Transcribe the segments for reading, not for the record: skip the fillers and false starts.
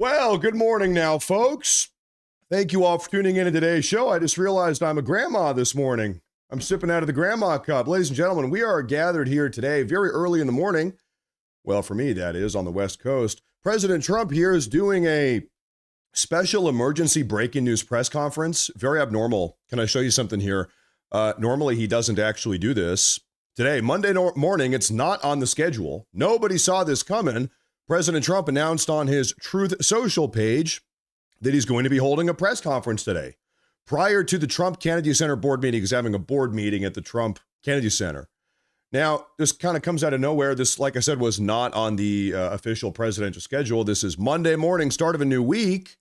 Well, good morning now, folks. Thank you all for tuning in to today's show. I just realized I'm a grandma this morning. I'm sipping out of the grandma cup. Ladies and gentlemen, we are gathered here today very early in the morning. Well, for me, that is, on the West Coast. President Trump here is doing a special emergency breaking news press conference. Very abnormal. Can I show you something here? Normally, he doesn't actually do this. Today, Monday morning, it's not on the schedule. Nobody saw this coming. President Trump announced on his Truth Social page that he's going to be holding a press conference today. Prior to the Trump Kennedy Center board meeting, he's having a board meeting at the Trump Kennedy Center. Now, this kind of comes out of nowhere. This, like I said, was not on the official presidential schedule. This is Monday morning, start of a new week.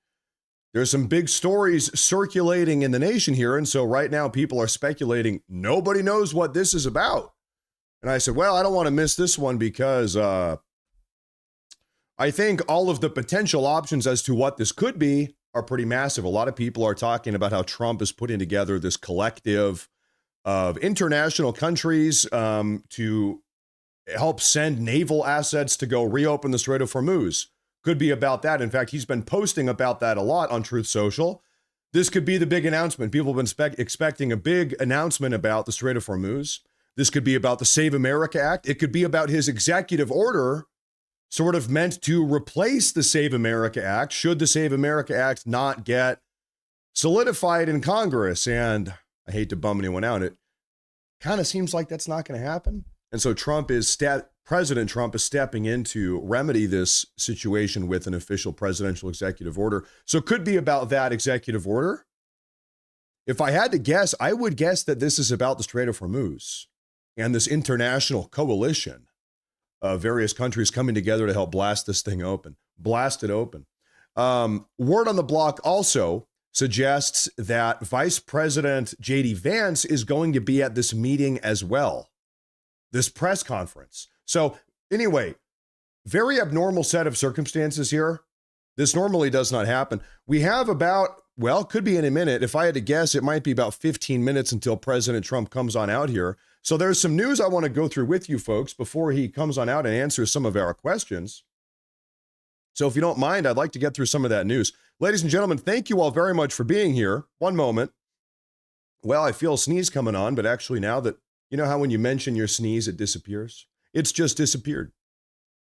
There's some big stories circulating in the nation here. And so right now people are speculating nobody knows what this is about. And I said, well, I don't want to miss this one because I think all of the potential options as to what this could be are pretty massive. A lot of people are talking about how Trump is putting together this collective of international countries to help send naval assets to go reopen the Strait of Hormuz. Could be about that. In fact, he's been posting about that a lot on Truth Social. This could be the big announcement. People have been expecting a big announcement about the Strait of Hormuz. This could be about the Save America Act. It could be about his executive order, sort of meant to replace the Save America Act, should the Save America Act not get solidified in Congress. And I hate to bum anyone out, it kind of seems like that's not going to happen. And so President Trump is stepping in to remedy this situation with an official presidential executive order. So it could be about that executive order. If I had to guess, I would guess that this is about the Strait of Hormuz and this international coalition of various countries coming together to help blast this thing open, blast it open. Word on the block also suggests that Vice President J.D. Vance is going to be at this meeting as well, this press conference. So anyway, very abnormal set of circumstances here. This normally does not happen. We have about, well, could be in a minute. If I had to guess, it might be about 15 minutes until President Trump comes on out here. So there's some news I want to go through with you folks before he comes on out and answers some of our questions. So if you don't mind, I'd like to get through some of that news. Ladies and gentlemen, thank you all very much for being here. One moment. Well, I feel a sneeze coming on, but actually now that, you know how when you mention your sneeze, it disappears? It's just disappeared.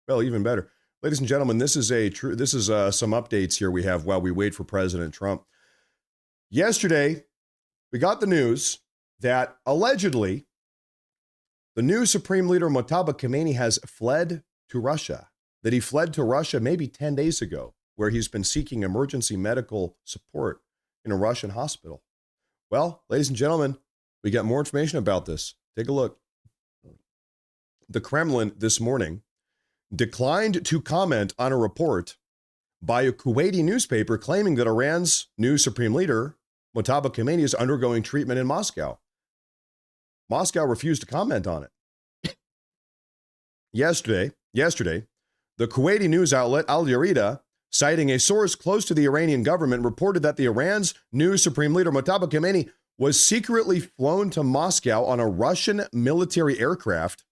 Well, even better. Ladies and gentlemen, this is some updates here we have while we wait for President Trump. Yesterday, we got the news that allegedly the new Supreme Leader Mojtaba Khamenei has fled to Russia, that he fled to Russia maybe 10 days ago, where he's been seeking emergency medical support in a Russian hospital. Well, ladies and gentlemen, we got more information about this. Take a look. The Kremlin this morning declined to comment on a report by a Kuwaiti newspaper claiming that Iran's new Supreme Leader, Mojtaba Khamenei, is undergoing treatment in Moscow. Moscow refused to comment on it. Yesterday, the Kuwaiti news outlet Al Jazeera, citing a source close to the Iranian government, reported that the Iran's new Supreme Leader, Mojtaba Khamenei, was secretly flown to Moscow on a Russian military aircraft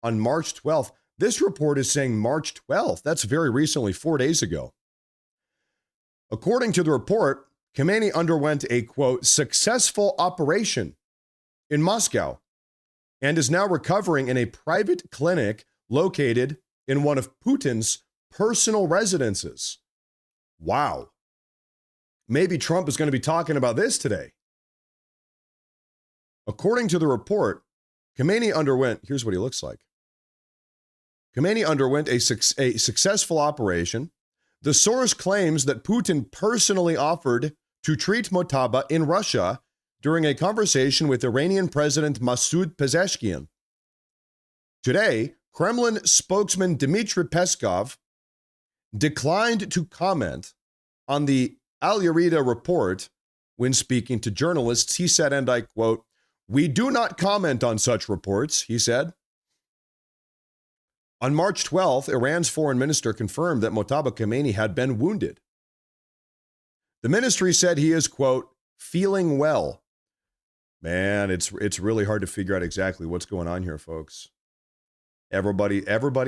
on March 12th. This report is saying March 12th. That's very recently, 4 days ago. According to the report, Khamenei underwent a, quote, successful operation in Moscow and is now recovering in a private clinic located in one of Putin's personal residences. Wow. Maybe Trump is going to be talking about this today. According to the report, Khamenei underwent, here's what he looks like. Khamenei underwent a successful operation. The source claims that Putin personally offered to treat Mojtaba in Russia during a conversation with Iranian President Masoud Pezeshkian. Today, Kremlin spokesman Dmitry Peskov declined to comment on the Al Jazeera report when speaking to journalists. He said, and I quote, "We do not comment on such reports," he said. On March 12th, Iran's foreign minister confirmed that Mojtaba Khamenei had been wounded. The ministry said he is, quote, feeling well. Man, it's really hard to figure out exactly what's going on here, folks. Everybody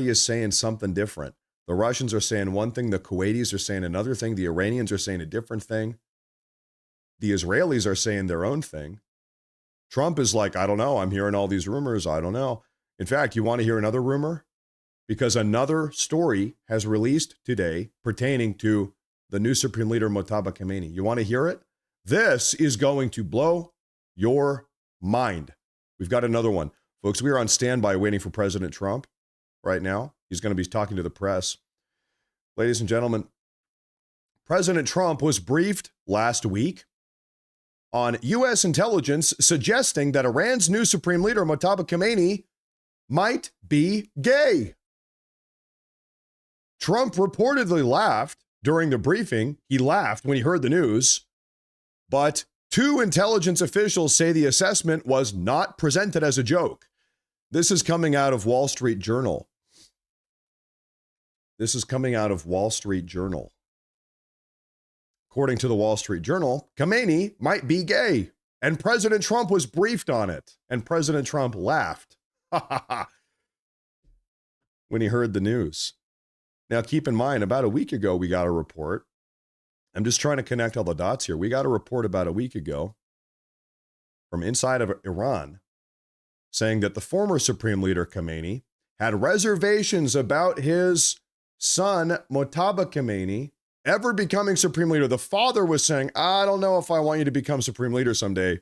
is saying something different. The Russians are saying one thing, the Kuwaitis are saying another thing, the Iranians are saying a different thing. The Israelis are saying their own thing. Trump is like, I don't know, I'm hearing all these rumors, I don't know. In fact, you want to hear another rumor? Because another story has released today pertaining to the new Supreme Leader, Mojtaba Khamenei. You want to hear it? This is going to blow your mind. We've got another one. Folks, we are on standby waiting for President Trump right now. He's going to be talking to the press. Ladies and gentlemen, President Trump was briefed last week on U.S. intelligence suggesting that Iran's new Supreme Leader, Mojtaba Khamenei, might be gay. Trump reportedly laughed during the briefing. He laughed when he heard the news, but two intelligence officials say the assessment was not presented as a joke. This is coming out of Wall Street Journal. This is coming out of Wall Street Journal. According to the Wall Street Journal, Khamenei might be gay, and President Trump was briefed on it, and President Trump laughed when he heard the news. Now, keep in mind, about a week ago, we got a report. I'm just trying to connect all the dots here. We got a report about a week ago from inside of Iran saying that the former Supreme Leader Khamenei had reservations about his son, Mojtaba Khamenei, ever becoming Supreme Leader. The father was saying, I don't know if I want you to become Supreme Leader someday.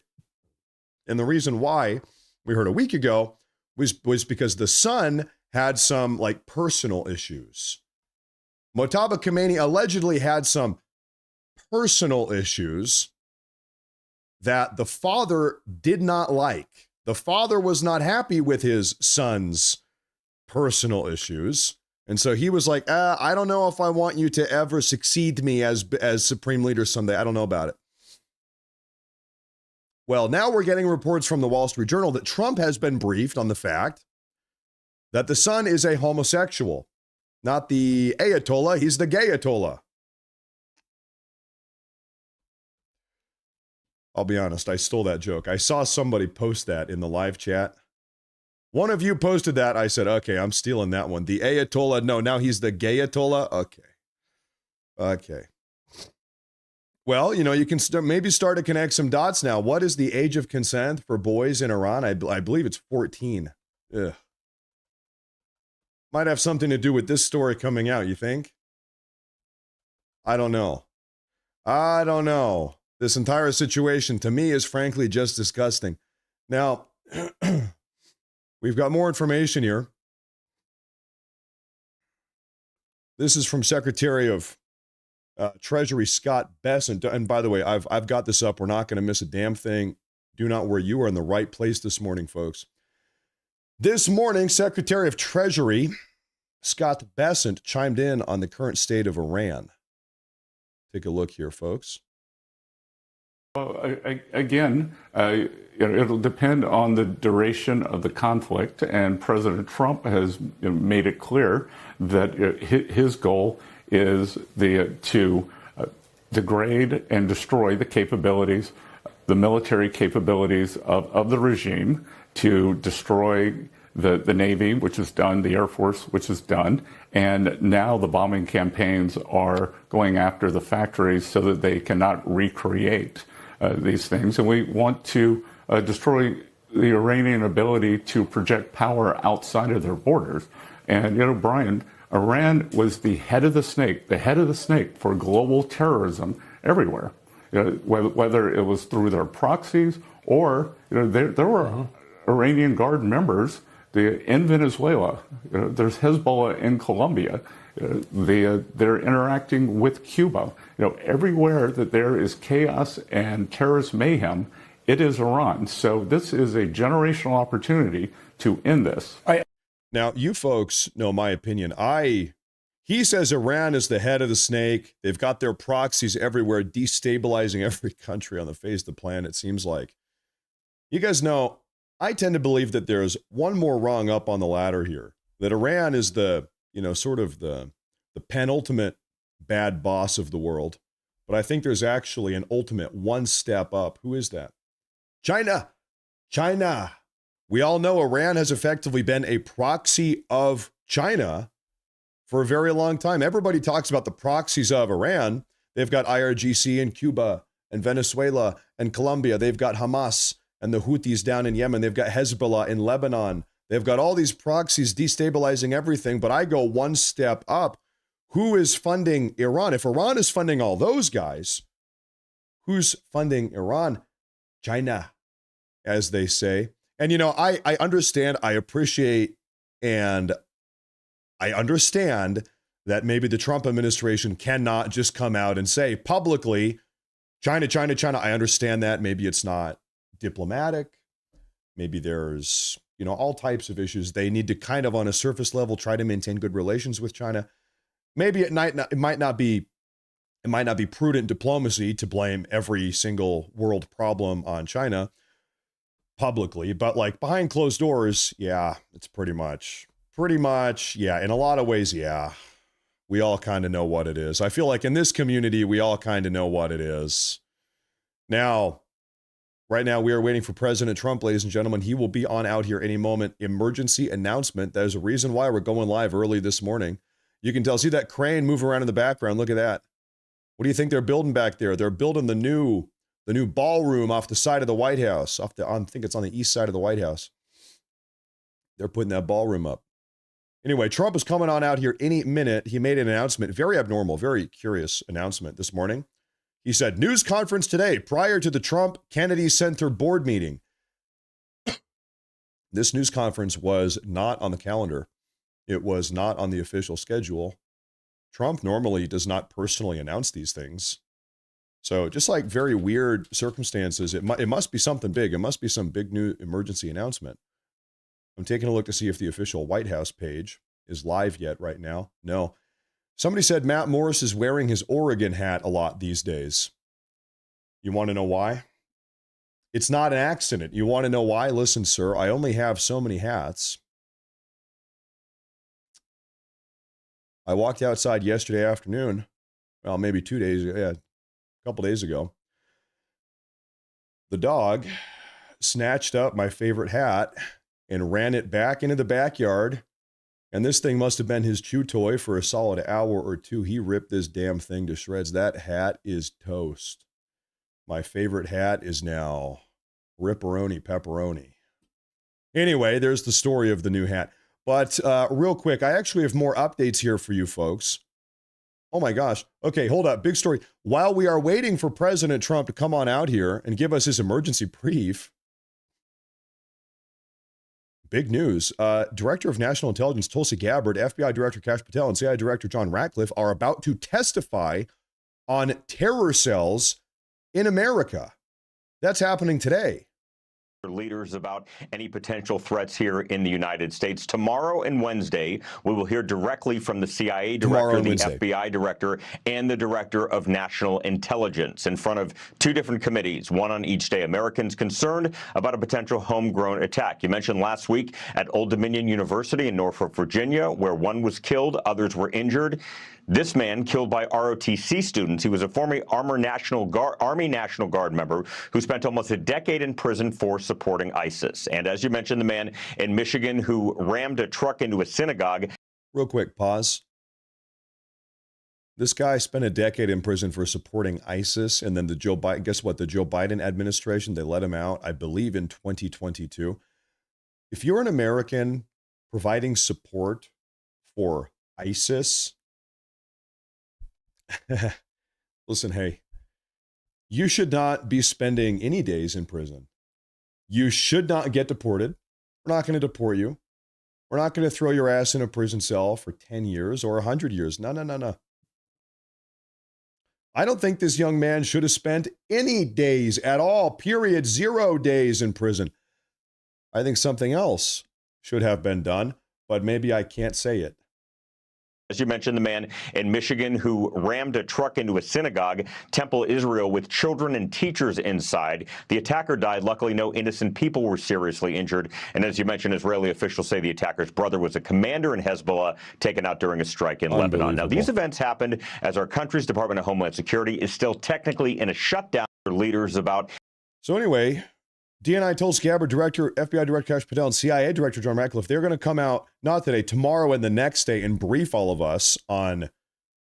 And the reason why we heard a week ago was because the son had some like personal issues. Mojtaba Khamenei allegedly had some personal issues that the father did not like. The father was not happy with his son's personal issues. And so he was like, I don't know if I want you to ever succeed me as Supreme Leader someday. I don't know about it. Well, now we're getting reports from the Wall Street Journal that Trump has been briefed on the fact that the son is a homosexual. Not the Ayatollah, he's the Gayatollah. I'll be honest, I stole that joke. I saw somebody post that in the live chat. One of you posted that. I said, okay, I'm stealing that one. The Ayatollah, no, now he's the Gayatollah? Okay. Well, you know, you can maybe start to connect some dots now. What is the age of consent for boys in Iran? I believe it's 14. Ugh. Might have something to do with this story coming out, you think? I don't know. This entire situation, to me, is frankly just disgusting. Now, we've got more information here. This is from Secretary of Treasury Scott Bessent. And by the way, I've got this up. We're not going to miss a damn thing. Do not worry. You are in the right place this morning, folks. This morning, Secretary of Treasury Scott Bessent chimed in on the current state of Iran. Take a look here, folks. Well, again, it'll depend on the duration of the conflict, and President Trump has made it clear that his goal is to degrade and destroy the capabilities, the military capabilities of the regime, to destroy the Navy, which is done, the Air Force, which is done, and now the bombing campaigns are going after the factories so that they cannot recreate these things. And we want to destroy the Iranian ability to project power outside of their borders. And, you know, Brian, Iran was the head of the snake for global terrorism everywhere. You know, whether it was through their proxies or, you know, there were Iranian Guard members in Venezuela. You know, there's Hezbollah in Colombia. They're interacting with Cuba. You know, everywhere that there is chaos and terrorist mayhem, it is Iran. So this is a generational opportunity to end this. Now, you folks know my opinion. He says Iran is the head of the snake. They've got their proxies everywhere, destabilizing every country on the face of the planet, it seems like. You guys know, I tend to believe that there's one more rung up on the ladder here. That Iran is the, you know, sort of the penultimate bad boss of the world. But I think there's actually an ultimate one step up. Who is that? China. We all know Iran has effectively been a proxy of China for a very long time. Everybody talks about the proxies of Iran. They've got IRGC in Cuba and Venezuela and Colombia. They've got Hamas and the Houthis down in Yemen. They've got Hezbollah in Lebanon. They've got all these proxies destabilizing everything. But I go one step up. Who is funding Iran? If Iran is funding all those guys, who's funding Iran? China, as they say. And, I understand, I appreciate, and I understand that maybe the Trump administration cannot just come out and say publicly, China, China, China. I understand that. Maybe it's not diplomatic. Maybe there's, all types of issues. They need to kind of on a surface level try to maintain good relations with China. Maybe it might not be prudent diplomacy to blame every single world problem on China publicly, but like behind closed doors, yeah, it's pretty much, yeah. In a lot of ways, yeah. We all kind of know what it is. I feel like in this community, we all kind of know what it is. Now, right now, we are waiting for President Trump, ladies and gentlemen. He will be on out here any moment. Emergency announcement. There's a reason why we're going live early this morning. You can tell, see that crane move around in the background. Look at that. What do you think they're building back there? They're building the new ballroom off the side of the White House. I think it's on the east side of the White House. They're putting that ballroom up. Anyway, Trump is coming on out here any minute. He made an announcement, very abnormal, very curious announcement this morning. He said, news conference today prior to the Trump Kennedy Center board meeting. This news conference was not on the calendar. It was not on the official schedule. Trump normally does not personally announce these things. So just like very weird circumstances, it must be something big. It must be some big new emergency announcement. I'm taking a look to see if the official White House page is live yet right now. No. Somebody said Matt Morris is wearing his Oregon hat a lot these days. You want to know why? It's not an accident. You want to know why? Listen, sir, I only have so many hats. I walked outside yesterday afternoon. Well, maybe 2 days ago. Yeah, a couple days ago. The dog snatched up my favorite hat and ran it back into the backyard. And this thing must have been his chew toy for a solid hour or two. He ripped this damn thing to shreds. That hat is toast. My favorite hat is now Ripperoni Pepperoni. Anyway, there's the story of the new hat. But real quick, I actually have more updates here for you folks. Oh my gosh. Okay, hold up. Big story. While we are waiting for President Trump to come on out here and give us his emergency brief, big news. Director of National Intelligence Tulsi Gabbard, FBI Director Kash Patel, and CIA Director John Ratcliffe are about to testify on terror cells in America. That's happening today. Leaders about any potential threats here in the United States. Tomorrow and Wednesday, we will hear directly from the CIA director, the FBI director, and the director of national intelligence in front of two different committees, one on each day. Americans concerned about a potential homegrown attack. You mentioned last week at Old Dominion University in Norfolk, Virginia, where one was killed, others were injured. This man killed by ROTC students. He was a former Army National Guard member who spent almost a decade in prison for supporting ISIS. And as you mentioned, the man in Michigan who rammed a truck into a synagogue. Real quick, pause. This guy spent a decade in prison for supporting ISIS, and then the Joe Biden administration, they let him out, I believe, in 2022. If you're an American providing support for ISIS, listen, hey, you should not be spending any days in prison. You should not get deported. We're not going to deport you. We're not going to throw your ass in a prison cell for 10 years or 100 years. No. I don't think this young man should have spent any days at all, period, 0 days in prison. I think something else should have been done, but maybe I can't say it. As you mentioned, the man in Michigan who rammed a truck into a synagogue, Temple Israel, with children and teachers inside. The attacker died. Luckily, no innocent people were seriously injured. And as you mentioned, Israeli officials say the attacker's brother was a commander in Hezbollah taken out during a strike in Lebanon. Now, these events happened as our country's Department of Homeland Security is still technically in a shutdown for leaders about. So anyway, DNI told Scabbard Director, FBI Director Kash Patel, and CIA Director John Ratcliffe they're going to come out, not today, tomorrow and the next day, and brief all of us on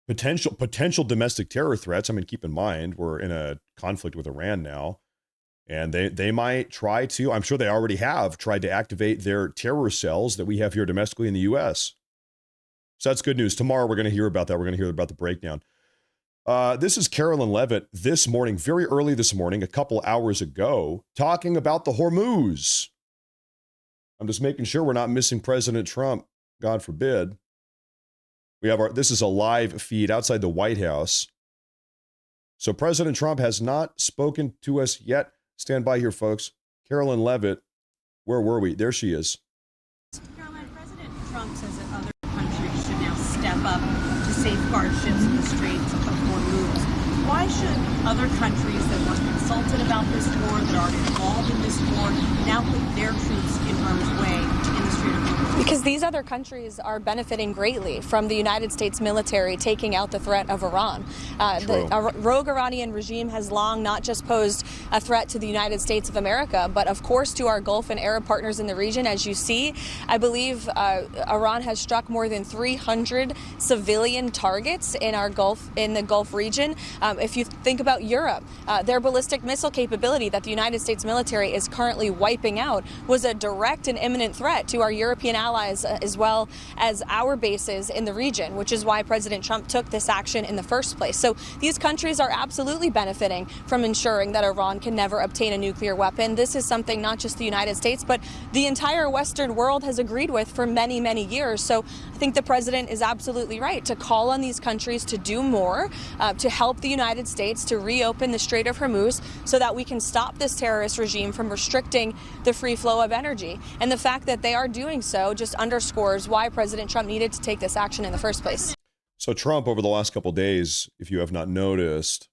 potential domestic terror threats. I mean, keep in mind, we're in a conflict with Iran now, and they might try to, I'm sure they already have, tried to activate their terror cells that we have here domestically in the U.S. So that's good news. Tomorrow we're going to hear about that. We're going to hear about the breakdown. This is Carolyn Levitt this morning, very early this morning, a couple hours ago, talking about the Hormuz. I'm just making sure we're not missing President Trump, God forbid. This is a live feed outside the White House. So President Trump has not spoken to us yet. Stand by here, folks. Carolyn Levitt, where were we? There she is. Caroline, President Trump says that other countries should now step up to safeguard ships in the Strait of Hormuz. Why should other countries that weren't consulted about this war, that aren't involved in this war, now put their troops in harm's way in the Strait of Hormuz? Because these other countries are benefiting greatly from the United States military taking out the threat of Iran. The rogue Iranian regime has long not just posed a threat to the United States of America, but of course to our Gulf and Arab partners in the region. As you see, I believe Iran has struck more than 300 civilian targets in the Gulf region. If you think about Europe, their ballistic missile capability that the United States military is currently wiping out was a direct and imminent threat to our European allies as well as our bases in the region, which is why President Trump took this action in the first place. So these countries are absolutely benefiting from ensuring that Iran can never obtain a nuclear weapon. This is something not just the United States, but the entire Western world has agreed with for many, many years. So I think the president is absolutely right to call on these countries to do more to help the United States to reopen the Strait of Hormuz so that we can stop this terrorist regime from restricting the free flow of energy. And the fact that they are doing so just underscores why President Trump needed to take this action in the first place. So Trump, over the last couple of days, if you have not noticed,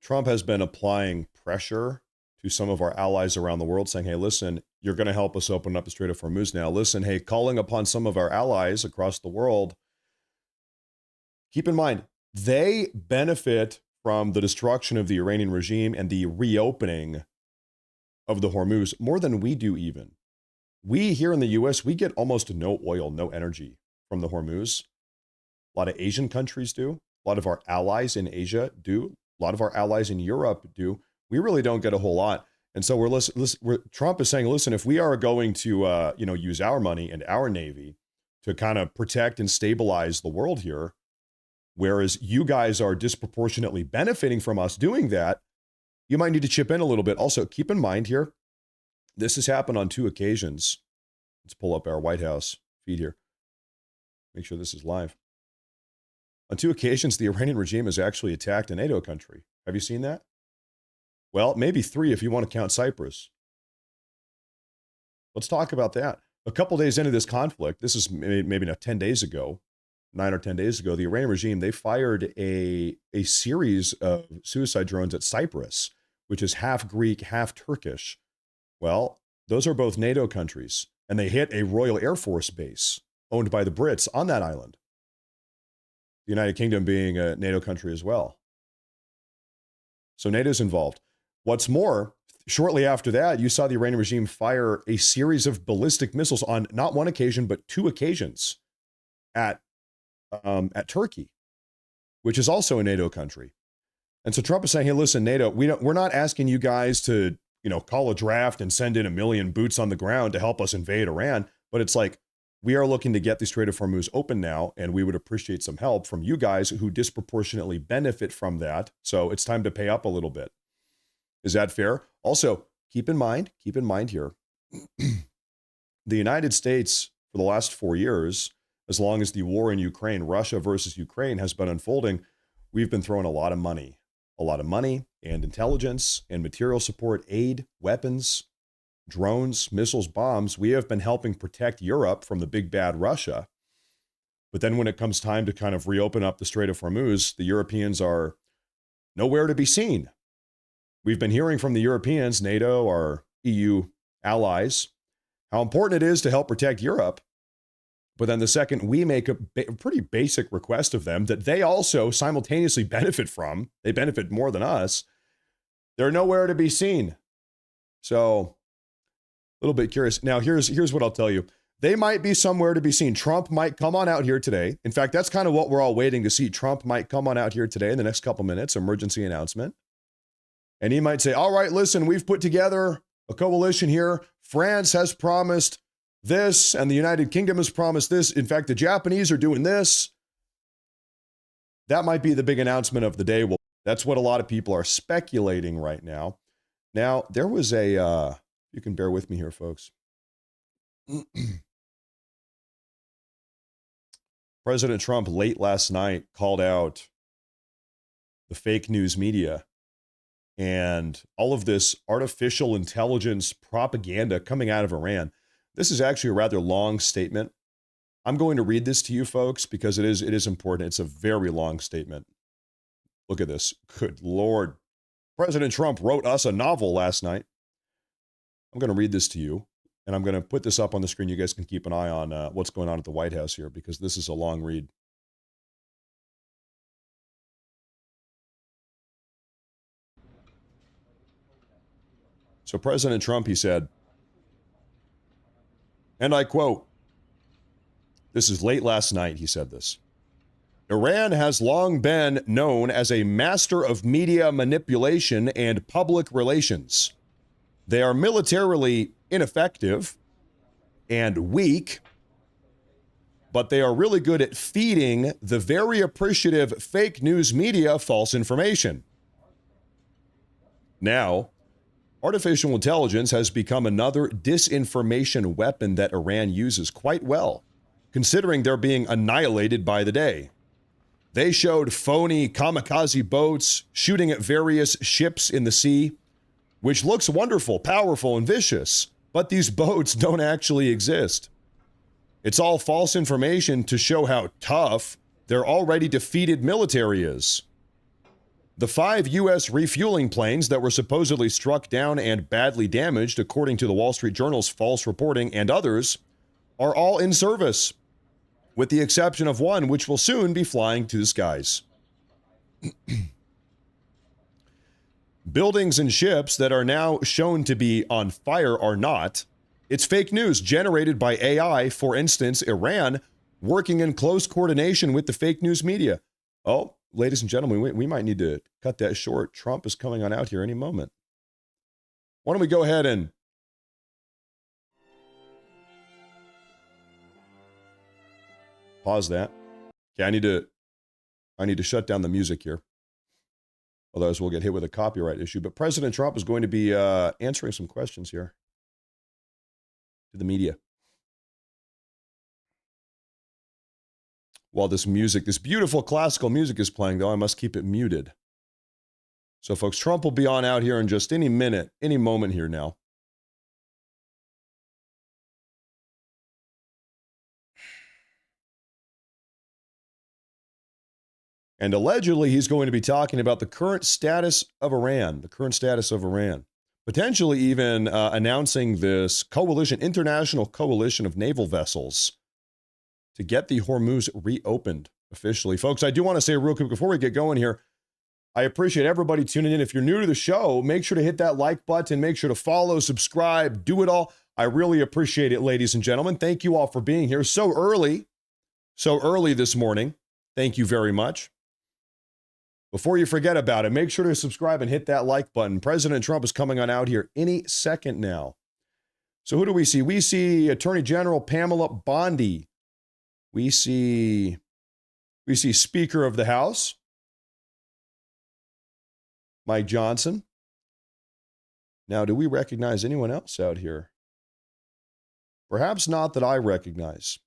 Trump has been applying pressure to some of our allies around the world, saying, hey, listen, you're going to help us open up the Strait of Hormuz now. Listen, hey, calling upon some of our allies across the world. Keep in mind, they benefit from the destruction of the Iranian regime and the reopening of the Hormuz more than we do even. We here in the U.S., we get almost no oil, no energy from the Hormuz. A lot of Asian countries do. A lot of our allies in Asia do. A lot of our allies in Europe do. We really don't get a whole lot. And so Trump is saying, listen, if we are going to use our money and our Navy to kind of protect and stabilize the world here, whereas you guys are disproportionately benefiting from us doing that, you might need to chip in a little bit. Also, keep in mind here, this has happened on 2 occasions. Let's pull up our White House feed here. Make sure this is live. On 2 occasions, the Iranian regime has actually attacked a NATO country. Have you seen that? Well, maybe 3 if you want to count Cyprus. Let's talk about that. A couple days into this conflict, this is maybe not 10 days ago, 9 or 10 days ago, the Iranian regime, they fired a series of suicide drones at Cyprus, which is half Greek, half Turkish. Well, those are both NATO countries, and they hit a Royal Air Force base owned by the Brits on that island. The United Kingdom being a NATO country as well. So NATO's involved. What's more, shortly after that, you saw the Iranian regime fire a series of ballistic missiles on not 1 occasion, but 2 occasions at Turkey, which is also a NATO country. And so Trump is saying, hey, listen, NATO, we're not asking you guys to call a draft and send in 1 million boots on the ground to help us invade Iran. But it's like, we are looking to get the Strait of Hormuz open now, and we would appreciate some help from you guys who disproportionately benefit from that. So it's time to pay up a little bit. Is that fair? Also, keep in mind here, the United States for the last 4 years, as long as the war in Ukraine, Russia versus Ukraine, has been unfolding, we've been throwing a lot of money and intelligence and material support, aid, weapons, drones, missiles, bombs. We have been helping protect Europe from the big bad Russia. But then when it comes time to kind of reopen up the Strait of Hormuz, the Europeans are nowhere to be seen. We've been hearing from the Europeans, NATO, our EU allies, how important it is to help protect Europe. But then the second we make a pretty basic request of them that they also simultaneously benefit from, they benefit more than us, they're nowhere to be seen. So little bit curious. Now, here's what I'll tell you. They might be somewhere to be seen. Trump might come on out here today. In fact, that's kind of what we're all waiting to see. Trump might come on out here today in the next couple minutes, emergency announcement. And he might say, all right, listen, we've put together a coalition here. France has promised this, and the United Kingdom has promised this. In fact, the Japanese are doing this. That might be the big announcement of the day. Well, that's what a lot of people are speculating right now. Now, there was you can bear with me here, folks. President Trump late last night called out the fake news media and all of this artificial intelligence propaganda coming out of Iran. This is actually a rather long statement. I'm going to read this to you folks because it is important. It's a very long statement. Look at this. Good Lord. President Trump wrote us a novel last night. I'm going to read this to you, and I'm going to put this up on the screen. You guys can keep an eye on what's going on at the White House here because this is a long read. So President Trump, he said, and I quote, this is late last night, he said this. Iran has long been known as a master of media manipulation and public relations. They are militarily ineffective and weak, but they are really good at feeding the very appreciative fake news media false information. Now, artificial intelligence has become another disinformation weapon that Iran uses quite well, considering they're being annihilated by the day. They showed phony kamikaze boats shooting at various ships in the sea, which looks wonderful, powerful, and vicious, but these boats don't actually exist. It's all false information to show how tough their already defeated military is. The 5 U.S. refueling planes that were supposedly struck down and badly damaged, according to the Wall Street Journal's false reporting and others, are all in service, with the exception of one which will soon be flying to the skies. Buildings and ships that are now shown to be on fire are not. It's fake news generated by AI, for instance, Iran, working in close coordination with the fake news media. Oh, ladies and gentlemen, we might need to cut that short. Trump is coming on out here any moment. Why don't we go ahead and pause that. Okay, I need to shut down the music here. Otherwise, we'll get hit with a copyright issue. But President Trump is going to be answering some questions here to the media. While this music, this beautiful classical music is playing, though, I must keep it muted. So, folks, Trump will be on out here in just any minute, any moment here now. And allegedly, he's going to be talking about the current status of Iran, potentially even announcing this coalition, international coalition of naval vessels to get the Hormuz reopened officially. Folks, I do want to say real quick before we get going here, I appreciate everybody tuning in. If you're new to the show, make sure to hit that like button, make sure to follow, subscribe, do it all. I really appreciate it, ladies and gentlemen. Thank you all for being here so early this morning. Thank you very much. Before you forget about it, make sure to subscribe and hit that like button. President Trump is coming on out here any second now. So who do we see? We see Attorney General Pamela Bondi. We see Speaker of the House, Mike Johnson. Now, do we recognize anyone else out here? Perhaps not that I recognize.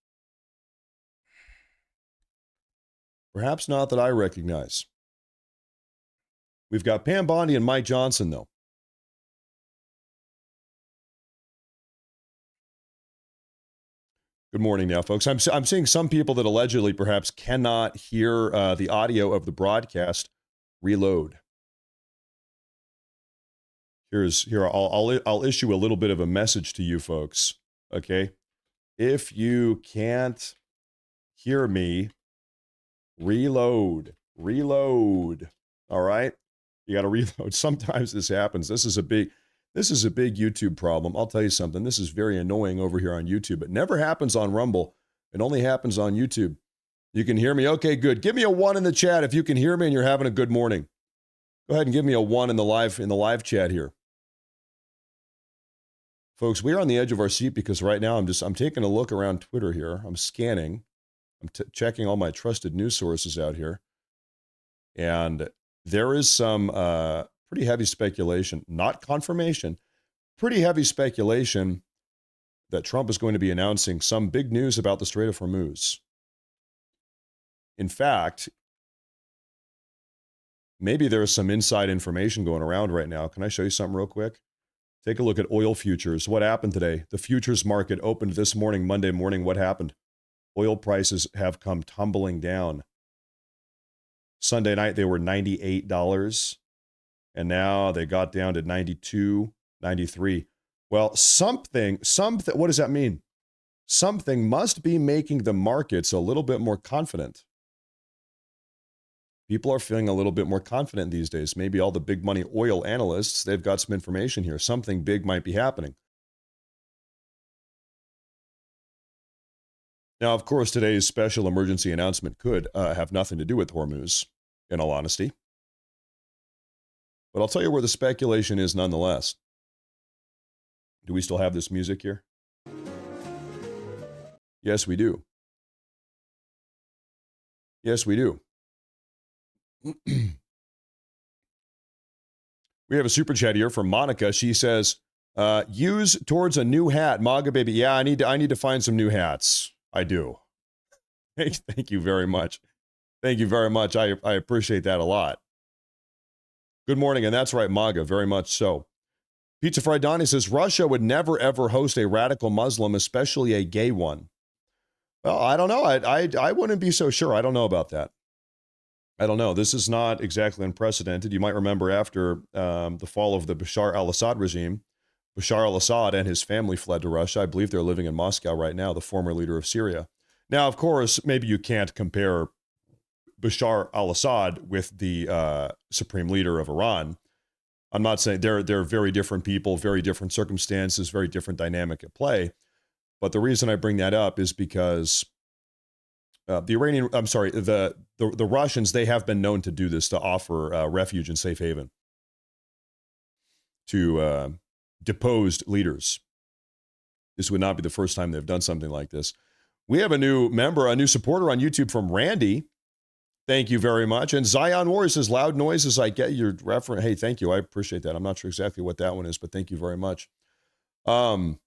Perhaps not that I recognize. We've got Pam Bondi and Mike Johnson, though. Good morning now, folks. I'm seeing some people that allegedly perhaps cannot hear the audio of the broadcast reload. I'll issue a little bit of a message to you folks, okay? If you can't hear me, reload, all right? You got to reload. Sometimes this happens. This is a big This is a big YouTube problem. I'll tell you something. This is very annoying over here on YouTube. It never happens on Rumble. It only happens on YouTube. You can hear me? Okay, good. Give me a 1 in the chat if you can hear me and you're having a good morning. Go ahead and give me a 1 in the live chat here. Folks, we're on the edge of our seat because right now I'm taking a look around Twitter here. I'm scanning. I'm checking all my trusted news sources out here. And there is some pretty heavy speculation, not confirmation, pretty heavy speculation that Trump is going to be announcing some big news about the Strait of Hormuz. In fact, maybe there's some inside information going around right now. Can I show you something real quick? Take a look at oil futures. What happened today? The futures market opened this morning, Monday morning. What happened? Oil prices have come tumbling down. Sunday night, they were $98. And now they got down to 92, 93. Well, something, what does that mean? Something must be making the markets a little bit more confident. People are feeling a little bit more confident these days. Maybe all the big money oil analysts, they've got some information here. Something big might be happening. Now, of course, today's special emergency announcement could have nothing to do with Hormuz, in all honesty. But I'll tell you where the speculation is nonetheless. Do we still have this music here? Yes, we do. Yes, we do. We have a super chat here from Monica. She says, use towards a new hat, MAGA baby. Yeah, I need to find some new hats. I do. Thank you very much. Thank you very much. I appreciate that a lot. Good morning, and that's right, MAGA, very much so. Pizza Fried Donnie says, Russia would never, ever host a radical Muslim, especially a gay one. Well, I don't know. I wouldn't be so sure. I don't know about that. I don't know. This is not exactly unprecedented. You might remember after the fall of the Bashar al-Assad regime, Bashar al-Assad and his family fled to Russia. I believe they're living in Moscow right now, the former leader of Syria. Now, of course, maybe you can't compare Bashar al-Assad with the supreme leader of Iran. I'm not saying they're very different people, very different circumstances, very different dynamic at play. But the reason I bring that up is because the Russians, they have been known to do this, to offer refuge and safe haven to deposed leaders. This would not be the first time they've done something like this. We have a new member, a new supporter on YouTube from Randy. Thank you very much. And Zion Warriors says, loud noises, I get your reference. Hey, thank you. I appreciate that. I'm not sure exactly what that one is, but thank you very much. Folks,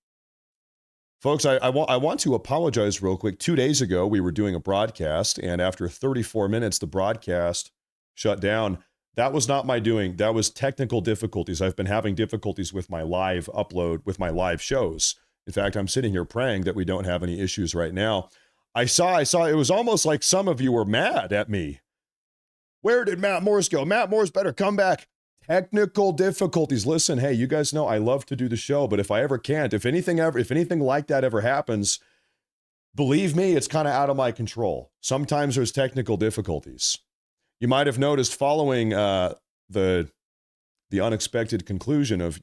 I want to apologize real quick. 2 days ago, we were doing a broadcast, and after 34 minutes, the broadcast shut down. That was not my doing. That was technical difficulties. I've been having difficulties with my live upload, with my live shows. In fact, I'm sitting here praying that we don't have any issues right now. I saw it was almost like some of you were mad at me. Where did Matt Morris go? Matt Morris better come back. Technical difficulties. Listen, hey, you guys know I love to do the show, but if I ever can't, if anything like that ever happens, believe me, it's kind of out of my control. Sometimes there's technical difficulties. You might have noticed following the unexpected conclusion of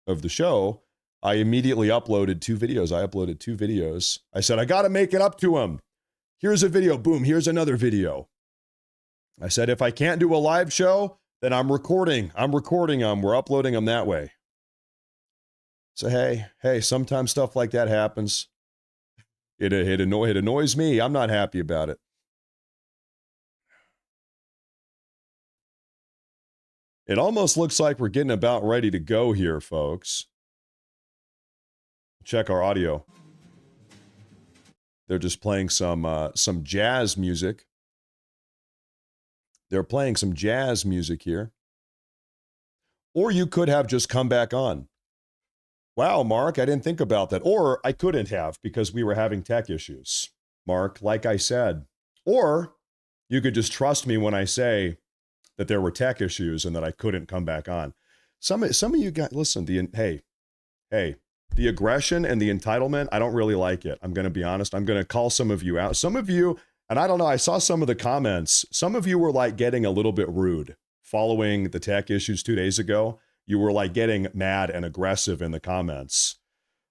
the show, I immediately uploaded 2 videos. I said, I got to make it up to him. Here's a video. Boom. Here's another video. I said, if I can't do a live show, then I'm recording them. We're uploading them that way. So, hey, sometimes stuff like that happens. It annoys me. I'm not happy about it. It almost looks like we're getting about ready to go here, folks. Check our audio. They're just playing some jazz music. They're playing some jazz music here. Or you could have just come back on. Wow, Mark, I didn't think about that. Or I couldn't have because we were having tech issues. Mark, like I said. Or you could just trust me when I say that there were tech issues and that I couldn't come back on. Some of you guys, listen, the aggression and the entitlement, I don't really like it. I'm going to be honest. I'm going to call some of you out. Some of you, and I don't know, I saw some of the comments. Some of you were like getting a little bit rude following the tech issues 2 days ago. You were like getting mad and aggressive in the comments.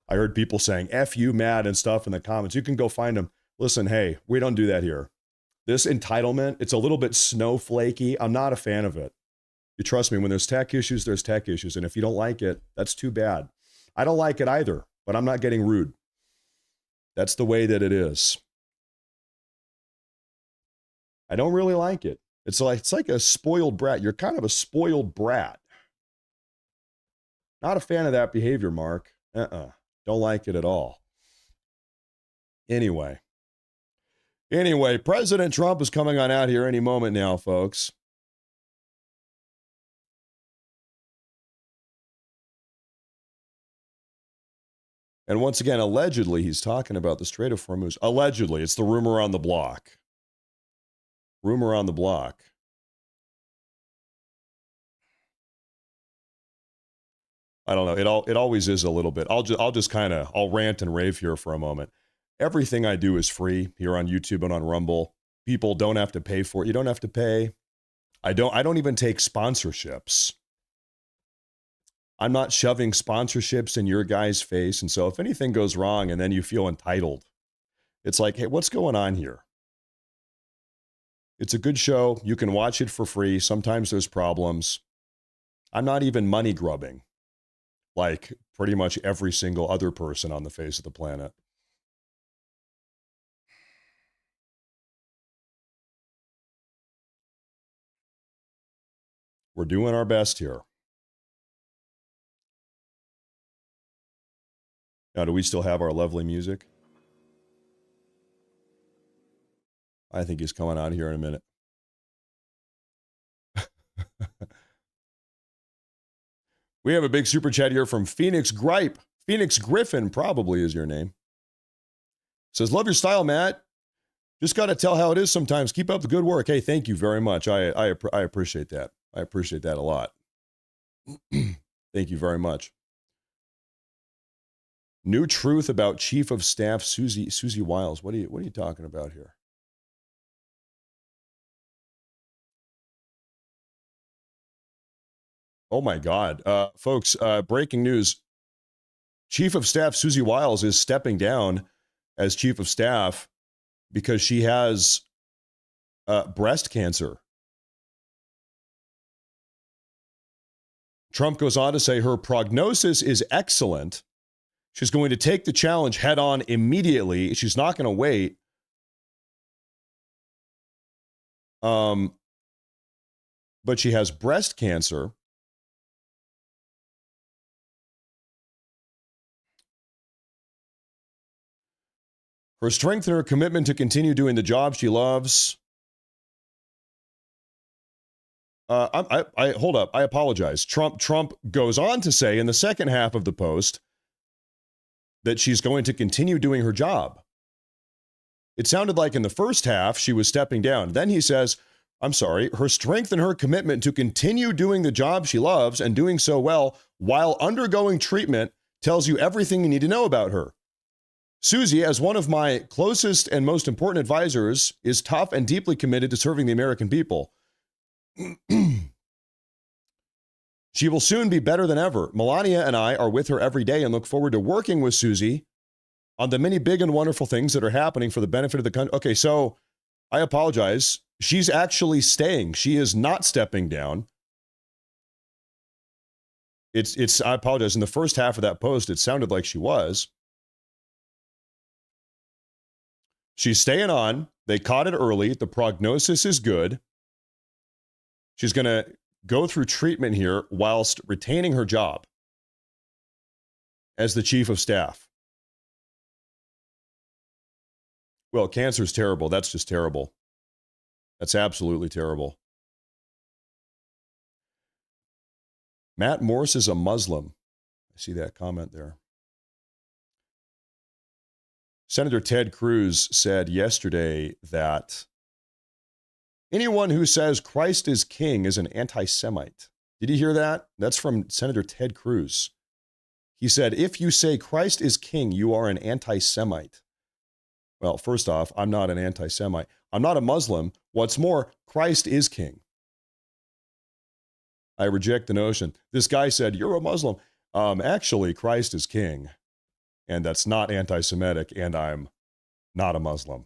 I heard people saying F you mad and stuff in the comments. You can go find them. Listen, hey, we don't do that here. This entitlement, it's a little bit snowflakey. I'm not a fan of it. You trust me, when there's tech issues, there's tech issues. And if you don't like it, that's too bad. I don't like it either, but I'm not getting rude. That's the way that it is. I don't really like it. It's like a spoiled brat. You're kind of a spoiled brat. Not a fan of that behavior, Mark. Don't like it at all. Anyway, President Trump is coming on out here any moment now, folks. And once again, allegedly, he's talking about the Strait of Hormuz. Allegedly, it's the rumor on the block. Rumor on the block. I don't know. It always is a little bit. I'll just kind of rant and rave here for a moment. Everything I do is free here on YouTube and on Rumble. People don't have to pay for it. You don't have to pay. I don't even take sponsorships. I'm not shoving sponsorships in your guy's face. And so if anything goes wrong and then you feel entitled, it's like, hey, what's going on here? It's a good show. You can watch it for free. Sometimes there's problems. I'm not even money grubbing like pretty much every single other person on the face of the planet. We're doing our best here. Now, do we still have our lovely music? I think he's coming out here in a minute. We have a big super chat here from Phoenix Gripe. Phoenix Griffin probably is your name. Says, love your style, Matt. Just got to tell how it is sometimes. Keep up the good work. Hey, thank you very much. I appreciate that. I appreciate that a lot. Thank you very much. New truth about Chief of Staff Susie Wiles. What are you talking about here? Oh my God, folks! Breaking news: Chief of Staff Susie Wiles is stepping down as Chief of Staff because she has breast cancer. Trump goes on to say her prognosis is excellent. She's going to take the challenge head on immediately. She's not going to wait. But she has breast cancer. Her strength and her commitment to continue doing the job she loves. Hold up. I apologize. Trump goes on to say in the second half of the post that she's going to continue doing her job. It sounded like in the first half she was stepping down. Then he says, I'm sorry, her strength and her commitment to continue doing the job she loves and doing so well while undergoing treatment tells you everything you need to know about her. Susie, as one of my closest and most important advisors, is tough and deeply committed to serving the American people. She will soon be better than ever. Melania and I are with her every day and look forward to working with Susie on the many big and wonderful things that are happening for the benefit of the country. Okay, so I apologize. She's actually staying. She is not stepping down. I apologize. In the first half of that post, it sounded like she was. She's staying on. They caught it early. The prognosis is good. She's going to go through treatment here whilst retaining her job as the chief of staff. Well, cancer is terrible. That's just terrible. That's absolutely terrible. Matt Morse is a Muslim. I see that comment there. Senator Ted Cruz said yesterday that anyone who says Christ is king is an anti-Semite. Did you hear that? That's from Senator Ted Cruz. He said, if you say Christ is king, you are an anti-Semite. Well, first off, I'm not an anti-Semite. I'm not a Muslim. What's more, Christ is king. I reject the notion. This guy said, you're a Muslim. Actually, Christ is king. And that's not anti-Semitic, and I'm not a Muslim.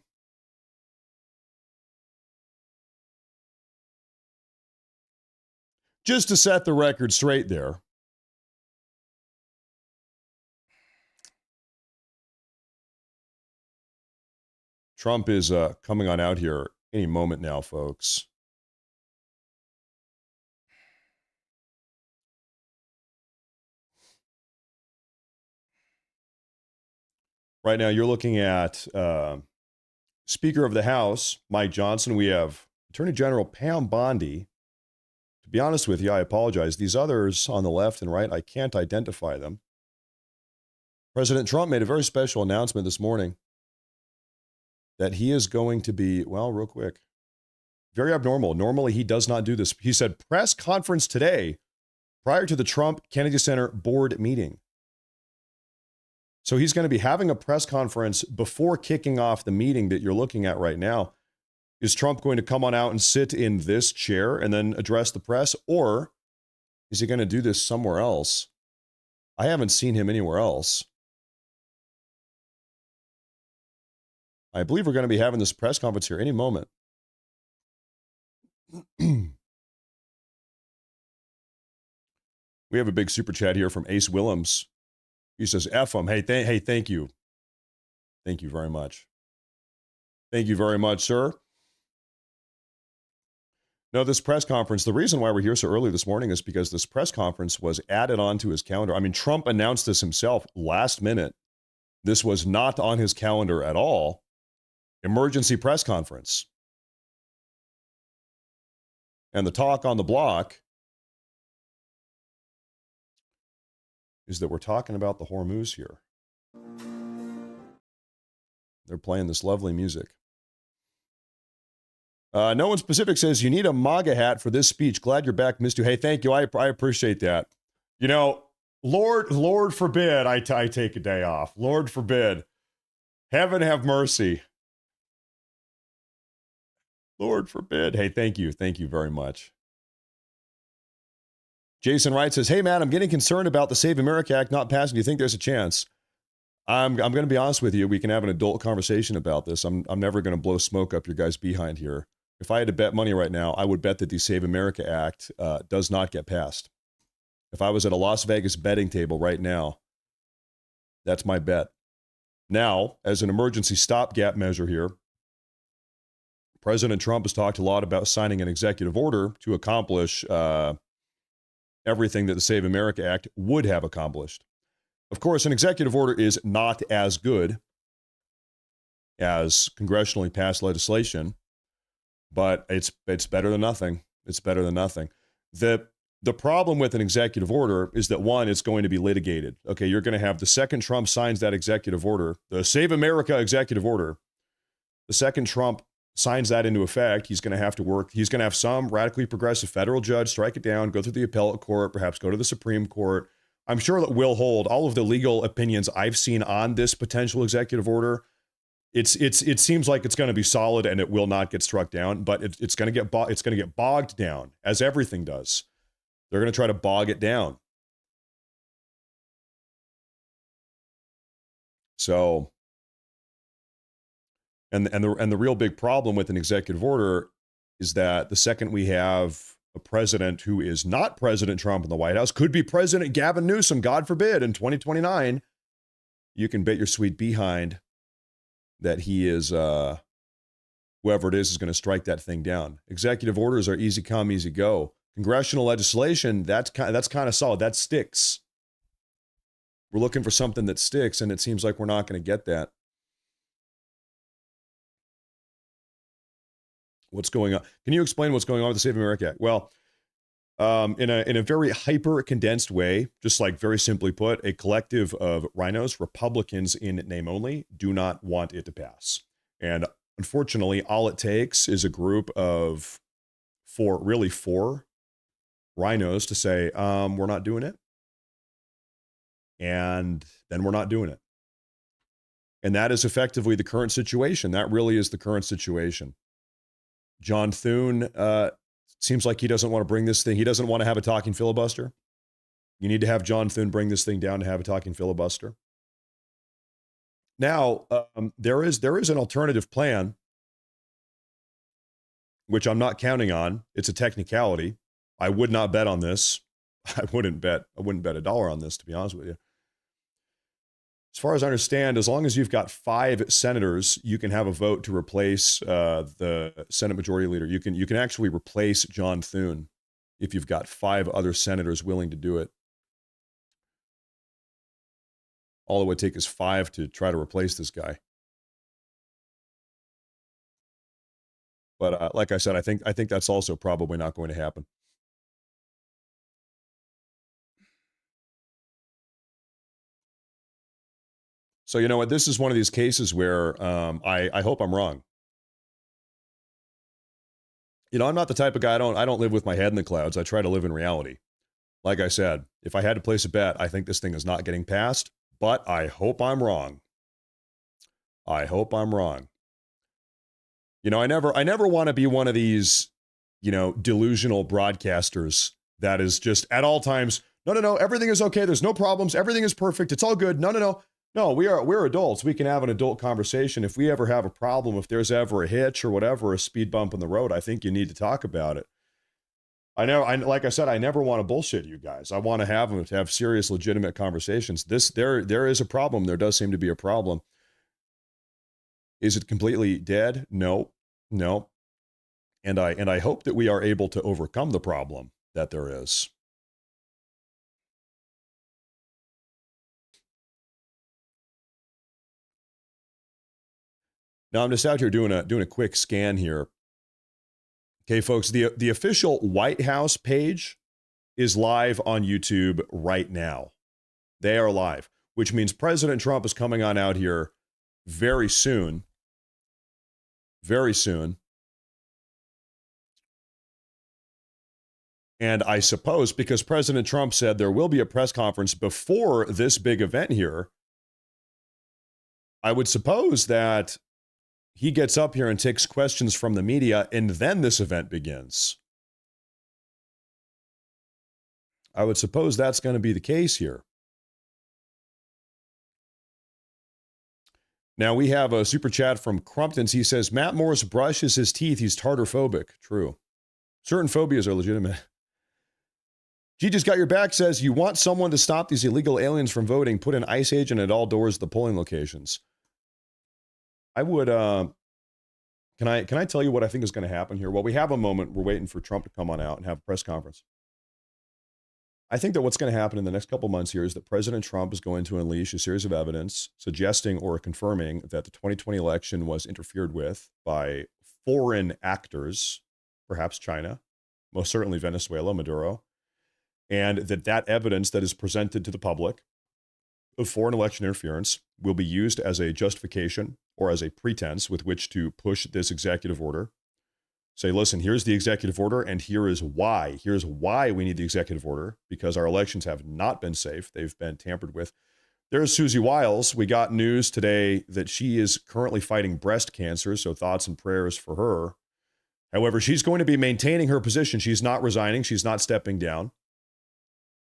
Just to set the record straight there. Trump is coming on out here any moment now, folks. Right now, you're looking at Speaker of the House, Mike Johnson. We have Attorney General Pam Bondi. To be honest with you, I apologize. These others on the left and right, I can't identify them. President Trump made a very special announcement this morning that he is going to be, well, real quick, very abnormal. Normally, he does not do this. He said, press conference today prior to the Trump Kennedy Center board meeting. So he's going to be having a press conference before kicking off the meeting that you're looking at right now. Is Trump going to come on out and sit in this chair and then address the press? Or is he going to do this somewhere else? I haven't seen him anywhere else. I believe we're going to be having this press conference here any moment. We have a big super chat here from Ace Willems. He says, F him. Hey, thank you. Thank you very much. Thank you very much, sir. No, this press conference, the reason why we're here so early this morning is because this press conference was added onto his calendar. I mean, Trump announced this himself last minute. This was not on his calendar at all. Emergency press conference. And the talk on the block is that we're talking about the Hormuz here. They're playing this lovely music. No one specific says, you need a MAGA hat for this speech. Glad you're back, Mr. Hey, thank you. I appreciate that. You know, Lord forbid I take a day off. Lord forbid. Heaven have mercy. Lord forbid. Hey, thank you. Thank you very much. Jason Wright says, hey, man, I'm getting concerned about the Save America Act not passing. Do you think there's a chance? I'm going to be honest with you. We can have an adult conversation about this. I'm never going to blow smoke up your guys' behind here. If I had to bet money right now, I would bet that the Save America Act does not get passed. If I was at a Las Vegas betting table right now, that's my bet. Now, as an emergency stopgap measure here, President Trump has talked a lot about signing an executive order to accomplish everything that the Save America Act would have accomplished. Of course, an executive order is not as good as congressionally passed legislation, but it's better than nothing. It's better than nothing. The problem with an executive order is that, one, it's going to be litigated. Okay, you're going to have the second Trump signs that executive order, the Save America executive order, the second Trump signs that into effect, he's going to have to work. He's going to have some radically progressive federal judge strike it down, go through the appellate court, perhaps go to the Supreme Court. I'm sure that will hold all of the legal opinions I've seen on this potential executive order. It seems like it's going to be solid and it will not get struck down, but it's going to get bogged down, as everything does. They're going to try to bog it down. So, and the real big problem with an executive order is that the second we have a president who is not President Trump in the White House, could be President Gavin Newsom, God forbid, in 2029, you can bet your sweet behind that he is, whoever it is going to strike that thing down. Executive orders are easy come, easy go. Congressional legislation, that's kind of solid. That sticks. We're looking for something that sticks, and it seems like we're not going to get that. What's going on? Can you explain what's going on with the Save America Act? Well, in a very hyper condensed way, just like very simply put, a collective of rhinos, Republicans in name only, do not want it to pass. And unfortunately, all it takes is a group of four rhinos to say, we're not doing it. And then we're not doing it. And that is effectively the current situation. That really is the current situation. John Thune Seems like he doesn't want to bring this thing. He doesn't want to have a talking filibuster. You need to have John Thune bring this thing down to have a talking filibuster. Now, there is an alternative plan, which I'm not counting on. It's a technicality. I would not bet on this. I wouldn't bet $1 on this, to be honest with you. As far as I understand, as long as you've got 5 senators, you can have a vote to replace the Senate Majority Leader. You can actually replace John Thune if you've got 5 other senators willing to do it. All it would take is 5 to try to replace this guy. But like I said, I think that's also probably not going to happen. So you know what? This is one of these cases where I hope I'm wrong. You know, I'm not the type of guy. I don't live with my head in the clouds. I try to live in reality. Like I said, if I had to place a bet, I think this thing is not getting passed. But I hope I'm wrong. I hope I'm wrong. You know, I never want to be one of these, you know, delusional broadcasters that is just at all times, no, everything is okay. There's no problems. Everything is perfect. It's all good. No, we're adults. We can have an adult conversation. If we ever have a problem, if there's ever a hitch or whatever, a speed bump in the road, I think you need to talk about it. Like I said, I never want to bullshit you guys. I want to have serious, legitimate conversations. There is a problem. There does seem to be a problem. Is it completely dead? No. And I hope that we are able to overcome the problem that there is. Now I'm just out here doing a quick scan here. Okay, folks, the official White House page is live on YouTube right now. They are live, which means President Trump is coming on out here very soon. Very soon. And I suppose because President Trump said there will be a press conference before this big event here, I would suppose that he gets up here and takes questions from the media, and then this event begins. I would suppose that's going to be the case here. Now, we have a super chat from Crumptons. He says, Matt Morris brushes his teeth. He's tartar-phobic. True. Certain phobias are legitimate. G Just Got Your Back says, you want someone to stop these illegal aliens from voting, put an ICE agent at all doors of the polling locations. I would, can I tell you what I think is going to happen here? Well, we have a moment. We're waiting for Trump to come on out and have a press conference. I think that what's going to happen in the next couple months here is that President Trump is going to unleash a series of evidence suggesting or confirming that the 2020 election was interfered with by foreign actors, perhaps China, most certainly Venezuela, Maduro, and that evidence that is presented to the public of foreign election interference will be used as a justification or as a pretense with which to push this executive order. Say, listen, here's the executive order, and here is why. Here's why we need the executive order, because our elections have not been safe. They've been tampered with. There's Susie Wiles. We got news today that she is currently fighting breast cancer, so thoughts and prayers for her. However, she's going to be maintaining her position. She's not resigning. She's not stepping down.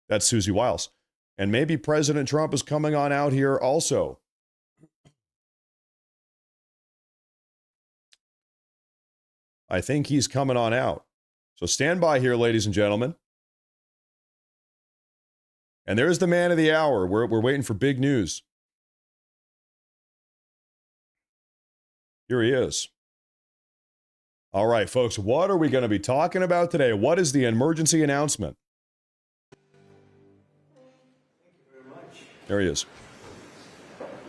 That's Susie Wiles. And maybe President Trump is coming on out here also. I think he's coming on out. So stand by here, ladies and gentlemen. And there's the man of the hour. We're waiting for big news. Here he is. All right, folks, what are we going to be talking about today? What is the emergency announcement? Thank you very much. There he is.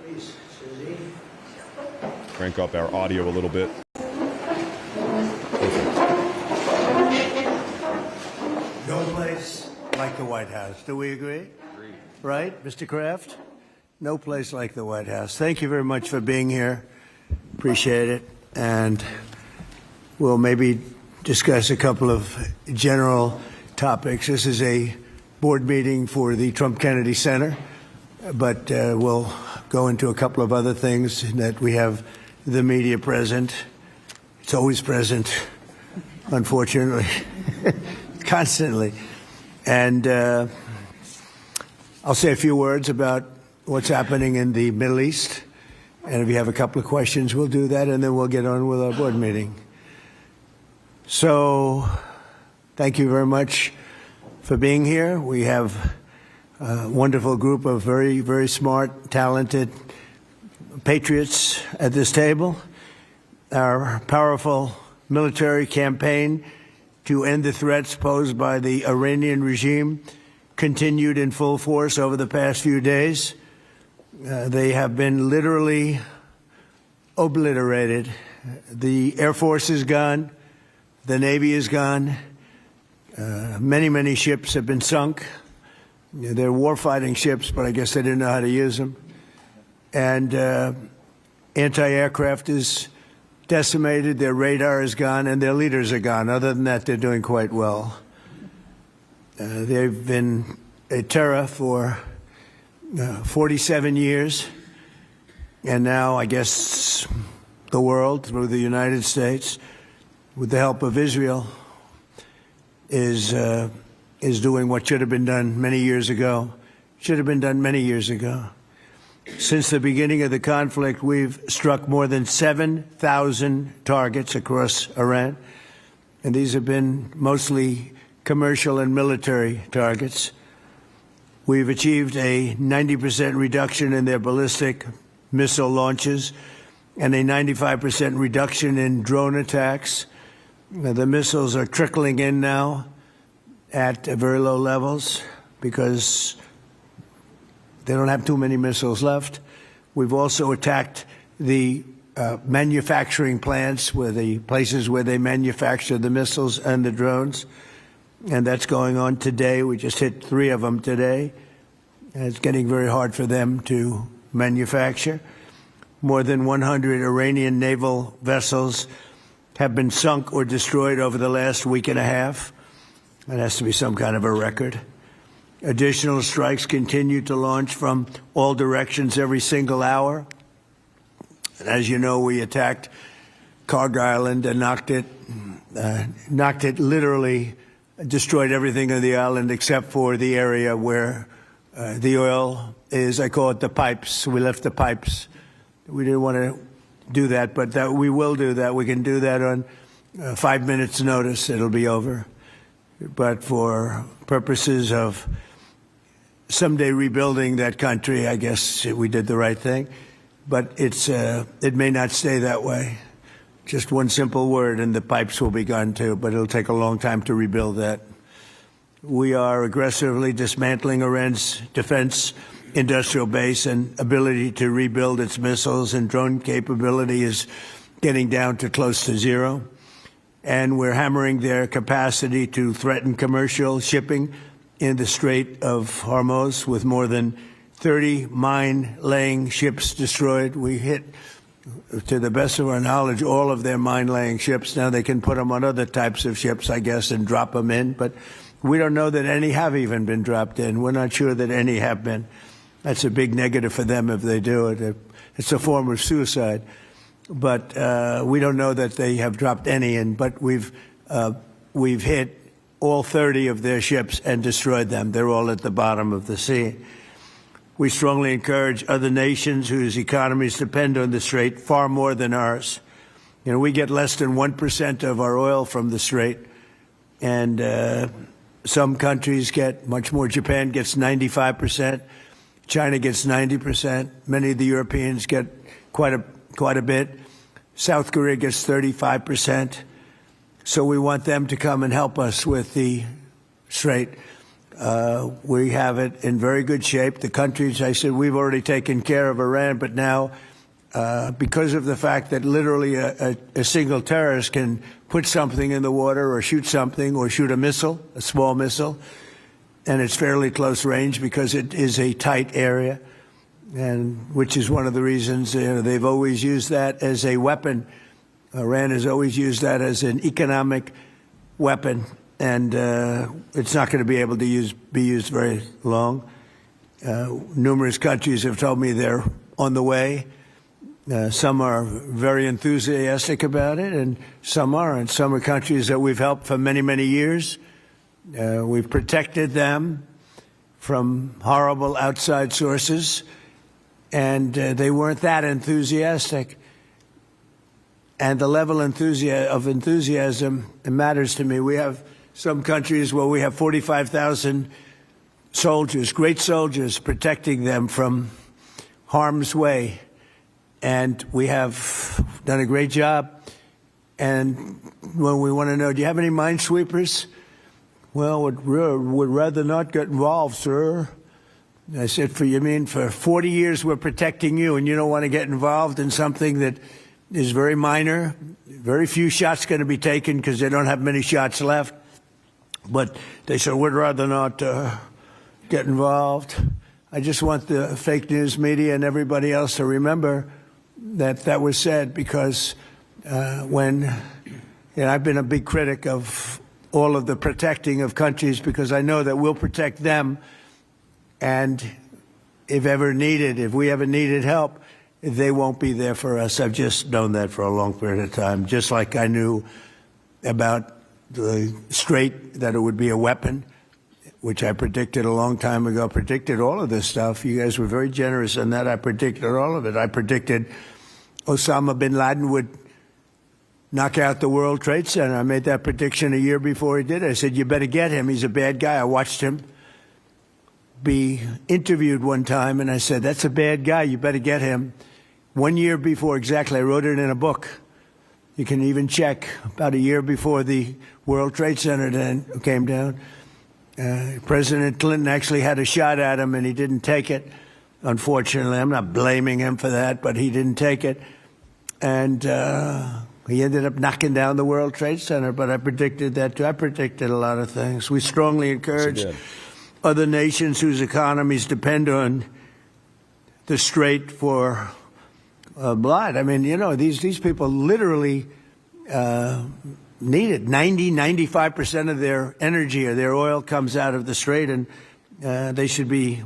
Please, Susie. Crank up our audio a little bit. No place like the White House. Do we agree? Agreed. Right, Mr. Kraft? No place like the White House. Thank you very much for being here. Appreciate it. And we'll maybe discuss a couple of general topics. This is a board meeting for the Trump Kennedy Center, but we'll go into a couple of other things that we have the media present. It's always present, unfortunately. constantly. And I'll say a few words about what's happening in the Middle East. And if you have a couple of questions, we'll do that, and then we'll get on with our board meeting. So thank you very much for being here. We have a wonderful group of very, very smart, talented patriots at this table. Our powerful military campaign to end the threats posed by the Iranian regime continued in full force over the past few days. They have been literally obliterated. The Air Force is gone. The Navy is gone. Many, many ships have been sunk. They're warfighting ships, but I guess they didn't know how to use them. And anti-aircraft is decimated, their radar is gone, and their leaders are gone. Other than that, they're doing quite well. They've been a terror for 47 years, and now I guess the world, through the United States, with the help of Israel, is doing what should have been done many years ago. Should have been done many years ago. Since the beginning of the conflict, we've struck more than 7,000 targets across Iran, and these have been mostly commercial and military targets. We've achieved a 90% reduction in their ballistic missile launches and a 95% reduction in drone attacks. The missiles are trickling in now at very low levels because they don't have too many missiles left. We've also attacked the manufacturing plants, where the places where they manufacture the missiles and the drones, and that's going on today. We just hit 3 of them today, and it's getting very hard for them to manufacture. More than 100 Iranian naval vessels have been sunk or destroyed over the last week and a half. That has to be some kind of a record. Additional strikes continue to launch from all directions every single hour. And as you know, we attacked Karg Island and knocked it literally, destroyed everything on the island except for the area where the oil is. I call it the pipes. We left the pipes. We didn't want to do that, but we will do that. We can do that on 5 minutes' notice. It'll be over. But for purposes of someday rebuilding that country, I guess we did the right thing. But it may not stay that way. Just one simple word and the pipes will be gone too, but it'll take a long time to rebuild that. We are aggressively dismantling Iran's defense industrial base, and ability to rebuild its missiles and drone capability is getting down to close to zero. And we're hammering their capacity to threaten commercial shipping in the Strait of Hormuz, with more than 30 mine-laying ships destroyed. We hit, to the best of our knowledge, all of their mine-laying ships. Now they can put them on other types of ships, I guess, and drop them in. But we don't know that any have even been dropped in. We're not sure that any have been. That's a big negative for them if they do it. It's a form of suicide. But we don't know that they have dropped any in. But we've hit all 30 of their ships and destroyed them. They're all at the bottom of the sea. We strongly encourage other nations whose economies depend on the Strait far more than ours. You know, we get less than 1% of our oil from the Strait, and some countries get much more. Japan gets 95%. China gets 90%. Many of the Europeans get quite a bit. South Korea gets 35%. So we want them to come and help us with the Strait. We have it in very good shape. The countries, I said, we've already taken care of Iran, but now, because of the fact that literally a single terrorist can put something in the water or shoot something or shoot a missile, a small missile, and it's fairly close range because it is a tight area, and which is one of the reasons they've always used that as a weapon. Iran has always used that as an economic weapon, and it's not going to be able to be used very long. Numerous countries have told me they're on the way. Some are very enthusiastic about it, and some aren't. Some are countries that we've helped for many, many years. We've protected them from horrible outside sources, and they weren't that enthusiastic. And the level of enthusiasm, it matters to me. We have some countries where we have 45,000 soldiers, great soldiers, protecting them from harm's way. And we have done a great job. And when we want to know, do you have any minesweepers? Well, would rather not get involved, sir. I said, for 40 years we're protecting you, and you don't want to get involved in something that is very minor. Very few shots going to be taken because they don't have many shots left. But they said, we'd rather not get involved. I just want the fake news media and everybody else to remember that was said, because I've been a big critic of all of the protecting of countries, because I know that we'll protect them, and if we ever needed help, they won't be there for us. I've just known that for a long period of time, just like I knew about the Strait, that it would be a weapon, which I predicted a long time ago. Predicted all of this stuff. You guys were very generous in that. I predicted all of it. I predicted Osama bin Laden would knock out the World Trade Center. I made that prediction a year before he did it. I said, you better get him. He's a bad guy. I watched him be interviewed one time, and I said, that's a bad guy. You better get him. 1 year before, exactly. I wrote it in a book. You can even check. About a year before the World Trade Center came down, President Clinton actually had a shot at him, and he didn't take it. Unfortunately, I'm not blaming him for that, but he didn't take it. And he ended up knocking down the World Trade Center, but I predicted that too. I predicted a lot of things. We strongly encourage other nations whose economies depend on the Strait for blood. I mean, these people literally need it. 95% of their energy or their oil comes out of the Strait, and they should be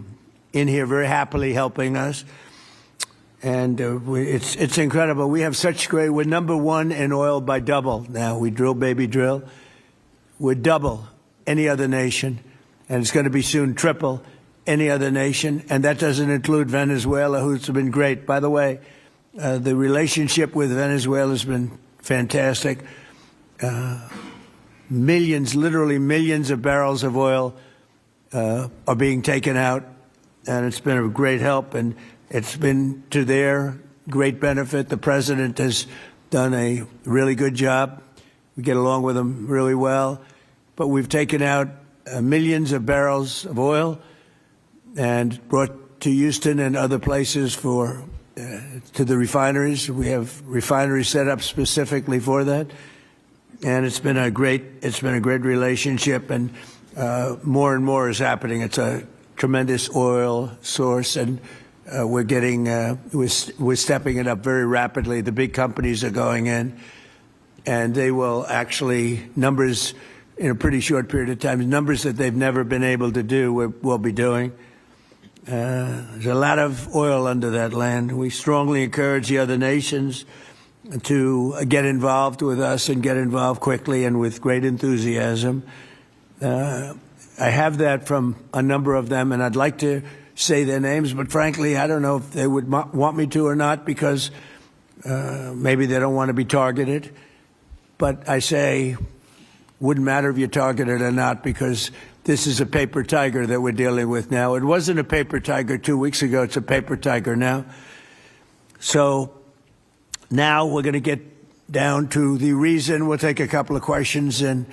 in here very happily helping us. And it's incredible. We have such we're number one in oil by double now. We drill, baby, drill. We're double any other nation, and it's going to be soon triple any other nation. And that doesn't include Venezuela, who's been great. By the way, the relationship with Venezuela has been fantastic. Millions, literally millions of barrels of oil are being taken out, and it's been a great help, and it's been to their great benefit. The president has done a really good job. We get along with him really well. But we've taken out millions of barrels of oil and brought to Houston and other places to the refineries. We have refineries set up specifically for that. And it's been a great relationship, and more and more is happening. It's a tremendous oil source, and we're stepping it up very rapidly. The big companies are going in, and they will actually, numbers in a pretty short period of time, numbers that they've never been able to do, we'll be doing. There's a lot of oil under that land. We strongly encourage the other nations to get involved with us, and get involved quickly and with great enthusiasm. I have that from a number of them, and I'd like to say their names, but frankly, I don't know if they would want me to or not, because maybe they don't want to be targeted. But I say, wouldn't matter if you're targeted or not, because this is a paper tiger that we're dealing with now. It wasn't a paper tiger 2 weeks ago. It's a paper tiger now. So now we're going to get down to the reason. We'll take a couple of questions in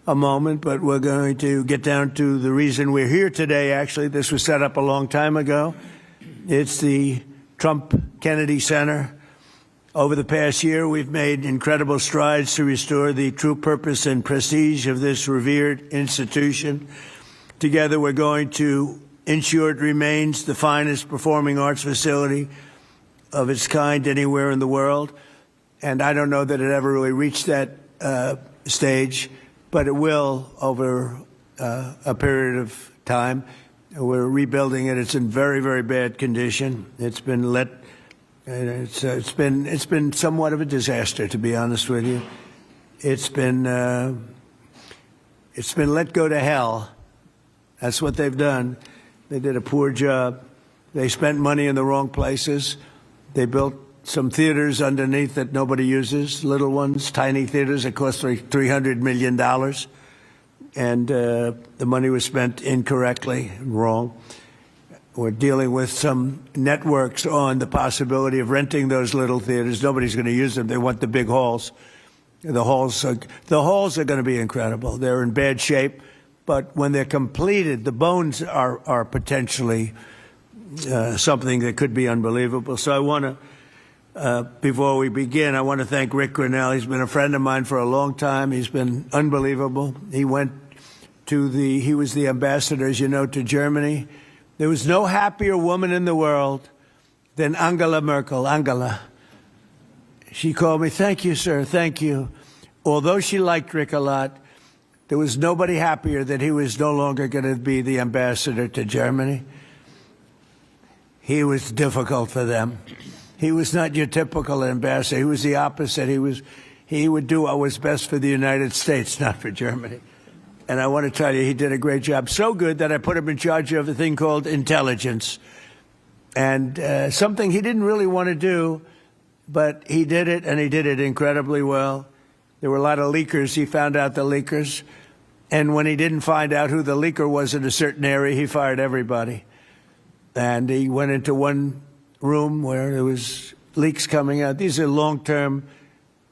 a moment, but we're going to get down to the reason we're here today. Actually, this was set up a long time ago. It's the Trump Kennedy Center. Over the past year, we've made incredible strides to restore the true purpose and prestige of this revered institution. Together, we're going to ensure it remains the finest performing arts facility of its kind anywhere in the world. And I don't know that it ever really reached that stage, but it will over a period of time. We're rebuilding it. It's in very, very bad condition. It's been let And it's been somewhat of a disaster, to be honest with you. It's been let go to hell. That's what they've done. They did a poor job. They spent money in the wrong places. They built some theaters underneath that nobody uses, little ones, tiny theaters that cost $300 million. And the money was spent incorrectly, wrong. We're dealing with some networks on the possibility of renting those little theaters. Nobody's going to use them. They want the big halls. The halls are going to be incredible. They're in bad shape, but when they're completed, the bones are potentially something that could be unbelievable. So I want to, before we begin, I want to thank Rick Grinnell. He's been a friend of mine for a long time. He's been unbelievable. He was the ambassador, as you know, to Germany. There was no happier woman in the world than Angela Merkel. Angela. She called me, thank you, sir, thank you. Although she liked Rick a lot, there was nobody happier that he was no longer going to be the ambassador to Germany. He was difficult for them. He was not your typical ambassador. He was the opposite. He would do what was best for the United States, not for Germany. And I want to tell you, he did a great job. So good that I put him in charge of a thing called intelligence. And something he didn't really want to do, but he did it, and he did it incredibly well. There were a lot of leakers. He found out the leakers. And when he didn't find out who the leaker was in a certain area, he fired everybody. And he went into one room where there was leaks coming out. These are long-term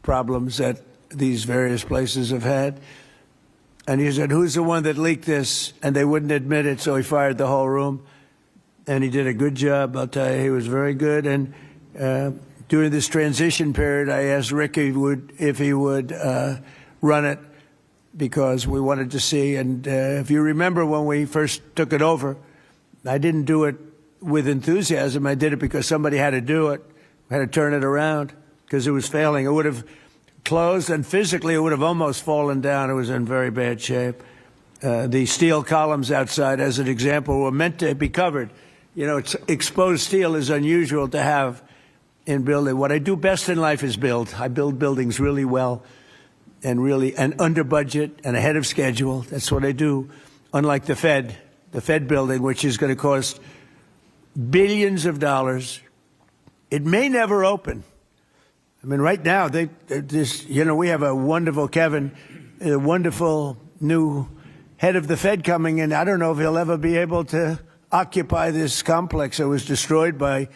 problems that these various places have had. And he said, who's the one that leaked this? And they wouldn't admit it, so he fired the whole room. And he did a good job, I'll tell you. He was very good. And during this transition period, I asked Rick if he would run it, because we wanted to see. And if you remember when we first took it over, I didn't do it with enthusiasm. I did it because somebody had to do it, had to turn it around, because it was failing. It would have closed, and physically it would have almost fallen down. It was in very bad shape. The steel columns outside, as an example, were meant to be covered. You know, exposed steel is unusual to have in building. What I do best in life is build. I build buildings really well and under budget and ahead of schedule. That's what I do, unlike the Fed building, which is going to cost billions of dollars. It may never open. I mean, right now, we have a wonderful a wonderful new head of the Fed coming in. I don't know if he'll ever be able to occupy this complex that was destroyed by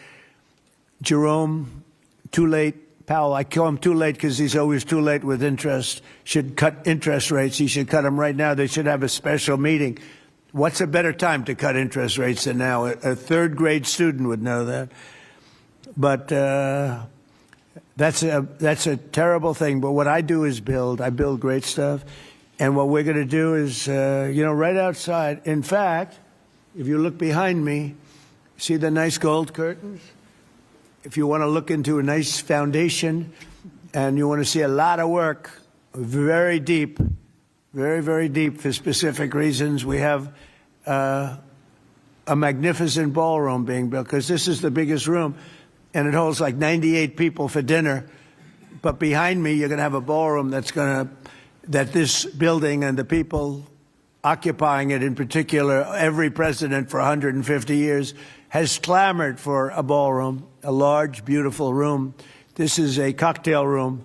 Jerome Too Late Powell. I call him too late because he's always too late with interest. Should cut interest rates. He should cut them right now. They should have a special meeting. What's a better time to cut interest rates than now? A third-grade student would know that. But that's a terrible thing. But what I do is build. I build great stuff. And what we're going to do is, right outside. In fact, if you look behind me, see the nice gold curtains? If you want to look into a nice foundation and you want to see a lot of work, very deep, very, very deep for specific reasons, we have a magnificent ballroom being built, because this is the biggest room, and it holds like 98 people for dinner. But behind me, you're going to have a ballroom that this building and the people occupying it, in particular, every president for 150 years has clamored for a ballroom, a large, beautiful room. This is a cocktail room,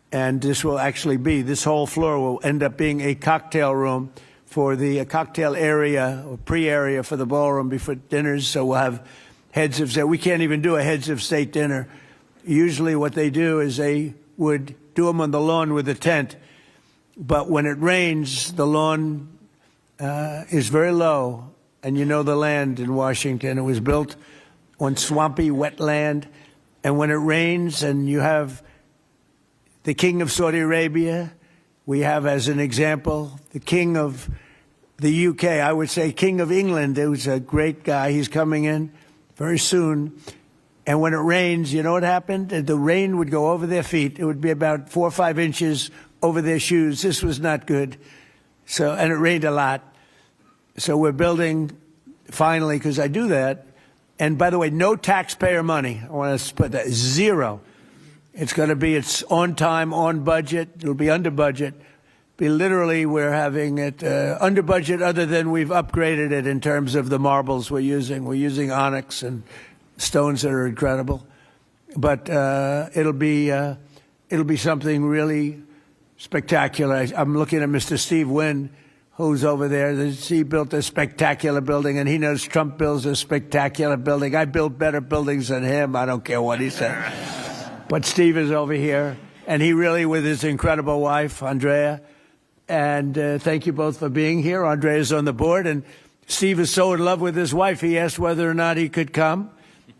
and this whole floor will end up being a cocktail room for the cocktail area, or pre-area for the ballroom before dinners. So we'll have heads of state. We can't even do a heads of state dinner. Usually what they do is they would do them on the lawn with a tent. But when it rains, the lawn is very low. And you know the land in Washington. It was built on swampy, wet land. And when it rains and you have the king of Saudi Arabia, we have, as an example, the king of the UK, I would say king of England, who's a great guy. He's coming in very soon. And when it rains, you know what happened? The rain would go over their feet. It would be about 4 or 5 inches over their shoes. This was not good. And it rained a lot. So we're building, finally, because I do that, And by the way, no taxpayer money. I want to put that, zero. It's going to be, it's on time, on budget. It'll be under budget. Be literally, we're having it under budget other than we've upgraded it in terms of the marbles we're using. We're using onyx and stones that are incredible. But it'll be something really spectacular. I'm looking at Mr. Steve Wynn, who's over there. He built a spectacular building, and he knows Trump builds a spectacular building. I build better buildings than him. I don't care what he said. But Steve is over here, and he really, with his incredible wife, Andrea, and thank you both for being here. Andrea is on the board, and Steve is so in love with his wife, he asked whether or not he could come.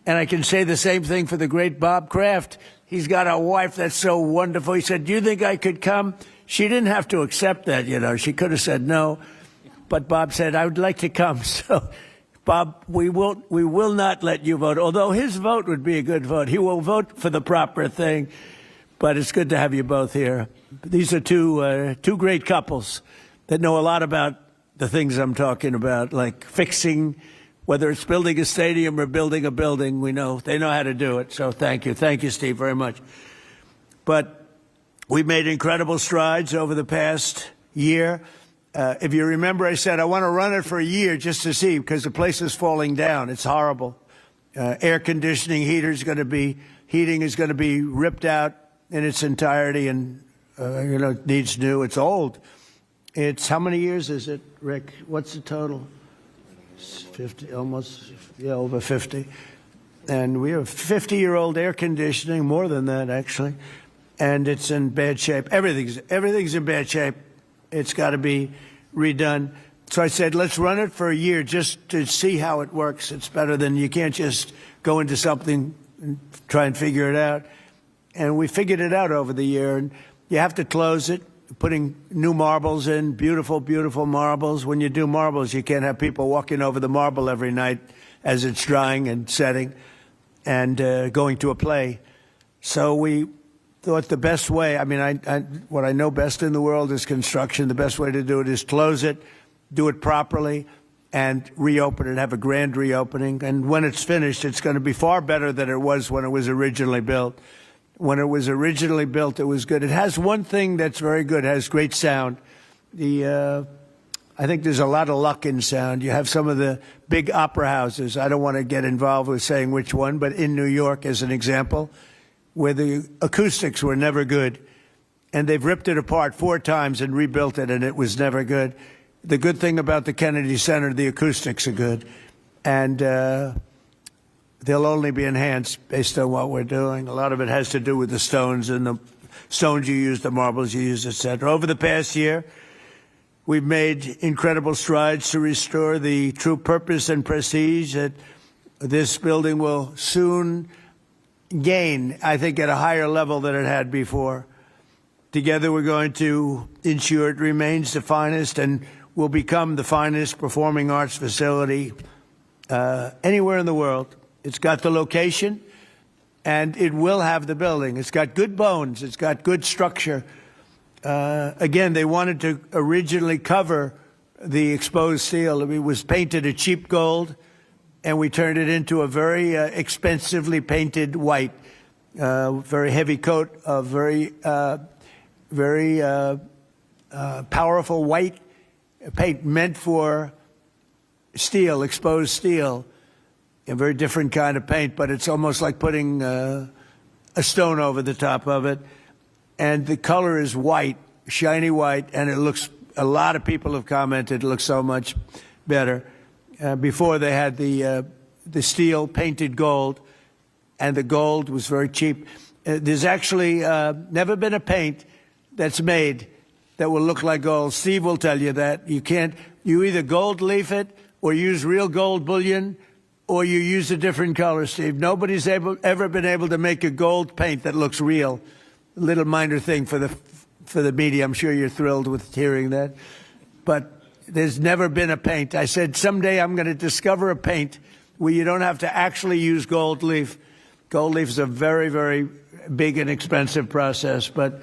And I can say the same thing for the great Bob Kraft. He's got a wife that's so wonderful. He said, do you think I could come? She didn't have to accept that, you know. She could have said no. But Bob said, I would like to come. So, Bob, we will not let you vote, although his vote would be a good vote. He will vote for the proper thing. But it's good to have you both here. These are two great couples that know a lot about the things I'm talking about, like fixing, whether it's building a stadium or building a building. We know they know how to do it. So thank you, Steve, very much. But we've made incredible strides over the past year. If you remember, I said I want to run it for a year just to see, because the place is falling down. It's horrible. Air conditioning, heating is going to be ripped out in its entirety, and it needs new. It's old. It's, how many years is it, Rick? What's the total? 50, almost, yeah, over 50. And we have 50-year-old air conditioning, more than that actually, and it's in bad shape. Everything's in bad shape. It's got to be redone. So I said, let's run it for a year just to see how it works. It's better than, you can't just go into something and try and figure it out. And we figured it out over the year. And you have to close it, putting new marbles in, beautiful, beautiful marbles. When you do marbles, you can't have people walking over the marble every night as it's drying and setting and going to a play. So we thought the best way, I mean, what I know best in the world is construction. The best way to do it is close it, do it properly, and reopen it, have a grand reopening. And when it's finished, it's going to be far better than it was when it was originally built. When it was originally built, it was good. It has one thing that's very good. It has great sound. I think there's a lot of luck in sound. You have some of the big opera houses. I don't want to get involved with saying which one, but in New York, as an example, where the acoustics were never good, and they've ripped it apart 4 times and rebuilt it, and it was never good. The good thing about the Kennedy Center, the acoustics are good, and they'll only be enhanced based on what we're doing. A lot of it has to do with the stones and the stones you use, the marbles you use, etc. Over the past year, we've made incredible strides to restore the true purpose and prestige that this building will soon gain, I think, at a higher level than it had before. Together, we're going to ensure it remains the finest and will become the finest performing arts facility anywhere in the world. It's got the location, and it will have the building. It's got good bones. It's got good structure. Again, they wanted to originally cover the exposed steel. It was painted a cheap gold, and we turned it into a very expensively painted white, very heavy coat of very powerful white paint meant for steel, exposed steel. A very different kind of paint, but it's almost like putting a stone over the top of it. And the color is white, shiny white, and it looks, a lot of people have commented, it looks so much better. Before they had the steel painted gold, and the gold was very cheap. There's actually never been a paint that's made that will look like gold. Steve will tell you that. You either gold leaf it or use real gold bullion, or you use a different color, Steve. Nobody's ever been able to make a gold paint that looks real. A little minor thing for the media. I'm sure you're thrilled with hearing that. But there's never been a paint. I said someday I'm going to discover a paint where you don't have to actually use gold leaf. Gold leaf is a very, very big and expensive process, but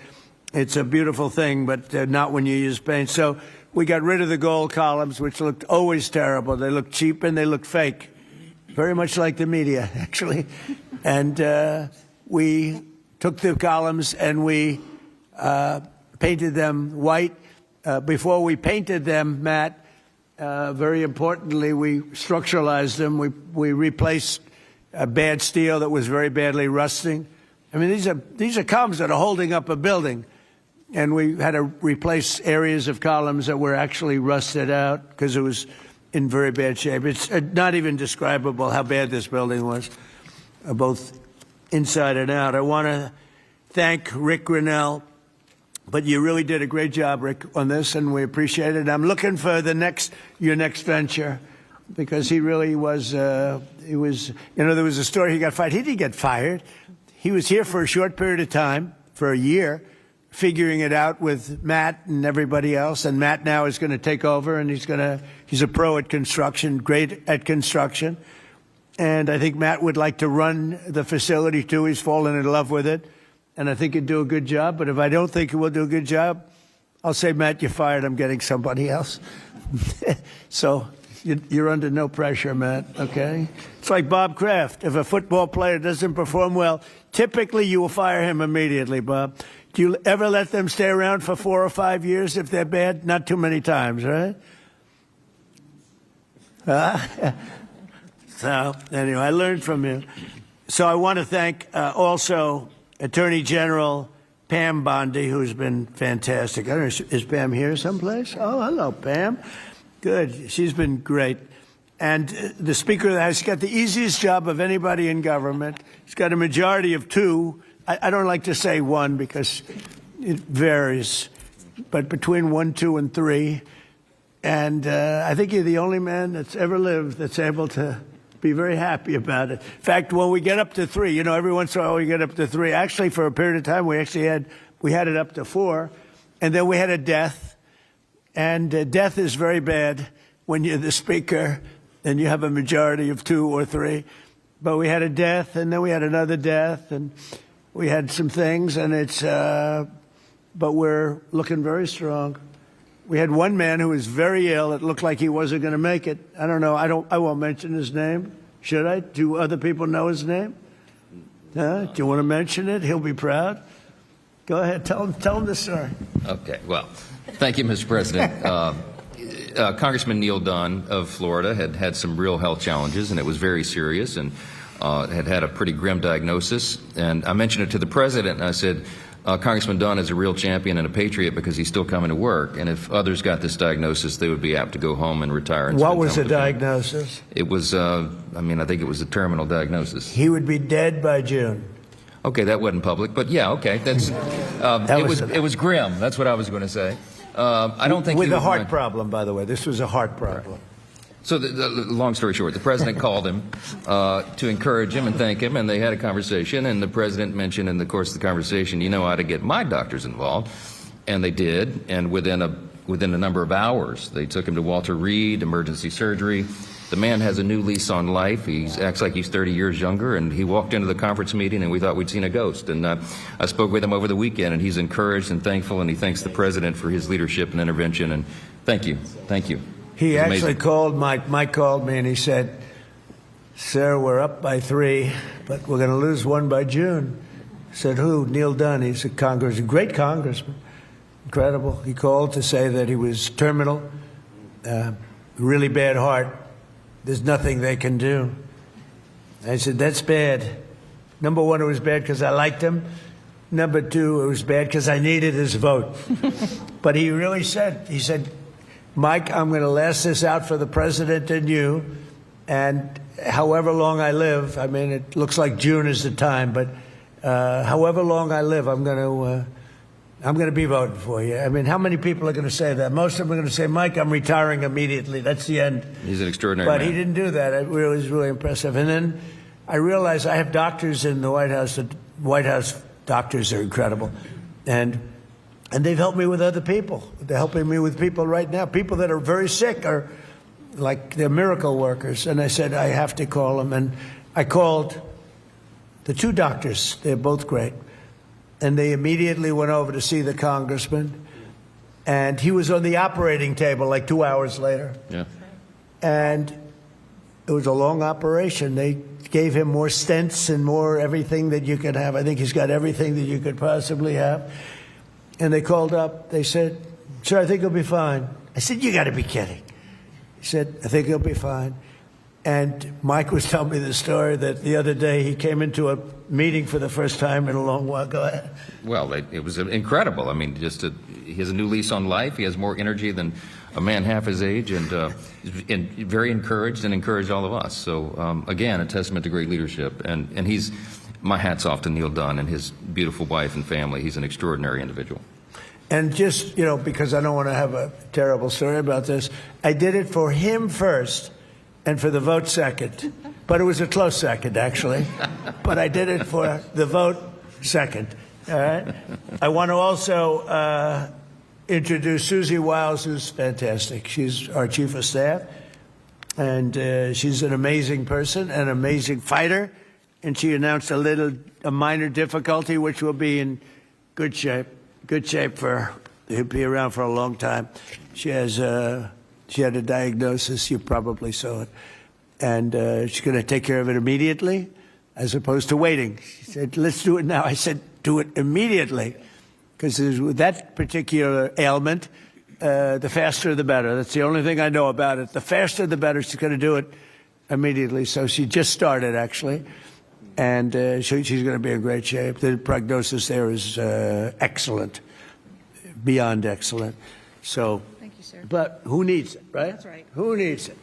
it's a beautiful thing, but not when you use paint. So we got rid of the gold columns, which looked always terrible. They looked cheap and they looked fake. very much like the media, actually. And we took the columns and we painted them white. Before we painted them, Matt, very importantly, we structuralized them. We replaced bad steel that was very badly rusting. I mean, these are columns that are holding up a building. And we had to replace areas of columns that were actually rusted out because it was in very bad shape. It's not even describable how bad this building was, both inside and out. I want to thank Rick Grinnell, but you really did a great job, Rick, on this, and we appreciate it. I'm looking for your next venture, because he really was, there was a story he got fired. He didn't get fired. He was here for a short period of time, for a year, figuring it out with Matt and everybody else. And Matt now is going to take over, and he's a pro at construction, great at construction. And I think Matt would like to run the facility too. He's fallen in love with it. And I think he'd do a good job. But if I don't think he will do a good job, I'll say, Matt, you're fired. I'm getting somebody else. So you're under no pressure, Matt, okay? It's like Bob Kraft. If a football player doesn't perform well, typically you will fire him immediately, Bob. Do you ever let them stay around for 4 or 5 years if they're bad? Not too many times, right? So, anyway, I learned from you. So I want to thank also Attorney General Pam Bondi, who's been fantastic. I don't know, is Pam here someplace? Oh, hello, Pam. Good. She's been great. And the Speaker of the House, he's got the easiest job of anybody in government. He's got a majority of 2. I don't like to say 1 because it varies, but between 1, 2, and 3. And I think you're the only man that's ever lived that's able to be very happy about it. In fact, when we get up to 3, every once in a while we get up to 3. Actually, for a period of time, we had it up to 4, and then we had a death. And death is very bad when you're the Speaker and you have a majority of 2 or 3. But we had a death, and then we had another death, and we had some things, and but we're looking very strong. We had one man who was very ill. It looked like he wasn't going to make it. I don't know. I won't mention his name. Should I? Do other people know his name? Do you want to mention it? He'll be proud. Go ahead. Tell him the story. Okay. Well, thank you, Mr. President. Congressman Neil Dunn of Florida had some real health challenges, and it was very serious, and had a pretty grim diagnosis. And I mentioned it to the president, and I said, Congressman Dunn is a real champion and a patriot because he's still coming to work. And if others got this diagnosis, they would be apt to go home and retire. And what was the diagnosis? It was, I think it was a terminal diagnosis. He would be dead by June. Okay, that wasn't public, but yeah, okay. That's it was grim. That's what I was going to say. I don't think with a heart problem, by the way. This was a heart problem. Right. So the long story short, the president called him to encourage him and thank him, and they had a conversation, and the president mentioned in the course of the conversation, I ought to get my doctors involved, and they did, and within a number of hours, they took him to Walter Reed Emergency Surgery. The man has a new lease on life. He acts like he's 30 years younger, and he walked into the conference meeting, and we thought we'd seen a ghost. And I spoke with him over the weekend, and he's encouraged and thankful, and he thanks the president for his leadership and intervention, and thank you. Thank you. He actually called Mike. Mike called me and he said, "Sir, we're up by 3, but we're going to lose 1 by June." I said, "Who?" Neil Dunn. He's a great congressman. Incredible. He called to say that he was terminal, really bad heart. There's nothing they can do. I said, "That's bad." Number 1, it was bad because I liked him. Number 2, it was bad because I needed his vote. But he really said, "Mike, I'm going to last this out for the president and you, and however long I live," it looks like June is the time, but however long I live, I'm going to be voting for you. How many people are going to say that? Most of them are going to say, "Mike, I'm retiring immediately. That's the end." He's an extraordinary man. But he didn't do that. It was really impressive. And then I realized I have doctors in the White House. The White House doctors are incredible. And they've helped me with other people. They're helping me with people right now. People that are very sick are like they're miracle workers. And I said, I have to call them. And I called the 2 doctors. They're both great. And they immediately went over to see the congressman. And he was on the operating table like 2 hours later. Yeah. And It was a long operation. They gave him more stents and more everything that you could have. I think he's got everything that you could possibly have. And they called up. They said, "Sir, I think he'll be fine." I said, "You got to be kidding." He said, "I think he'll be fine." And Mike was telling me the story that the other day he came into a meeting for the first time in a long while. Go ahead. Well, it was incredible. I mean, he has a new lease on life. He has more energy than a man half his age, and very encouraged and encouraged all of us. So, again, a testament to great leadership. And he's, my hat's off to Neil Dunn and his beautiful wife and family. He's an extraordinary individual. And just, because I don't want to have a terrible story about this, I did it for him first and for the vote second. But it was a close second, actually. But I did it for the vote second. All right? I want to also introduce Susie Wiles, who's fantastic. She's our chief of staff. And she's an amazing person, an amazing fighter. And she announced a minor difficulty, which will be in good shape. Good shape he'll be around for a long time. She had a diagnosis. You probably saw it. And she's going to take care of it immediately as opposed to waiting. She said, "Let's do it now." I said, "Do it immediately." Because with that particular ailment, the faster the better. That's the only thing I know about it. The faster the better. She's going to do it immediately. So she just started, actually. And she's going to be in great shape. The prognosis there is excellent, beyond excellent. So, thank you, sir. But who needs it, right? That's right. Who needs it?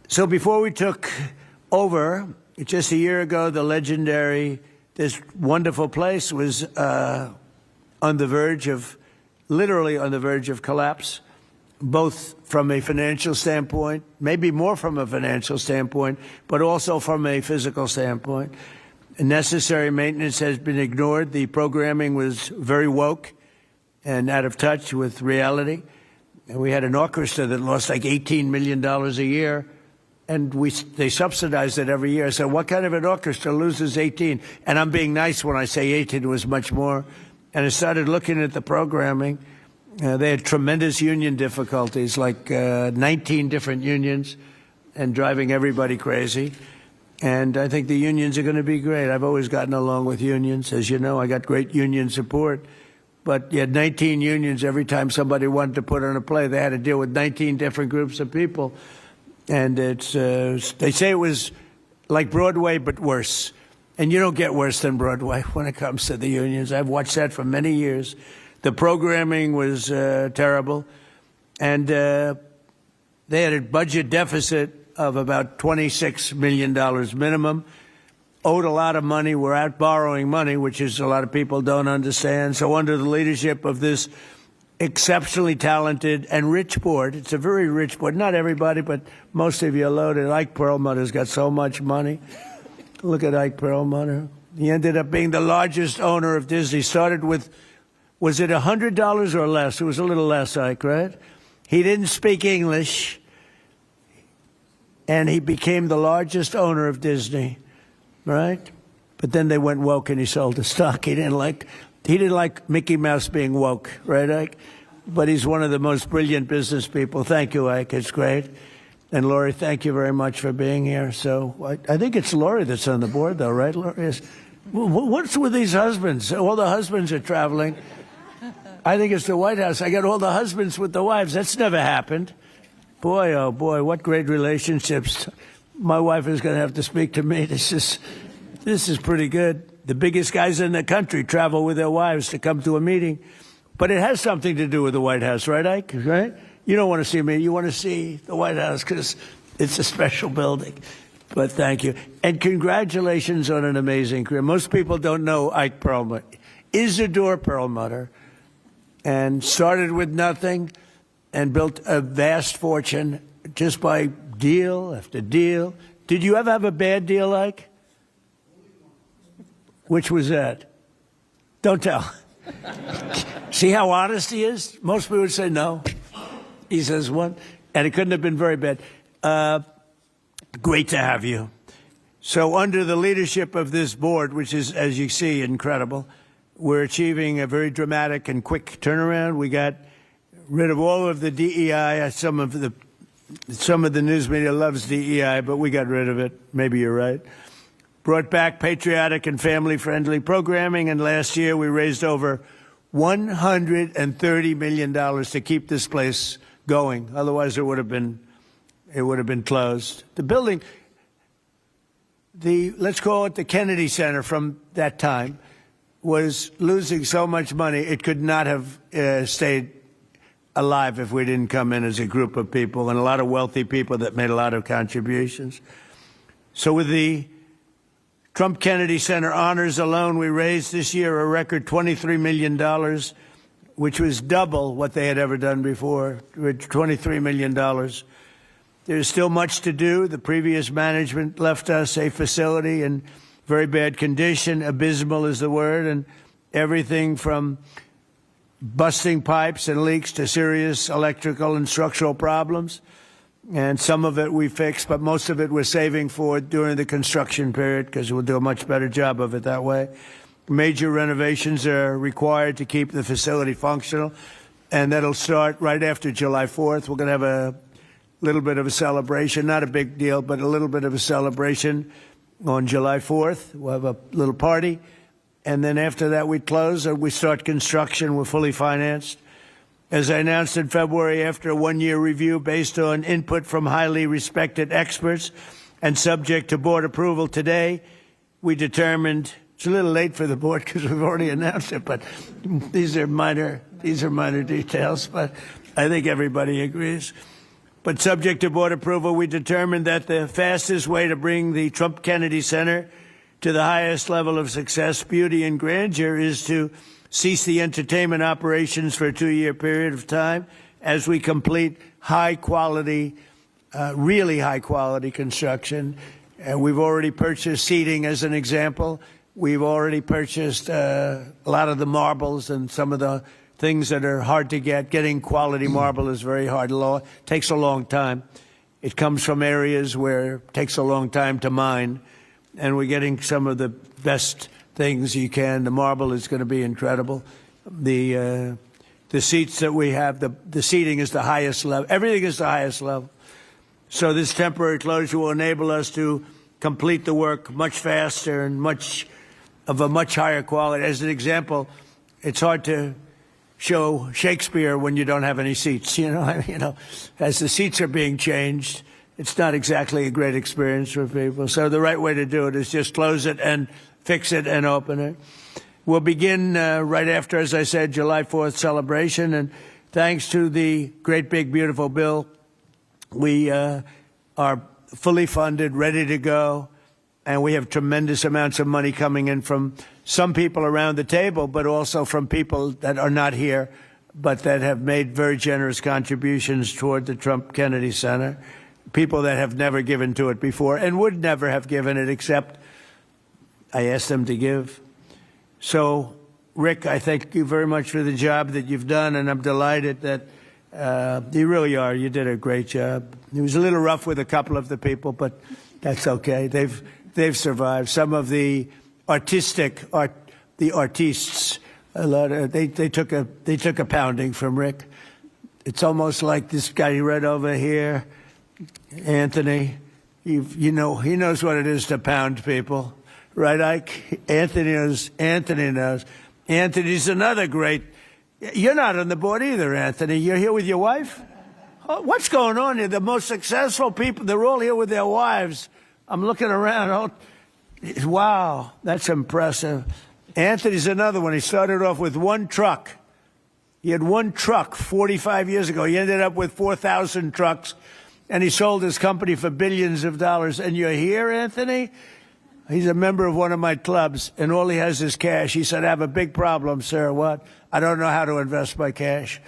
So before we took over, just a year ago, this wonderful place was literally on the verge of collapse, both from a financial standpoint, maybe more from a financial standpoint, but also from a physical standpoint. Necessary maintenance has been ignored. The programming was very woke and out of touch with reality. And we had an orchestra that lost like $18 million a year, and they subsidized it every year. I said, what kind of an orchestra loses 18? And I'm being nice when I say 18, it was much more. And I started looking at the programming. They had tremendous union difficulties, like 19 different unions, and driving everybody crazy. And I think the unions are going to be great. I've always gotten along with unions. As you know, I got great union support. But you had 19 unions every time somebody wanted to put on a play. They had to deal with 19 different groups of people. And they say it was like Broadway, but worse. And you don't get worse than Broadway when it comes to the unions. I've watched that for many years. The programming was terrible. And they had a budget deficit of about $26 million minimum. Owed a lot of money. We're out borrowing money, which is a lot of people don't understand. So under the leadership of this exceptionally talented and rich board, it's a very rich board. Not everybody, but most of you are loaded. Ike Perlmutter's got so much money. Look at Ike Perlmutter. He ended up being the largest owner of Disney. Started with, was it $100 or less? It was a little less, Ike, right? He didn't speak English, and he became the largest owner of Disney. Right? But then they went woke and he sold the stock. He didn't like Mickey Mouse being woke, right, Ike? But he's one of the most brilliant business people. Thank you, Ike. It's great. And Lori, thank you very much for being here. So I think it's Lori that's on the board, though, right, Lori? What's with these husbands? All the husbands are traveling. I think it's the White House. I got all the husbands with the wives. That's never happened. Boy, oh, boy, what great relationships. My wife is going to have to speak to me. This is pretty good. The biggest guys in the country travel with their wives to come to a meeting. But it has something to do with the White House, right, Ike? Right? You don't want to see me. You want to see the White House because it's a special building. But thank you. And congratulations on an amazing career. Most people don't know Ike Perlmutter. Isidore Perlmutter. And started with nothing and built a vast fortune just by deal after deal. Did you ever have a bad deal, Ike? Which was that? Don't tell. See how honest he is? Most people would say no. He says one. And it couldn't have been very bad. Great to have you. So under the leadership of this board, which is, as you see, incredible, we're achieving a very dramatic and quick turnaround. We got rid of all of the DEI, some of the some of the news media loves DEI, but we got rid of it. Maybe you're right. Brought back patriotic and family-friendly programming, and last year we raised over $130 million to keep this place going. Otherwise, it would have been closed. The building, let's call it the Kennedy Center from that time, was losing so much money it could not have stayed alive if we didn't come in as a group of people and a lot of wealthy people that made a lot of contributions. So with the Trump Kennedy Center honors alone, we raised this year a record $23 million, which was double what they had ever done before, $23 million. There's still much to do. The previous management left us a facility in very bad condition. Abysmal is the word, and everything from busting pipes and leaks to serious electrical and structural problems. And some of it we fixed, but most of it we're saving for during the construction period because we'll do a much better job of it that way. Major renovations are required to keep the facility functional, and that'll start right after July 4th. We're going to have a little bit of a celebration, not a big deal, but a little bit of a celebration on July 4th. We'll have a little party, and then after that we close and we start construction. We're fully financed. As I announced in February, after a one-year review based on input from highly respected experts and subject to board approval today, we determined, it's a little late for the board because we've already announced it, but these are minor details, but I think everybody agrees. But subject to board approval, we determined that the fastest way to bring the Trump Kennedy Center to the highest level of success, beauty, and grandeur is to cease the entertainment operations for a 2-year period of time as we complete high-quality, really high-quality construction. And we've already purchased seating, as an example. We've already purchased a lot of the marbles and some of the things that are hard to get. Getting quality marble is very hard. It takes a long time. It comes from areas where it takes a long time to mine, and we're getting some of the best things you can. The marble is going to be incredible. The seats that we have, the seating is the highest level. Everything is the highest level. So this temporary closure will enable us to complete the work much faster and much higher quality. As an example, it's hard to show Shakespeare when you don't have any seats. As the seats are being changed, it's not exactly a great experience for people. So the right way to do it is just close it and fix it and open it. We'll begin right after, as I said, July 4th celebration. And thanks to the great, big, beautiful bill, we are fully funded, ready to go. And we have tremendous amounts of money coming in from some people around the table, but also from people that are not here, but that have made very generous contributions toward the Trump Kennedy Center. People that have never given to it before and would never have given it except I asked them to give. So, Rick, I thank you very much for the job that you've done, and I'm delighted that you really are. You did a great job. It was a little rough with a couple of the people, but that's okay. They've survived. Some of the artists, they took a pounding from Rick. It's almost like this guy right over here, Anthony. He knows what it is to pound people. Right, Ike? Anthony knows. Anthony's another great. You're not on the board either, Anthony. You're here with your wife? Oh, what's going on here? The most successful people, they're all here with their wives. I'm looking around. Oh, wow, that's impressive. Anthony's another one. He started off with one truck. He had one truck 45 years ago. He ended up with 4,000 trucks, and he sold his company for billions of dollars. And you're here, Anthony? He's a member of one of my clubs, and all he has is cash. He said, I have a big problem, sir. What? I don't know how to invest my cash.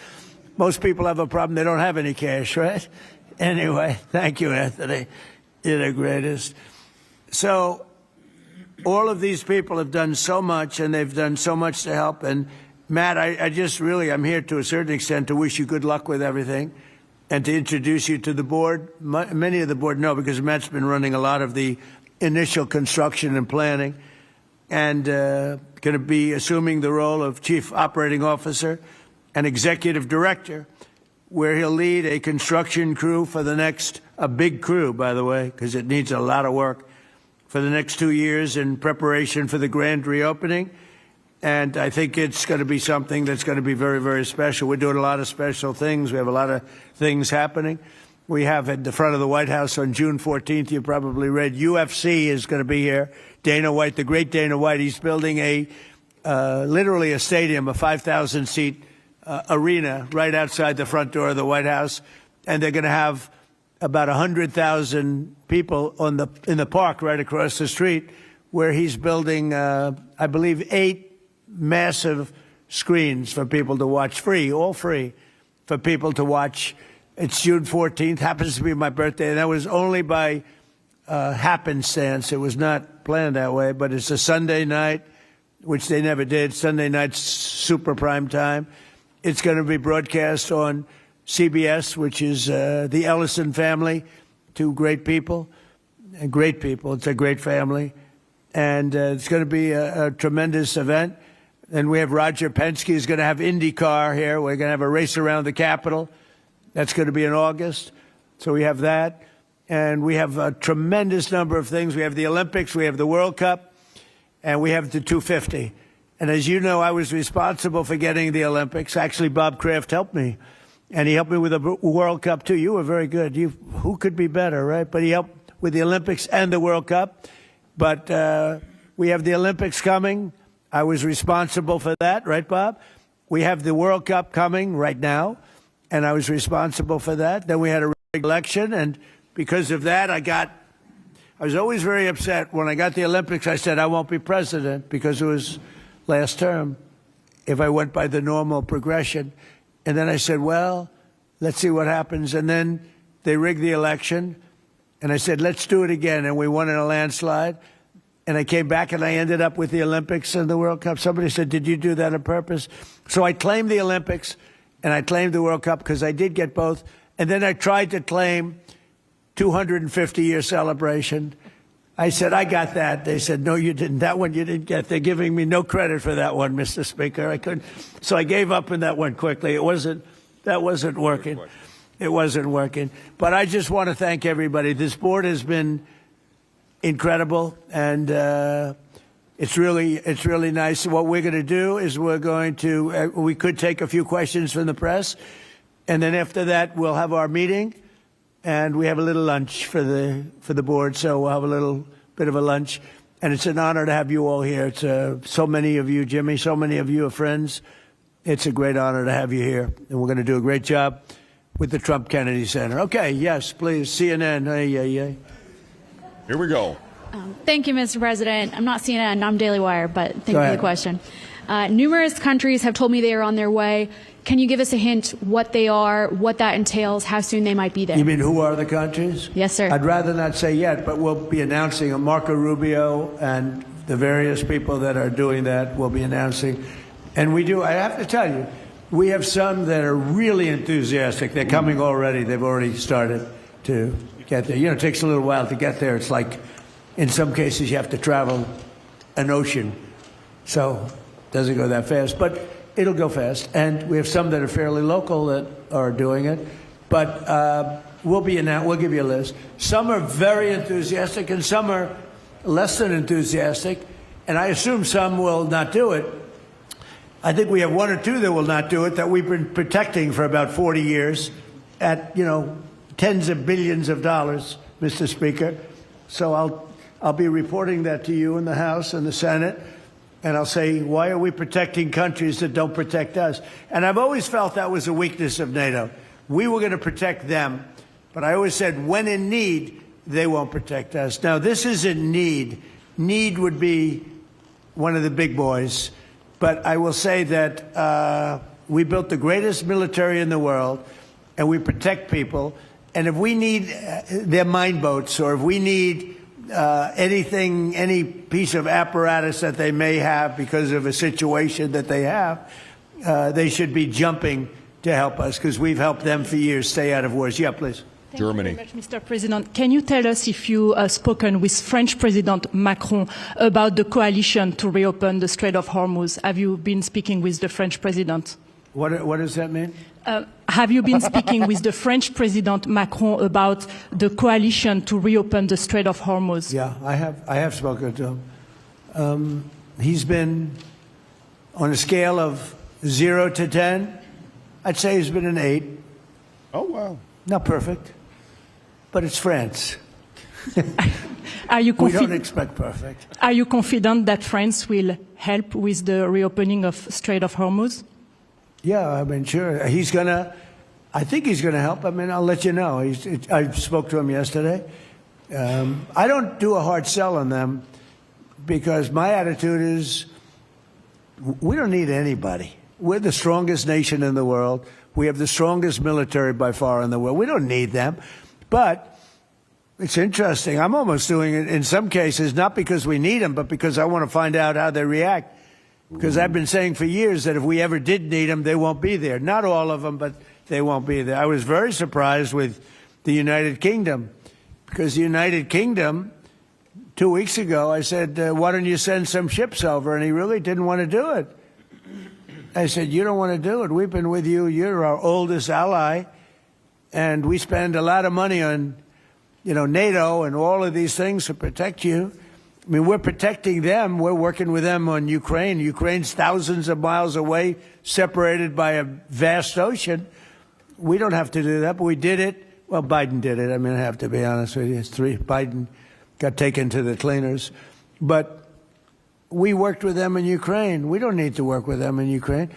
Most people have a problem. They don't have any cash, right? Anyway, thank you, Anthony. You're the greatest. So all of these people have done so much, and they've done so much to help. And, Matt, I'm here to a certain extent to wish you good luck with everything and to introduce you to the board. Many of the board know because Matt's been running a lot of the initial construction and planning, and going to be assuming the role of Chief Operating Officer and Executive Director. where he'll lead a construction crew for the next, a big crew, by the way, because it needs a lot of work, for the next 2 years in preparation for the grand reopening. And I think it's going to be something that's going to be very, very special. We're doing a lot of special things. We have a lot of things happening. We have at the front of the White House on June 14th, you probably read, UFC is going to be here. Dana White, the great Dana White, he's building literally a stadium, a 5,000-seat arena right outside the front door of the White House. And they're going to have about 100,000 people in the park right across the street, where he's building, I believe, 8 massive screens for people to watch, free, all free, for people to watch. It's June 14th, happens to be my birthday, and that was only by happenstance. It was not planned that way, but it's a Sunday night, which they never did. Sunday night's super prime time. It's going to be broadcast on CBS, which is the Ellison family, 2 great people, and great people. It's a great family. And it's going to be a tremendous event. And we have Roger Penske is going to have IndyCar here. We're going to have a race around the Capitol. That's going to be in August. So we have that. And we have a tremendous number of things. We have the Olympics, we have the World Cup, and we have the 250. And as you know, I was responsible for getting the Olympics. Actually, Bob Kraft helped me. And he helped me with the World Cup, too. You were very good. Who could be better, right? But he helped with the Olympics and the World Cup. But we have the Olympics coming. I was responsible for that, right, Bob? We have the World Cup coming right now, and I was responsible for that. Then we had a election, and because of that, I was always very upset. When I got the Olympics, I said I won't be president because it was last term if I went by the normal progression. And then I said, well, let's see what happens. And then they rigged the election, and I said, let's do it again. And we won in a landslide. And I came back, and I ended up with the Olympics and the World Cup. Somebody said, did you do that on purpose? So I claimed the Olympics, and I claimed the World Cup because I did get both. And then I tried to claim 250-year celebration. I said, I got that. They said, no, you didn't. That one you didn't get. They're giving me no credit for that one, Mr. Speaker. I couldn't. So I gave up on that one quickly. That wasn't working. It wasn't working. But I just want to thank everybody. This board has been incredible, and it's really nice. What we're going to do is we could take a few questions from the press, and then after that we'll have our meeting, and we have a little lunch for the board. So we'll have a little bit of a lunch, and it's an honor to have you all here. It's so many of you, Jimmy, so many of you are friends. It's a great honor to have you here, and we're going to do a great job with the Trump Kennedy Center. Okay, yes, please, CNN. Hey. Here we go. Thank you, Mr. President. I'm not CNN, I'm Daily Wire, but thank you for the question. Numerous countries have told me they are on their way. Can you give us a hint what they are, what that entails, how soon they might be there? You mean who are the countries? Yes, sir. I'd rather not say yet, but we'll be announcing Marco Rubio and the various people that are doing that will be announcing. And I have to tell you, we have some that are really enthusiastic. They're coming already. They've already started to get there. You know, it takes a little while to get there. It's like, in some cases, you have to travel an ocean. So it doesn't go that fast, but it'll go fast. And we have some that are fairly local that are doing it. But we'll give you a list. Some are very enthusiastic, and some are less than enthusiastic. And I assume some will not do it. I think we have 1 or 2 that will not do it that we've been protecting for about 40 years at, tens of billions of dollars, Mr. Speaker. So I'll be reporting that to you in the House and the Senate, and I'll say, why are we protecting countries that don't protect us? And I've always felt that was a weakness of NATO. We were going to protect them, but I always said, when in need, they won't protect us. Now, this isn't need. Need would be one of the big boys. But I will say that we built the greatest military in the world, and we protect people. And if we need their mine boats, or if we need anything, any piece of apparatus that they may have because of a situation that they have, they should be jumping to help us, because we've helped them for years stay out of wars. Yeah, please. Thank Germany. You very much, Mr. President. Can you tell us if you have spoken with French President Macron about the coalition to reopen the Strait of Hormuz? Have you been speaking with the French President? What does that mean? have you been speaking with the French President Macron about the coalition to reopen the Strait of Hormuz? Yeah, I have spoken to him. He's been on a scale of 0 to 10. I'd say he's been an 8. Oh, wow. Not perfect, but it's France. We don't expect perfect. Are you confident that France will help with the reopening of Strait of Hormuz? Yeah, I mean, sure. I think he's going to help. I mean, I'll let you know. I spoke to him yesterday. I don't do a hard sell on them because my attitude is we don't need anybody. We're the strongest nation in the world. We have the strongest military by far in the world. We don't need them. But it's interesting. I'm almost doing it in some cases, not because we need them, but because I want to find out how they react. Because I've been saying for years that if we ever did need them, they won't be there. Not all of them, but they won't be there. I was very surprised with the United Kingdom. Because the United Kingdom, 2 weeks ago, I said, why don't you send some ships over? And he really didn't want to do it. I said, you don't want to do it. We've been with you. You're our oldest ally. And we spend a lot of money on, NATO and all of these things to protect you. I mean, we're protecting them. We're working with them on Ukraine. Ukraine's thousands of miles away, separated by a vast ocean. We don't have to do that, but we did it. Well, Biden did it. I mean, I have to be honest with you. Biden got taken to the cleaners. But we worked with them in Ukraine. We don't need to work with them in Ukraine.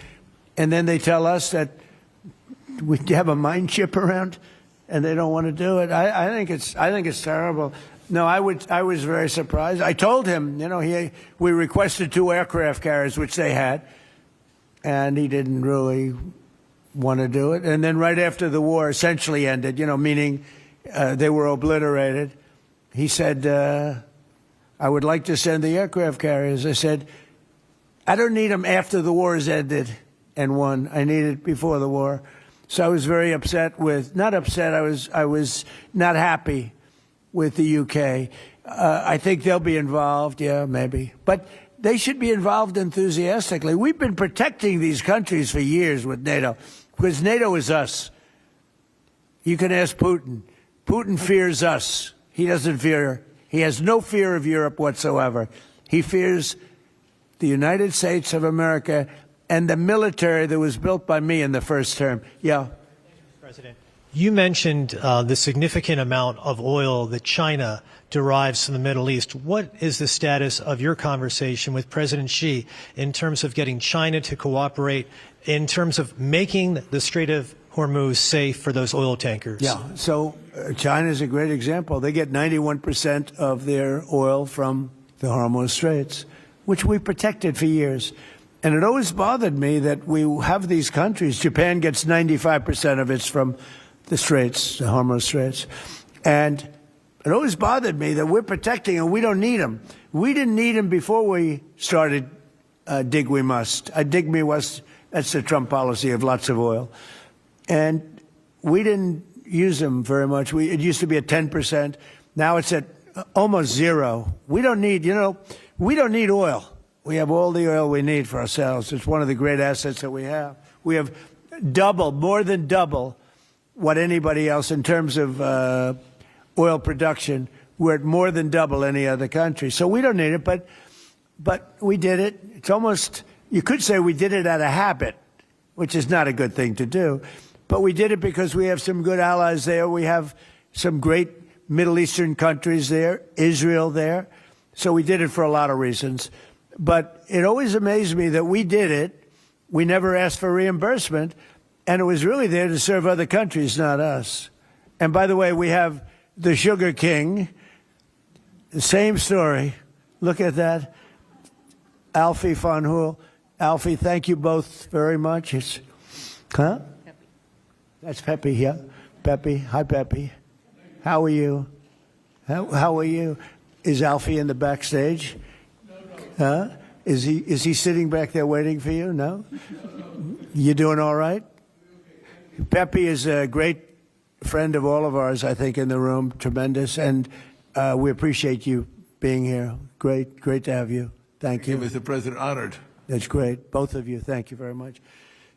And then they tell us that we have a mine ship around, and they don't want to do it. I think it's terrible. No, I was very surprised. I told him, we requested 2 aircraft carriers, which they had, and he didn't really want to do it. And then right after the war essentially ended, meaning they were obliterated, he said, I would like to send the aircraft carriers. I said, I don't need them after the war has ended and won. I need it before the war. So I was very not upset, I was not happy with the UK. I think they'll be involved, yeah, maybe. But they should be involved enthusiastically. We've been protecting these countries for years with NATO, because NATO is us. You can ask Putin. Putin fears us. He has no fear of Europe whatsoever. He fears the United States of America and the military that was built by me in the first term. Yeah. President, you mentioned the significant amount of oil that China derives from the Middle East. What is the status of your conversation with President Xi in terms of getting China to cooperate, in terms of making the Strait of Hormuz safe for those oil tankers? Yeah, so China is a great example. They get 91% of their oil from the Hormuz Straits, which we protected for years. And it always bothered me that we have these countries. Japan gets 95% of its from the Straits, the Hormuz Straits. And it always bothered me that we're protecting and we don't need them. We didn't need them before we started dig we must. Dig me must, that's the Trump policy of lots of oil. And we didn't use them very much. It used to be at 10%. Now it's at almost 0. We don't need, we don't need oil. We have all the oil we need for ourselves. It's one of the great assets that we have. We have more than double what anybody else in terms of oil production. We're at more than double any other country. So we don't need it, but we did it. It's almost, you could say we did it out of habit, which is not a good thing to do. But we did it because we have some good allies there. We have some great Middle Eastern countries there, Israel there. So we did it for a lot of reasons. But it always amazed me that we did it. We never asked for reimbursement. And it was really there to serve other countries, not us. And by the way, we have the Sugar King. The same story. Look at that. Alfie von Hoel. Alfie, thank you both very much. Huh? Pepe. That's Pepe, yeah. Pepe. Hi, Pepe. How are you? How are you? Is Alfie in the backstage? Huh? Is he sitting back there waiting for you? No? You doing all right? Pepe is a great friend of all of ours, I think, in the room. Tremendous. And we appreciate you being here. Great to have you. Thank you. Mr. President, honored. That's great. Both of you. Thank you very much.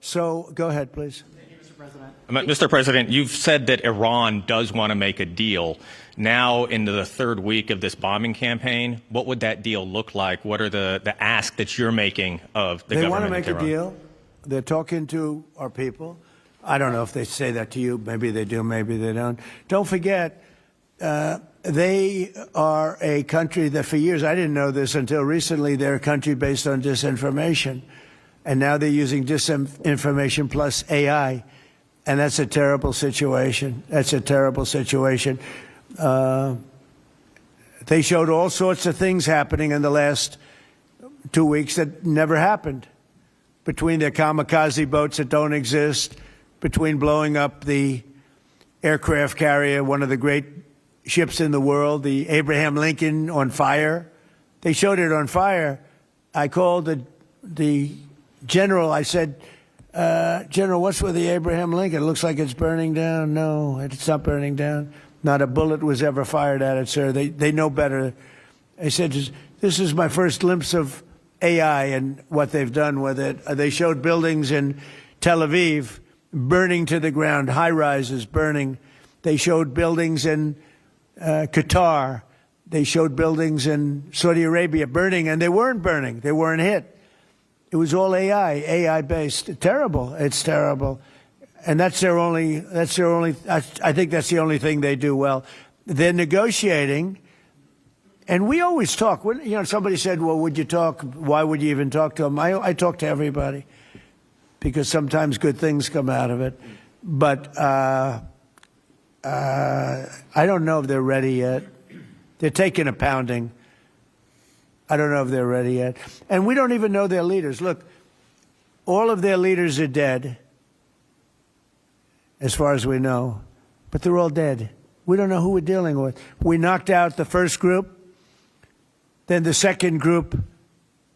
So go ahead, please. Thank you, Mr. President. Mr. President, you've said that Iran does want to make a deal. Now, into the third week of this bombing campaign, what would that deal look like? What are the asks that you're making of the government? They want to make a deal. They're talking to our people. I don't know if they say that to you. Maybe they do, maybe they don't. Don't forget, they are a country that for years, I didn't know this until recently, they're a country based on disinformation. And now they're using disinformation plus AI. And that's a terrible situation. That's a terrible situation. They showed all sorts of things happening in the last 2 weeks that never happened. Between their kamikaze boats that don't exist, between blowing up the aircraft carrier, one of the great ships in the world, the Abraham Lincoln, on fire. They showed it on fire. I called the general. I said, General, what's with the Abraham Lincoln? It looks like it's burning down. No, it's not burning down. Not a bullet was ever fired at it, sir. They know better. I said, this is my first glimpse of AI and what they've done with it. They showed buildings in Tel Aviv burning to the ground, high-rises burning. They showed buildings in Qatar. They showed buildings in Saudi Arabia burning, and they weren't burning. They weren't hit. It was all AI-based. Terrible. It's terrible. And that's their only, I think that's the only thing they do well. They're negotiating, and we always talk. When, somebody said, well, would you talk? Why would you even talk to them? I talk to everybody because sometimes good things come out of it. But I don't know if they're ready yet. They're taking a pounding. I don't know if they're ready yet. And we don't even know their leaders. Look, all of their leaders are dead, as far as we know, but they're all dead. We don't know who we're dealing with. We knocked out the first group. Then the second group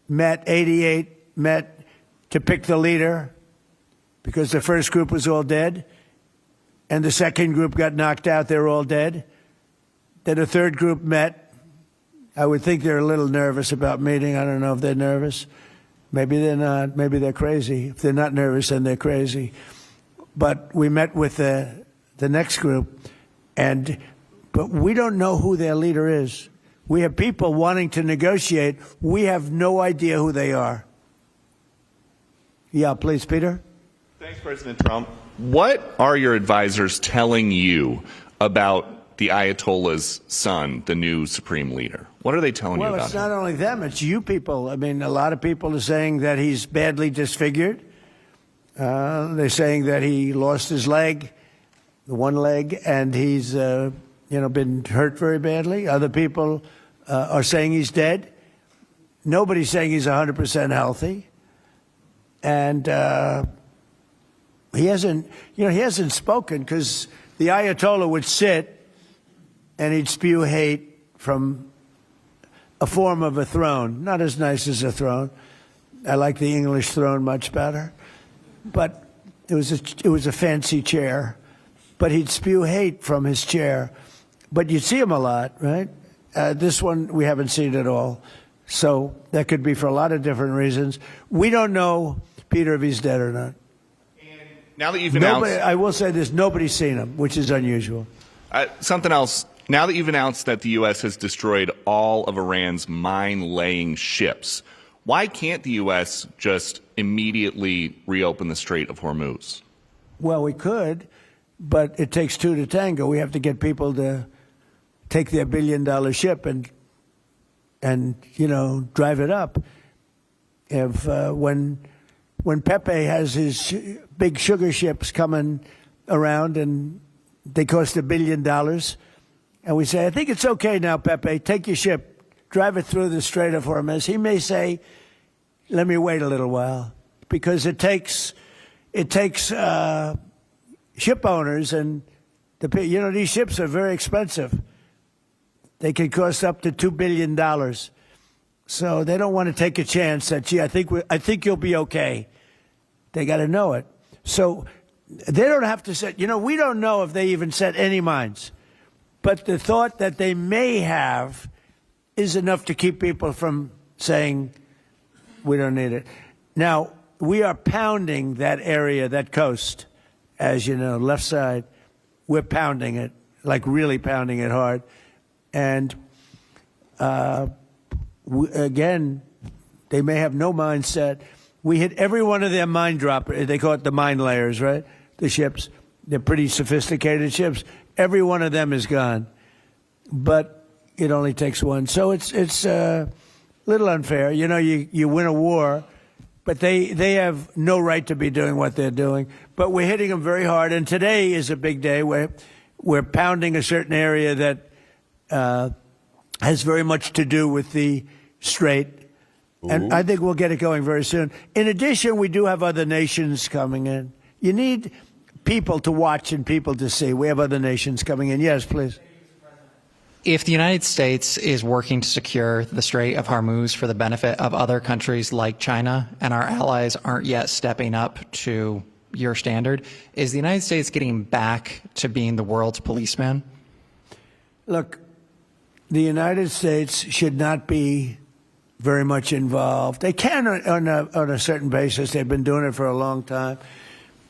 met, 88 met to pick the leader because the first group was all dead. And the second group got knocked out. They're all dead. Then the third group met. I would think they're a little nervous about meeting. I don't know if they're nervous. Maybe they're not. Maybe they're crazy. If they're not nervous, then they're crazy. But we met with the next group, but we don't know who their leader is. We have people wanting to negotiate. We have no idea who they are. Yeah, please, Peter. Thanks, President Trump. What are your advisors telling you about the Ayatollah's son, the new supreme leader? What are they telling you about him? Well, it's not only them, it's you people. I mean, a lot of people are saying that he's badly disfigured. They're saying that he lost his leg, the one leg, and he's, been hurt very badly. Other people are saying he's dead. Nobody's saying he's 100% healthy. And he hasn't spoken because the Ayatollah would sit and he'd spew hate from a form of a throne. Not as nice as a throne. I like the English throne much better. But it was a fancy chair. But he'd spew hate from his chair. But you'd see him a lot, right? This one, we haven't seen at all. So that could be for a lot of different reasons. We don't know, Peter, if he's dead or not. And now that you've announced... I will say this, nobody's seen him, which is unusual. Something else. Now that you've announced that the U.S. has destroyed all of Iran's mine-laying ships, why can't the U.S. just immediately reopen the Strait of Hormuz? Well, we could, but it takes two to tango. We have to get people to take their billion-dollar ship and drive it up. If when Pepe has his big sugar ships coming around and they cost $1 billion, and we say, I think it's okay now, Pepe, take your ship, drive it through the Strait of Hormuz. He may say, let me wait a little while, because it takes ship owners, and these ships are very expensive. They can cost up to $2 billion. So they don't want to take a chance that, gee, I think you'll be okay. They got to know it. So they don't have to set, we don't know if they even set any mines. But the thought that they may have is enough to keep people from saying, we don't need it. Now, we are pounding that area, that coast. as you know, left side, we're pounding it, like really pounding it hard. And again, they may have no mindset. We hit every one of their mine droppers. They call it the mine layers, right? The ships. They're pretty sophisticated ships. Every one of them is gone. But it only takes one. So it's a little unfair. You know, you win a war, but they have no right to be doing what they're doing. But we're hitting them very hard. And today is a big day where we're pounding a certain area that has very much to do with the Strait. Ooh. And I think we'll get it going very soon. In addition, we do have other nations coming in. You need people to watch and people to see. We have other nations coming in. Yes, please. If the United States is working to secure the Strait of Hormuz for the benefit of other countries like China, and our allies aren't yet stepping up to your standard, is the United States getting back to being the world's policeman? Look, the United States should not be very much involved. They can on a certain basis. They've been doing it for a long time.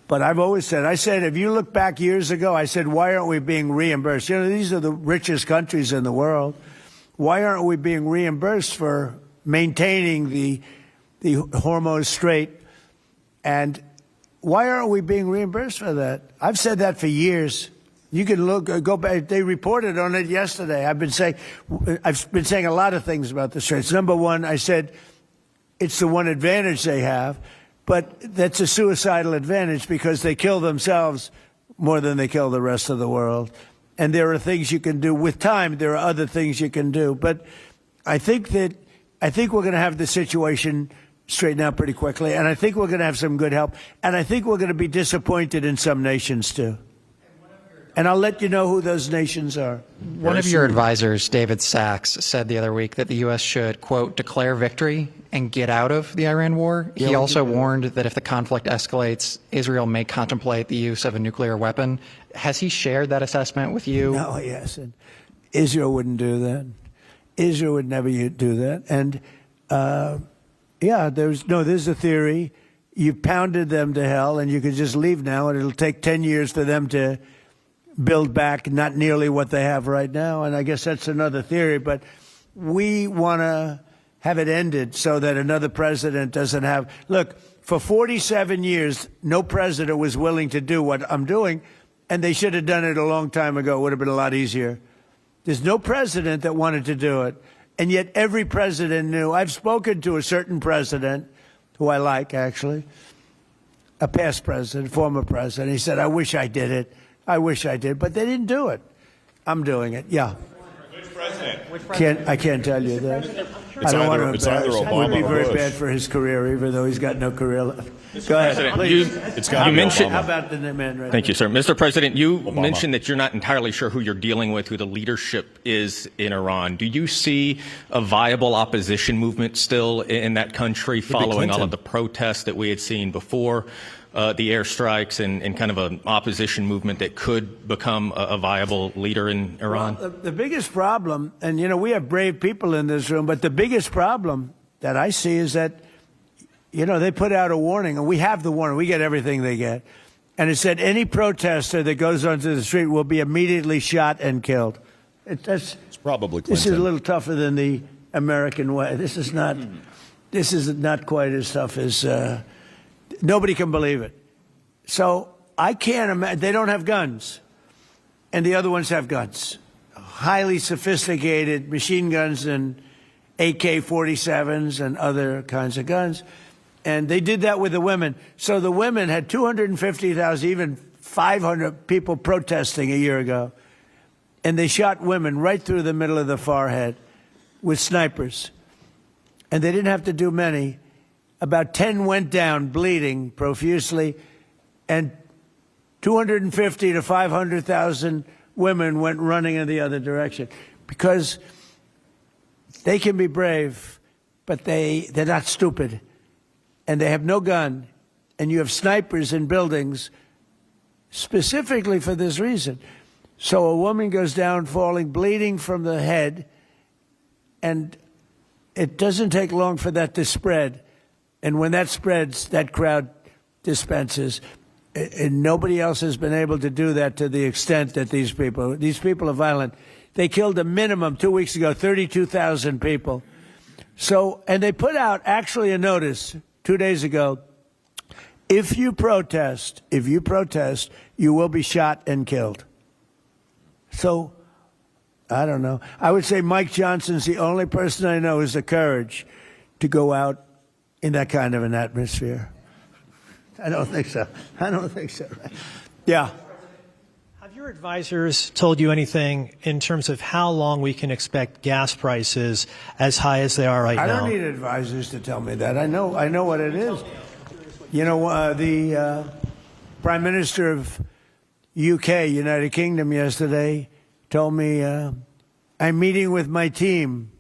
But I've always said, if you look back years ago, I said, why aren't we being reimbursed? You know, these are the richest countries in the world. Why aren't we being reimbursed for maintaining the Hormuz Strait? And why aren't we being reimbursed for that? I've said that for years. You can go back. They reported on it yesterday. I've been saying a lot of things about the Straits. Number one, I said it's the one advantage they have, but that's a suicidal advantage because they kill themselves more than they kill the rest of the world. And there are things you can do with time. There are other things you can do. But I think we're going to have the situation straighten out pretty quickly. And I think we're going to have some good help. And I think we're going to be disappointed in some nations too. And I'll let you know who those nations are. One of your advisors, David Sachs, said the other week that the U.S. should, quote, declare victory and get out of the Iran war. He also warned that if the conflict escalates, Israel may contemplate the use of a nuclear weapon. Has he shared that assessment with you? No, he hasn't. Israel wouldn't do that. Israel would never do that. And, there's a theory. You pounded them to hell, and you could just leave now, and it'll take 10 years for them to build back not nearly what they have right now. And I guess that's another theory. But we want to have it ended so that another president doesn't have. Look, for 47 years, no president was willing to do what I'm doing, and they should have done it a long time ago. It would have been a lot easier. There's no president that wanted to do it, and yet every president knew. I've spoken to a certain president, who I like, actually, a past president, former president. He said, I wish I did it. I wish I did, but they didn't do it. I'm doing it. Yeah. Which president? I can't tell you that. I don't want to embarrass him. It would be very bad for his career, even though he's got no career left. Go ahead, please. You mentioned. How about the man right Thank you, sir. Mr. President, you mentioned that you're not entirely sure who you're dealing with, who the leadership is in Iran. Do you see a viable opposition movement still in that country following all of the protests that we had seen before the airstrikes and kind of an opposition movement that could become a viable leader in Iran? Well, the biggest problem, and we have brave people in this room, but the biggest problem that I see is that, they put out a warning, and we have the warning. We get everything they get. And it said any protester that goes onto the street will be immediately shot and killed. It's probably Clinton. This is a little tougher than the American way. This is not quite as tough as nobody can believe it. So I can't imagine. They don't have guns, and the other ones have guns, highly sophisticated machine guns and AK-47s and other kinds of guns. And they did that with the women. So the women had 250,000, even 500 people protesting a year ago. And they shot women right through the middle of the forehead with snipers. And they didn't have to do many. About 10 went down bleeding profusely. And 250 to 500,000 women went running in the other direction. Because they can be brave, but they're not stupid. And they have no gun, and you have snipers in buildings specifically for this reason. So a woman goes down falling, bleeding from the head, and it doesn't take long for that to spread. And when that spreads, that crowd dispenses. And nobody else has been able to do that to the extent that these people are violent. They killed a minimum 2 weeks ago, 32,000 people. So, and they put out actually a notice 2 days ago. If you protest, you will be shot and killed. So, I don't know. I would say Mike Johnson's the only person I know who has the courage to go out in that kind of an atmosphere. I don't think so. Yeah. Have your advisors told you anything in terms of how long we can expect gas prices as high as they are right now? I don't need advisors to tell me that. I know what it is. You know, the Prime Minister of UK, United Kingdom, yesterday told me, I'm meeting with my team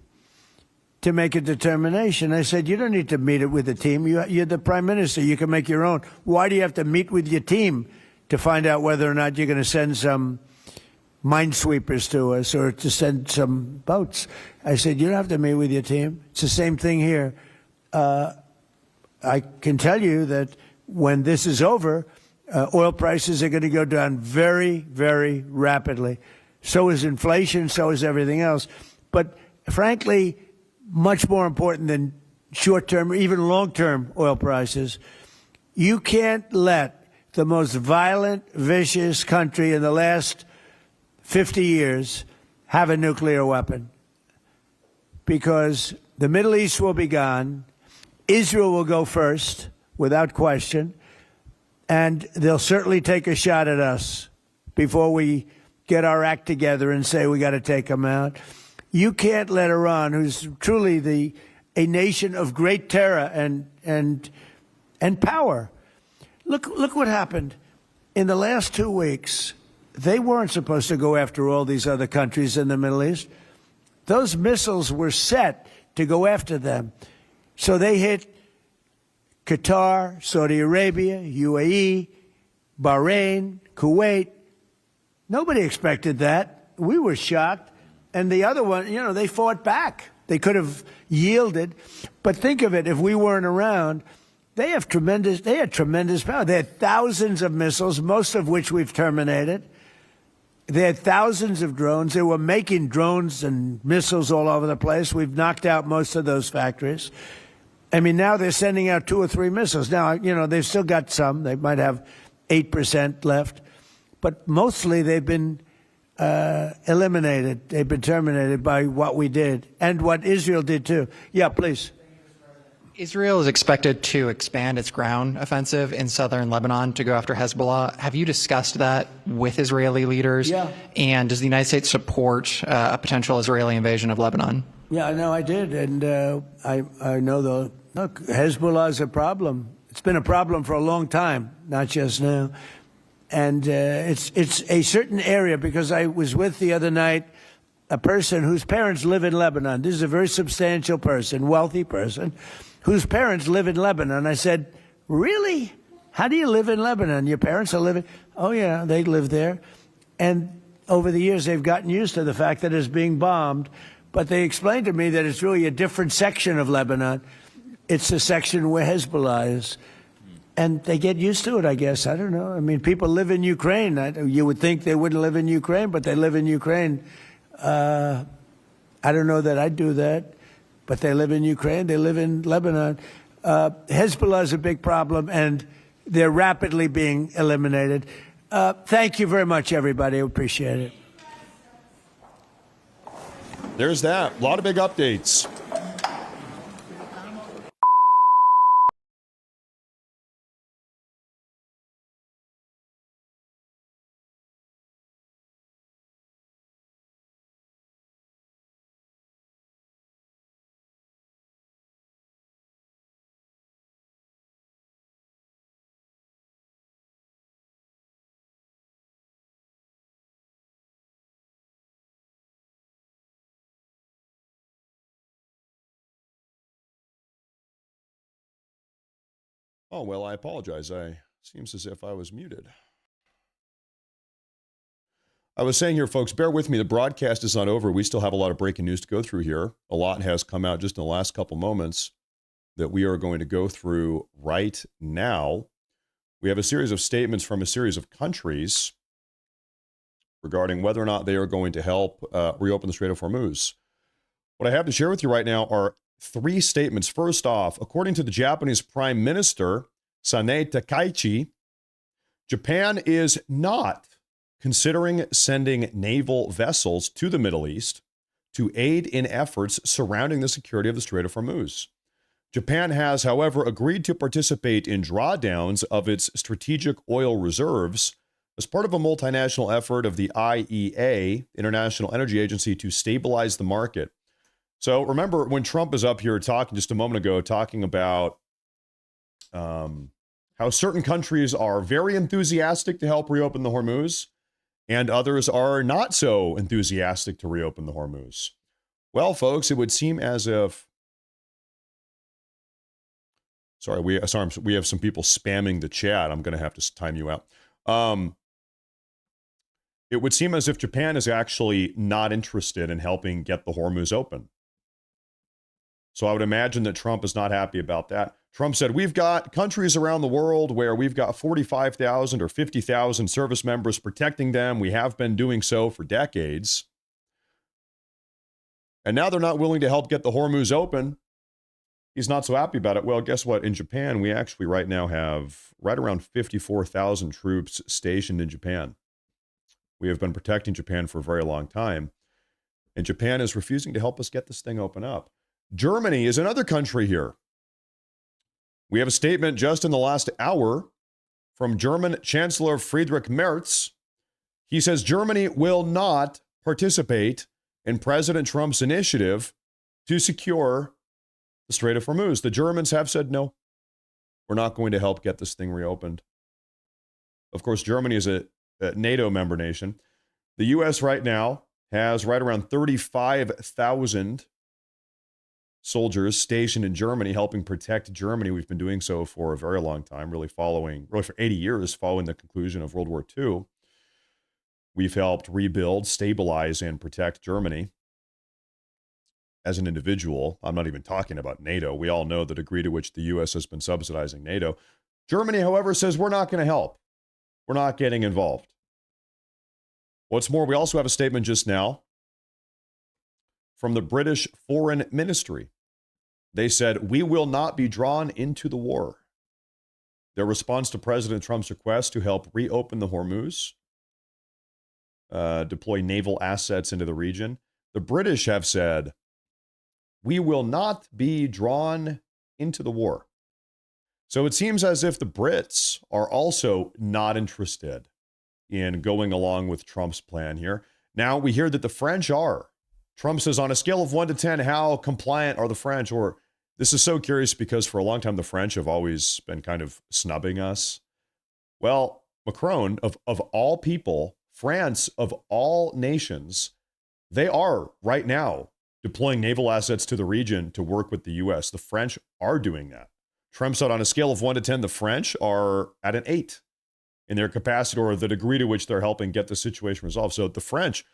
to make a determination. I said, you don't need to meet it with the team. You're the Prime Minister. You can make your own. Why do you have to meet with your team to find out whether or not you're going to send some minesweepers to us or to send some boats? I said, you don't have to meet with your team. It's the same thing here. I can tell you that when this is over, oil prices are going to go down very, very rapidly. So is inflation, so is everything else. But frankly, much more important than short-term or even long-term oil prices, you can't let the most violent, vicious country in the last 50 years have a nuclear weapon, because the Middle East will be gone. Israel will go first, without question, and they'll certainly take a shot at us before we get our act together and say we got to take them out. You can't let Iran, who's truly a nation of great terror and power. Look what happened in the last 2 weeks. They weren't supposed to go after all these other countries in the Middle East. Those missiles were set to go after them. So they hit Qatar, Saudi Arabia, UAE, Bahrain, Kuwait. Nobody expected that. We were shocked. And the other one, you know, they fought back. They could have yielded. But think of it, if we weren't around, they had tremendous power. They had thousands of missiles, most of which we've terminated. They had thousands of drones. They were making drones and missiles all over the place. We've knocked out most of those factories. I mean, now they're sending out 2 or 3 missiles. Now, you know, they've still got some. They might have 8% left. But mostly they've been eliminated. They've been terminated by what we did and what Israel did, too. Yeah, please. Israel is expected to expand its ground offensive in southern Lebanon to go after Hezbollah. Have you discussed that with Israeli leaders? Yeah. And does the United States support a potential Israeli invasion of Lebanon? Yeah, no, I did. And I know look, Hezbollah is a problem. It's been a problem for a long time, not just now. And it's a certain area, because I was with the other night a person whose parents live in Lebanon. This is a very substantial person, wealthy person, whose parents live in Lebanon. I said, really? How do you live in Lebanon? Your parents are living? Oh, yeah, they live there. And over the years, they've gotten used to the fact that it's being bombed. But they explained to me that it's really a different section of Lebanon. It's the section where Hezbollah is. And they get used to it, I guess. I don't know. I mean, people live in Ukraine. You would think they wouldn't live in Ukraine, but they live in Ukraine. I don't know that I'd do that, but they live in Ukraine. They live in Lebanon. Hezbollah is a big problem, and they're rapidly being eliminated. Thank you very much, everybody. I appreciate it. There's that. A lot of big updates. Oh, well, I apologize. Seems as if I was muted. I was saying here, folks, bear with me. The broadcast is not over. We still have a lot of breaking news to go through here. A lot has come out just in the last couple moments that we are going to go through right now. we have a series of statements from a series of countries regarding whether or not they are going to help reopen the Strait of Hormuz. What I have to share with you right now are 3 statements. First off, according to the Japanese Prime Minister, Sanae Takaichi, Japan is not considering sending naval vessels to the Middle East to aid in efforts surrounding the security of the Strait of Hormuz. Japan has, however, agreed to participate in drawdowns of its strategic oil reserves as part of a multinational effort of the IEA, International Energy Agency, to stabilize the market. So remember when Trump is up here talking just a moment ago, talking about how certain countries are very enthusiastic to help reopen the Hormuz and others are not so enthusiastic to reopen the Hormuz. Well, folks, it would seem as if... Sorry, we have some people spamming the chat. I'm going to have to time you out. It would seem as if Japan is actually not interested in helping get the Hormuz open. So I would imagine that Trump is not happy about that. Trump said, we've got countries around the world where we've got 45,000 or 50,000 service members protecting them. We have been doing so for decades. And now they're not willing to help get the Hormuz open. He's not so happy about it. Well, guess what? In Japan, we actually right now have right around 54,000 troops stationed in Japan. We have been protecting Japan for a very long time. And Japan is refusing to help us get this thing open up. Germany is another country here. We have a statement just in the last hour from German Chancellor Friedrich Merz. He says Germany will not participate in President Trump's initiative to secure the Strait of Hormuz. The Germans have said, no, we're not going to help get this thing reopened. Of course, Germany is a NATO member nation. The U.S. right now has right around 35,000 soldiers stationed in Germany, helping protect Germany. We've been doing so for a very long time, really for 80 years, following the conclusion of World War II. We've helped rebuild, stabilize, and protect Germany. As an individual, I'm not even talking about NATO. We all know the degree to which the U.S. has been subsidizing NATO. Germany, however, says we're not going to help. We're not getting involved. What's more, we also have a statement just now from the British Foreign Ministry. They said, we will not be drawn into the war. Their response to President Trump's request to help reopen the Hormuz, deploy naval assets into the region, the British have said, we will not be drawn into the war. So it seems as if the Brits are also not interested in going along with Trump's plan here. Now we hear that the French are. Trump says on a scale of 1 to 10, how compliant are the French? Or this is so curious because for a long time, the French have always been kind of snubbing us. Well, Macron, of all people, France, of all nations, they are right now deploying naval assets to the region to work with the U.S. The French are doing that. Trump said on a scale of 1 to 10, the French are at an 8 in their capacity or the degree to which they're helping get the situation resolved. So the French,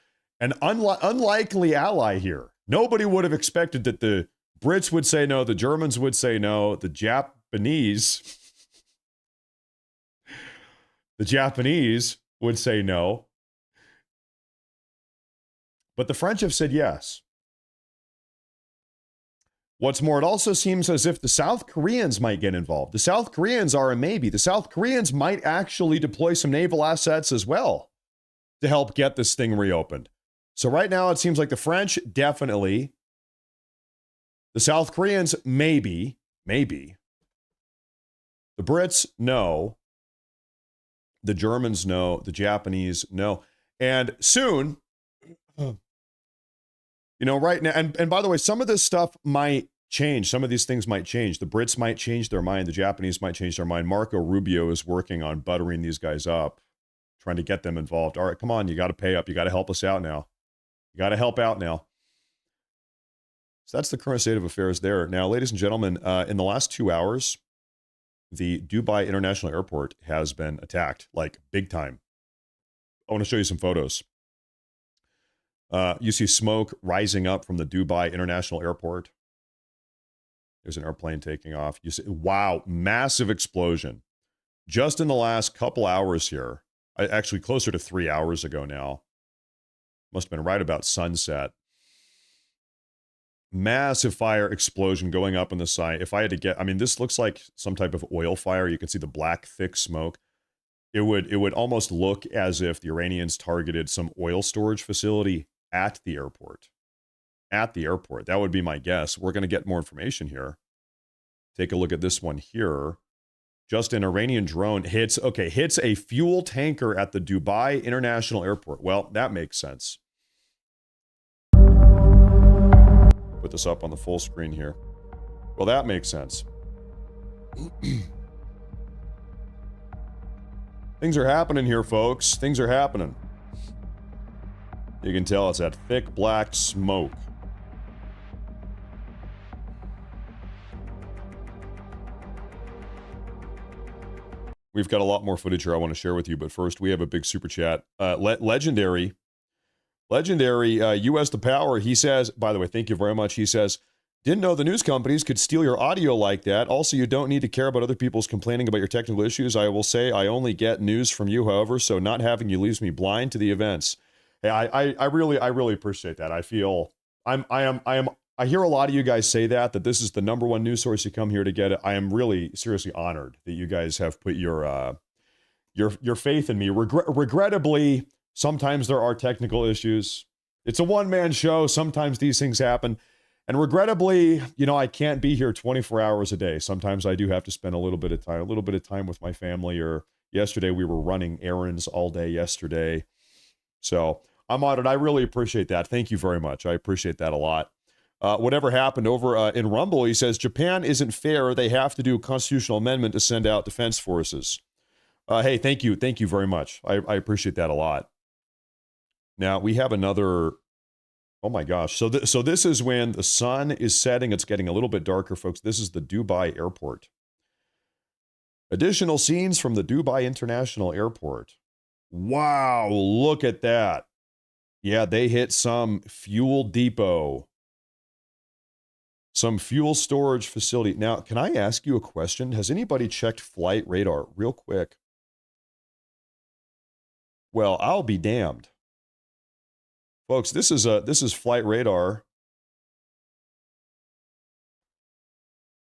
an unlikely ally here. Nobody would have expected that the Brits would say no, the Germans would say no, the Japanese would say no. But the French have said yes. What's more, it also seems as if the South Koreans might get involved. The South Koreans are a maybe. The South Koreans might actually deploy some naval assets as well to help get this thing reopened. So right now, it seems like the French, definitely. The South Koreans, maybe. The Brits, no. The Germans, no. The Japanese, no. And soon, right now, and by the way, some of this stuff might change. Some of these things might change. The Brits might change their mind. The Japanese might change their mind. Marco Rubio is working on buttering these guys up, trying to get them involved. All right, come on. You got to pay up. You got to help us out now. You got to help out now. So that's the current state of affairs there. Now, ladies and gentlemen, in the last 2 hours, the Dubai International Airport has been attacked, like big time. I want to show you some photos. You see smoke rising up from the Dubai International Airport. There's an airplane taking off. You see, wow, massive explosion. just in the last couple hours here, actually closer to 3 hours ago now, must have been right about sunset, massive fire explosion going up on the site. If I had to get, I mean, this looks like some type of oil fire. You can see the black, thick smoke. It would almost look as if the Iranians targeted some oil storage facility at the airport. At the airport. That would be my guess. We're going to get more information here. Take a look at this one here. Just an Iranian drone hits a fuel tanker at the Dubai International Airport. Well, that makes sense. Put this up on the full screen here. Well, that makes sense. Things are happening here, folks. Things are happening. You can tell it's that thick black smoke. We've got a lot more footage here I want to share with you, but first we have a big super chat. Legendary U.S. to power. He says, by the way, thank you very much. He says, didn't know the news companies could steal your audio like that. Also, you don't need to care about other people's complaining about your technical issues. I will say I only get news from you, however, so not having you leaves me blind to the events. Hey, I really appreciate that. I feel I hear a lot of you guys say that this is the number one news source you come here to get it. I am really seriously honored that you guys have put your faith in me. Regrettably, sometimes there are technical issues. It's a one-man show. Sometimes these things happen. And regrettably, I can't be here 24 hours a day. Sometimes I do have to spend a little bit of time with my family. Or yesterday we were running errands all day yesterday. So I'm honored. I really appreciate that. Thank you very much. I appreciate that a lot. Whatever happened over in Rumble, he says, Japan isn't fair. They have to do a constitutional amendment to send out defense forces. Hey, thank you. Thank you very much. I appreciate that a lot. Now, we have another... Oh my gosh. So this is when the sun is setting. It's getting a little bit darker, folks. This is the Dubai airport. Additional scenes from the Dubai International Airport. Wow, look at that. Yeah, they hit some fuel depot. Some fuel storage facility. Now, can I ask you a question? Has anybody checked flight radar real quick? Well, I'll be damned. Folks, this is flight radar.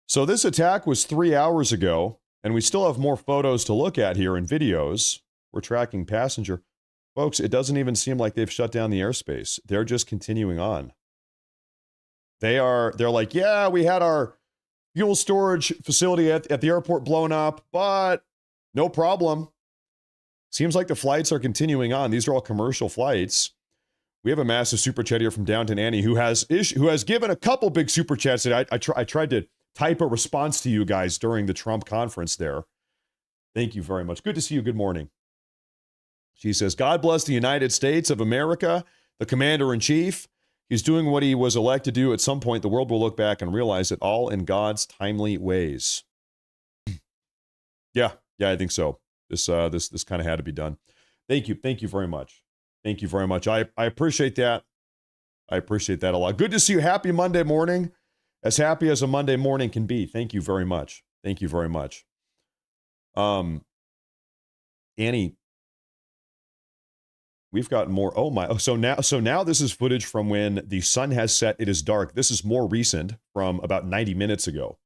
So this attack was 3 hours ago, and we still have more photos to look at here and videos. We're tracking passenger. Folks, it doesn't even seem like they've shut down the airspace. They're just continuing on. They're like, yeah, we had our fuel storage facility at the airport blown up, but no problem. Seems like the flights are continuing on. These are all commercial flights. We have a massive super chat here from Downton Annie who has given a couple big super chats that I tried to type a response to you guys during the Trump conference there. Thank you very much. Good to see you. Good morning. She says, God bless the United States of America, the commander-in-chief. He's doing what he was elected to do. At some point, the world will look back and realize it all in God's timely ways. Yeah, I think so. This kind of had to be done. Thank you very much. Thank you very much. I appreciate that. I appreciate that a lot. Good to see you. Happy Monday morning. As happy as a Monday morning can be. Thank you very much. Thank you very much. Annie, we've got more. Oh my. So now this is footage from when the sun has set. It is dark. This is more recent, from about 90 minutes ago.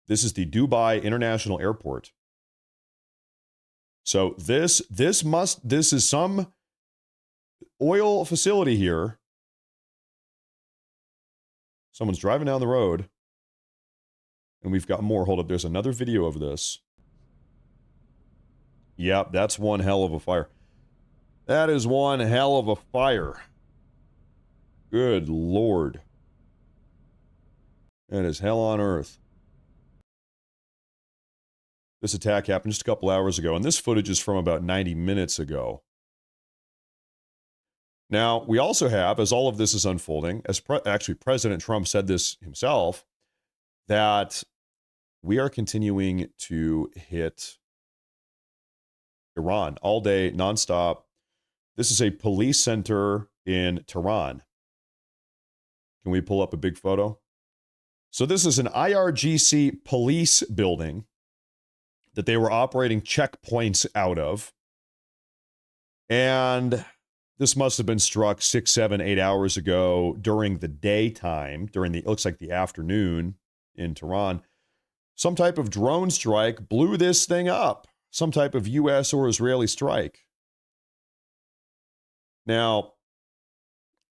This is the Dubai International Airport. So this is some oil facility here. Someone's driving down the road. And we've got more. Hold up. There's another video of this. Yep, that's one hell of a fire. That is one hell of a fire. Good Lord. That is hell on earth. This attack happened just a couple hours ago, and this footage is from about 90 minutes ago. Now, we also have, as all of this is unfolding, actually President Trump said this himself, that we are continuing to hit Iran all day, nonstop. This is a police center in Tehran. Can we pull up a big photo? So this is an IRGC police building that they were operating checkpoints out of. And this must have been struck 6, 7, 8 hours ago during the daytime, it looks like the afternoon in Tehran. Some type of drone strike blew this thing up. Some type of U.S. or Israeli strike. Now,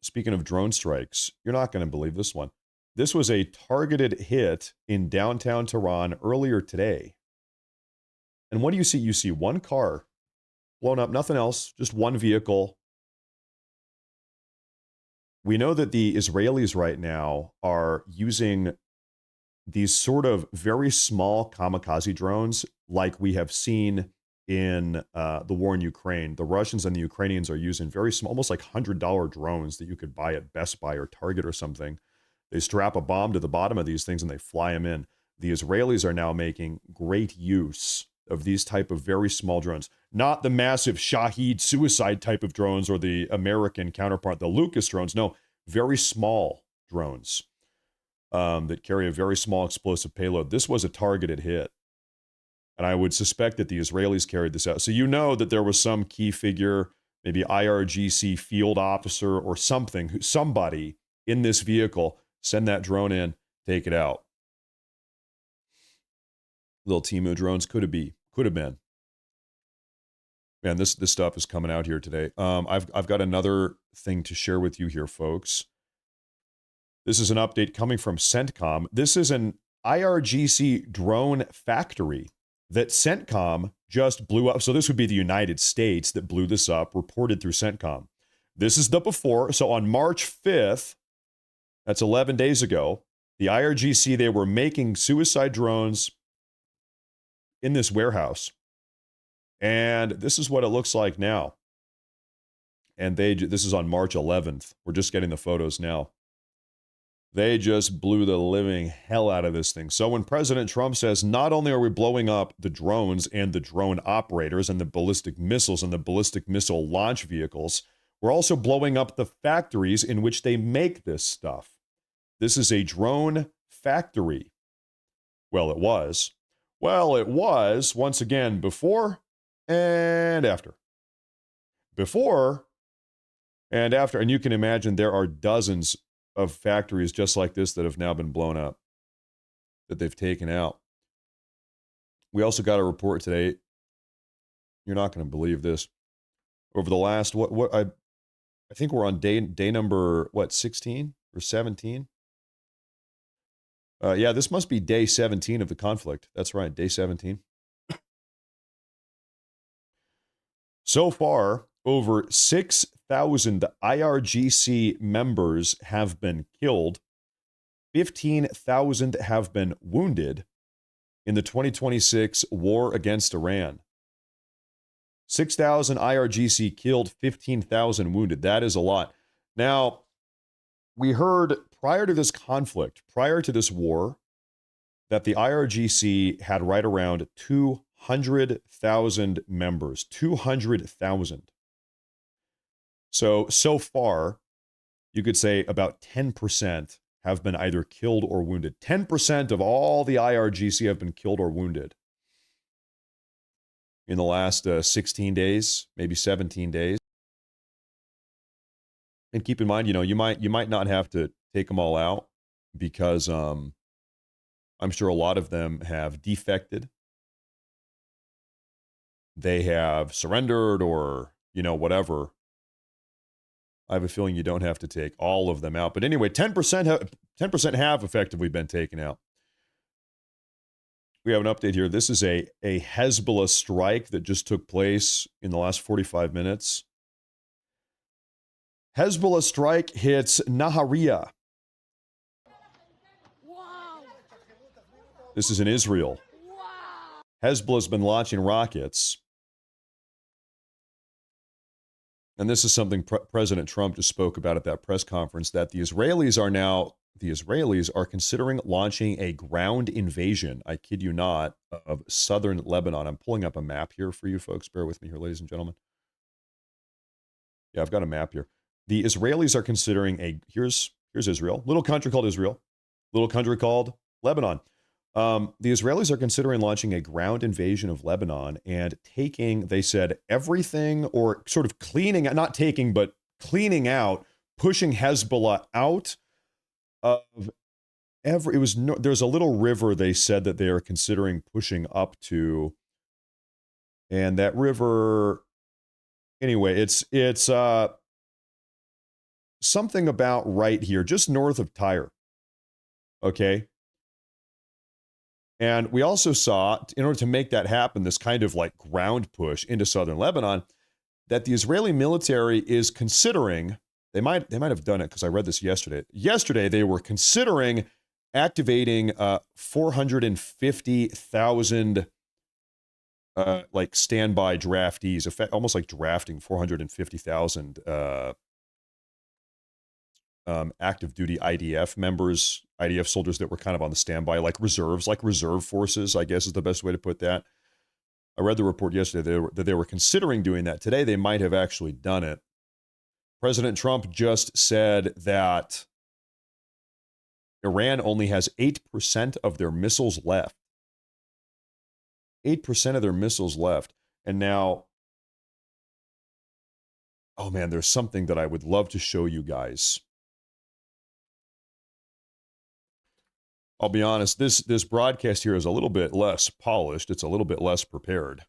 speaking of drone strikes, you're not going to believe this one. This was a targeted hit in downtown Tehran earlier today. And what do you see? You see one car blown up, nothing else, just one vehicle. We know that the Israelis right now are using these sort of very small kamikaze drones like we have seen in the war in Ukraine. The Russians and the Ukrainians are using very small, almost like $100 drones that you could buy at Best Buy or Target or something. They strap a bomb to the bottom of these things and they fly them in. The Israelis are now making great use of these type of very small drones. Not the massive Shahed suicide type of drones or the American counterpart, the Lucas drones. No, very small drones that carry a very small explosive payload. This was a targeted hit. And I would suspect that the Israelis carried this out. So you know that there was some key figure, maybe IRGC field officer or something, somebody in this vehicle, send that drone in, take it out. Little Timu drones could have been. Man, this stuff is coming out here today. I've got another thing to share with you here, folks. This is an update coming from CENTCOM. This is an IRGC drone factory that CENTCOM just blew up. So this would be the United States that blew this up, reported through CENTCOM. This is the before. So on March 5th, that's 11 days ago, the IRGC, they were making suicide drones in this warehouse. And this is what it looks like now. And this is on March 11th. We're just getting the photos now. They just blew the living hell out of this thing. So when President Trump says, not only are we blowing up the drones and the drone operators and the ballistic missiles and the ballistic missile launch vehicles, we're also blowing up the factories in which they make this stuff. This is a drone factory. Well, it was. Well, it was, once again, before and after. Before and after. And you can imagine there are dozens of factories just like this that have now been blown up, that they've taken out. We also got a report today. You're not going to believe this. Over the last, I think we're on day number, 16 or 17? Yeah, this must be day 17 of the conflict. That's right, day 17. So far, over 6,000 IRGC members have been killed. 15,000 have been wounded in the 2026 war against Iran. 6,000 IRGC killed, 15,000 wounded. That is a lot. Now, we heard prior to this conflict, prior to this war, that the IRGC had right around 200,000 members. 200,000. So far, you could say about 10% have been either killed or wounded. 10% of all the IRGC have been killed or wounded in the last 16 days, maybe 17 days. And keep in mind, you might not have to take them all out because I'm sure a lot of them have defected. They have surrendered or, whatever. I have a feeling you don't have to take all of them out. But anyway, 10% have effectively been taken out. We have an update here. This is a Hezbollah strike that just took place in the last 45 minutes. Hezbollah strike hits Nahariya. Wow. This is in Israel. Wow. Hezbollah's been launching rockets. And this is something President Trump just spoke about at that press conference, that the Israelis are considering launching a ground invasion, I kid you not, of southern Lebanon. I'm pulling up a map here for you folks. Bear with me here, ladies and gentlemen. Yeah, I've got a map here. The Israelis are considering here's Israel, little country called Israel. little country called Lebanon. The Israelis are considering launching a ground invasion of Lebanon and taking, they said, everything, or sort of cleaning, not taking, but cleaning out, pushing Hezbollah out of there's a little river they said that they are considering pushing up to. And that river, anyway, it's something about right here, just north of Tyre. Okay. And we also saw, in order to make that happen, this kind of like ground push into southern Lebanon, that the Israeli military is considering, they might have done it because I read this yesterday. Yesterday, they were considering activating 450,000 like standby draftees, almost like drafting 450,000 active duty IDF members, IDF soldiers that were kind of on the standby, like reserves, like reserve forces, I guess is the best way to put that. I read the report yesterday that they were considering doing that. Today, they might have actually done it. President Trump just said that Iran only has 8% of their missiles left. 8% of their missiles left. And now, oh man, there's something that I would love to show you guys. I'll be honest, this broadcast here is a little bit less polished. It's a little bit less prepared.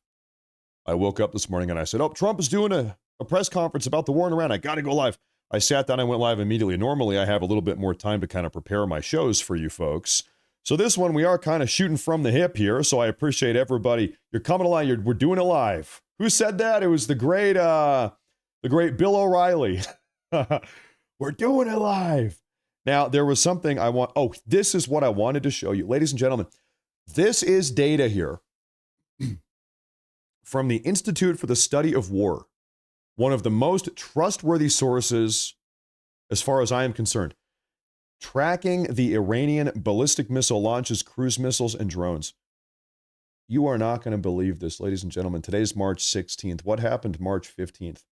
I woke up this morning and I said, oh, Trump is doing a press conference about the war in Iran. I got to go live. I sat down and went live immediately. Normally, I have a little bit more time to kind of prepare my shows for you folks. So this one, we are kind of shooting from the hip here. So I appreciate everybody. You're coming along. We're doing it live. Who said that? It was the great Bill O'Reilly. We're doing it live. Now, there was something I want. Oh, this is what I wanted to show you. Ladies and gentlemen, this is data here from the Institute for the Study of War, one of the most trustworthy sources, as far as I am concerned, tracking the Iranian ballistic missile launches, cruise missiles, and drones. You are not going to believe this, ladies and gentlemen. Today's March 16th. What happened March 15th?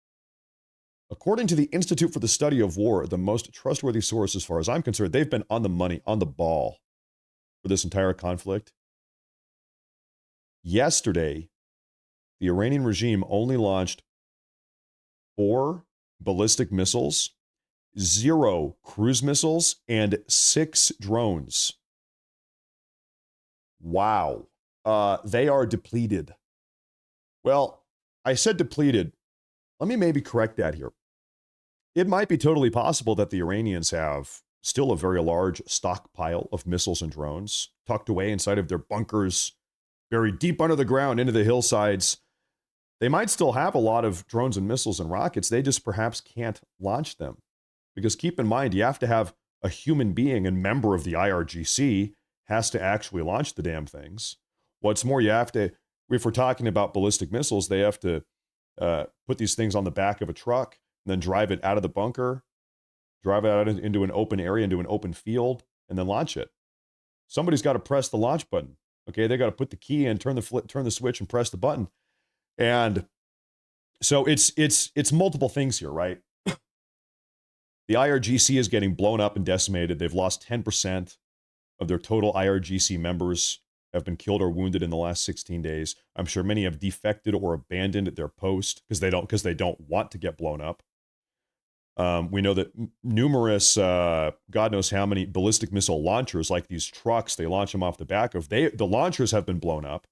According to the Institute for the Study of War, the most trustworthy source as far as I'm concerned, they've been on the money, on the ball for this entire conflict. Yesterday, the Iranian regime only launched 4 ballistic missiles, 0 cruise missiles, and 6 drones. Wow. They are depleted. Well, I said depleted. Let me maybe correct that here. It might be totally possible that the Iranians have still a very large stockpile of missiles and drones tucked away inside of their bunkers, buried deep under the ground into the hillsides. They might still have a lot of drones and missiles and rockets. They just perhaps can't launch them. Because keep in mind, you have to have a human being and member of the IRGC has to actually launch the damn things. What's more, you have to, if we're talking about ballistic missiles, they have to put these things on the back of a truck and then drive it out of the bunker, drive it out into an open area, into an open field, and then launch it. Somebody's got to press the launch button. Okay, they got to put the key in, turn the switch, and press the button. And so it's multiple things here, right? The IRGC is getting blown up and decimated. They've lost 10% of their total IRGC members have been killed or wounded in the last 16 days. I'm sure many have defected or abandoned their post because they don't want to get blown up. We know that numerous, God knows how many ballistic missile launchers, like these trucks, they launch them off the back of. The launchers have been blown up.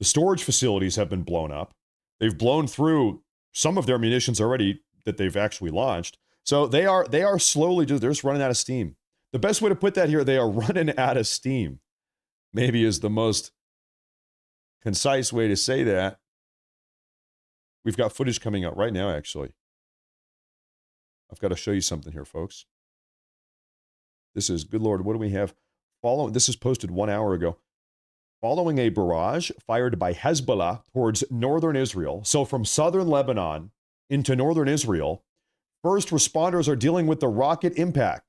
The storage facilities have been blown up. They've blown through some of their munitions already that they've actually launched. So they are slowly they're just running out of steam. The best way to put that here, they are running out of steam. Maybe is the most concise way to say that. We've got footage coming out right now, actually. I've got to show you something here, folks. This is, good Lord, what do we have? This is posted 1 hour ago. Following a barrage fired by Hezbollah towards northern Israel, so from southern Lebanon into northern Israel, first responders are dealing with the rocket impact.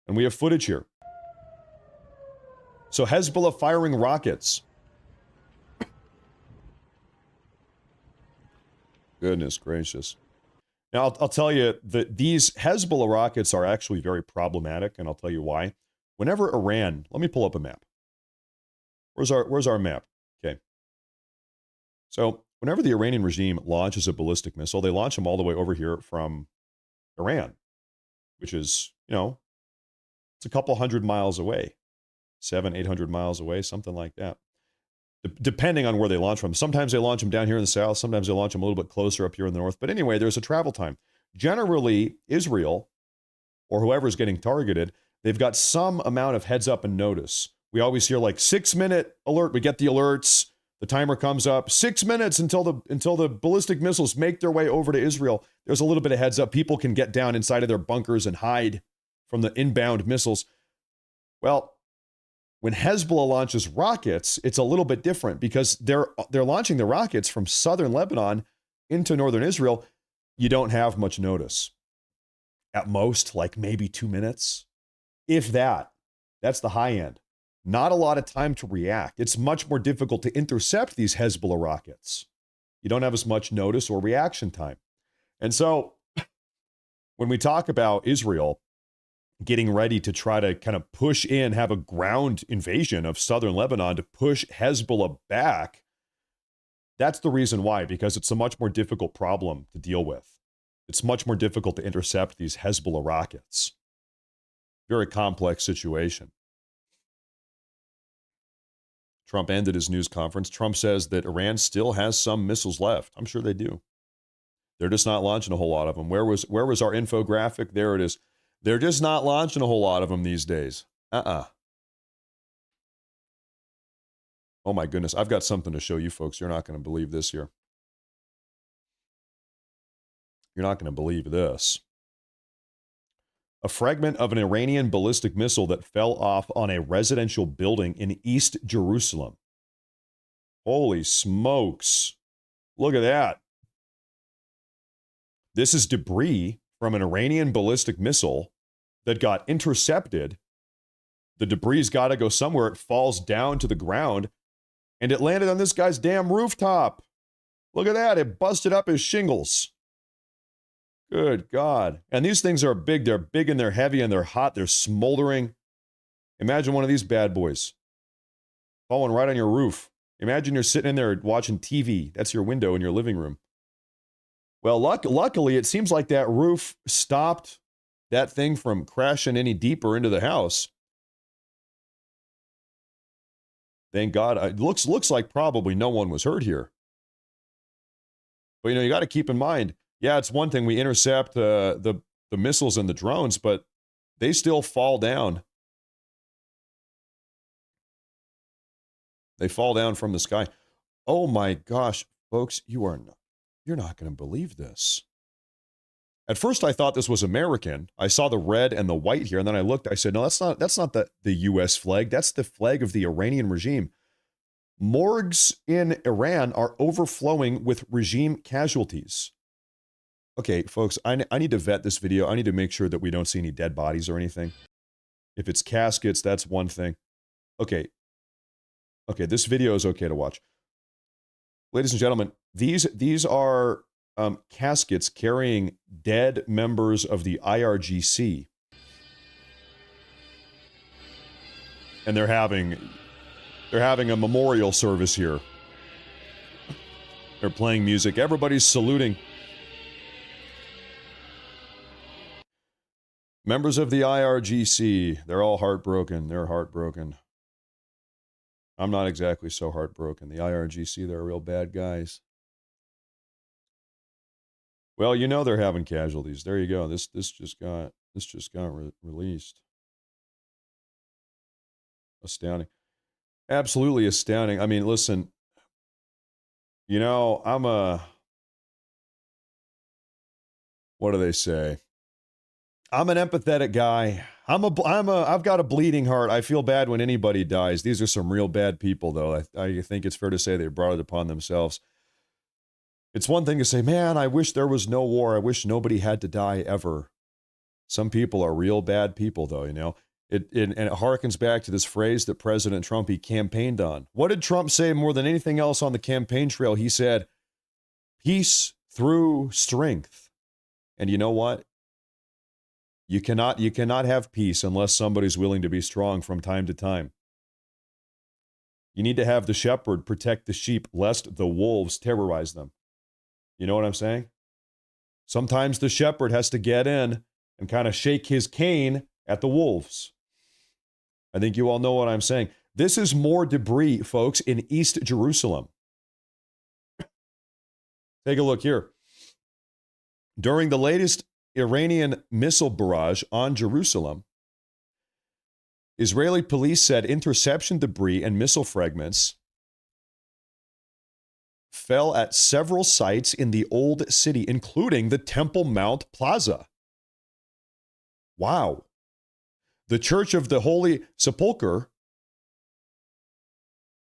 And we have footage here. So Hezbollah firing rockets. Goodness gracious. Now, I'll tell you that these Hezbollah rockets are actually very problematic, and I'll tell you why. Whenever Iran, let me pull up a map. Where's our map? Okay. So whenever the Iranian regime launches a ballistic missile, they launch them all the way over here from Iran, which is, it's a couple 100 miles away, 700-800 miles away, something like that. Depending on where they launch from. Sometimes they launch them down here in the south. Sometimes they launch them a little bit closer up here in the north. But anyway, there's a travel time. Generally, Israel, or whoever's getting targeted, they've got some amount of heads up and notice. We always hear like 6-minute alert. We get the alerts. The timer comes up. 6 minutes until the ballistic missiles make their way over to Israel. There's a little bit of heads up. People can get down inside of their bunkers and hide from the inbound missiles. Well, when Hezbollah launches rockets, it's a little bit different because they're launching the rockets from southern Lebanon into northern Israel. You don't have much notice. At most, like maybe 2 minutes. If that. That's the high end. Not a lot of time to react. It's much more difficult to intercept these Hezbollah rockets. You don't have as much notice or reaction time. And so when we talk about Israel getting ready to try to kind of push in, have a ground invasion of southern Lebanon to push Hezbollah back, that's the reason why, because it's a much more difficult problem to deal with. It's much more difficult to intercept these Hezbollah rockets. Very complex situation. Trump ended his news conference. Trump says that Iran still has some missiles left. I'm sure they do. They're just not launching a whole lot of them. Where was our infographic? There it is. They're just not launching a whole lot of them these days. Oh my goodness. I've got something to show you folks. You're not going to believe this here. You're not going to believe this. A fragment of an Iranian ballistic missile that fell off on a residential building in East Jerusalem. Holy smokes. Look at that. This is debris from an Iranian ballistic missile that got intercepted. The debris's got to go somewhere. It falls down to the ground, and it landed on this guy's damn rooftop. Look at that. It busted up his shingles. Good God. And these things are big. They're big and they're heavy and they're hot. They're smoldering. Imagine one of these bad boys falling right on your roof. Imagine you're sitting in there watching TV. That's your window in your living room. Well, luckily, it seems like that roof stopped that thing from crashing any deeper into the house. Thank God. It looks like probably no one was hurt here. But, you got to keep in mind, yeah, it's one thing we intercept the missiles and the drones, but they still fall down. They fall down from the sky. Oh my gosh, folks, you're not going to believe this. At first, I thought this was American. I saw the red and the white here, and then I looked. I said, no, that's not the U.S. flag. That's the flag of the Iranian regime. Morgues in Iran are overflowing with regime casualties. Okay, folks, I need to vet this video. I need to make sure that we don't see any dead bodies or anything. If it's caskets, that's one thing. Okay, this video is okay to watch. Ladies and gentlemen, these are caskets carrying dead members of the IRGC. And they're having a memorial service here. They're playing music. Everybody's saluting. Members of the IRGC, they're all heartbroken. They're heartbroken. I'm not exactly so heartbroken. The IRGC, they're real bad guys. Well, they're having casualties. There you go. This just got released. Astounding. Absolutely astounding. I mean, listen, what do they say? I'm an empathetic guy. I've got a bleeding heart. I feel bad when anybody dies. These are some real bad people, though. I think it's fair to say they brought it upon themselves. It's one thing to say, man, I wish there was no war. I wish nobody had to die ever. Some people are real bad people, though, and it harkens back to this phrase that President Trump, he campaigned on. What did Trump say more than anything else on the campaign trail? He said, peace through strength. And you know what? You cannot have peace unless somebody's willing to be strong from time to time. You need to have the shepherd protect the sheep lest the wolves terrorize them. You know what I'm saying? Sometimes the shepherd has to get in and kind of shake his cane at the wolves. I think you all know what I'm saying. This is more debris, folks, in East Jerusalem. Take a look here. During the latest Iranian missile barrage on Jerusalem, Israeli police said interception debris and missile fragments fell at several sites in the old city, including the Temple Mount Plaza. Wow. The Church of the Holy Sepulchre,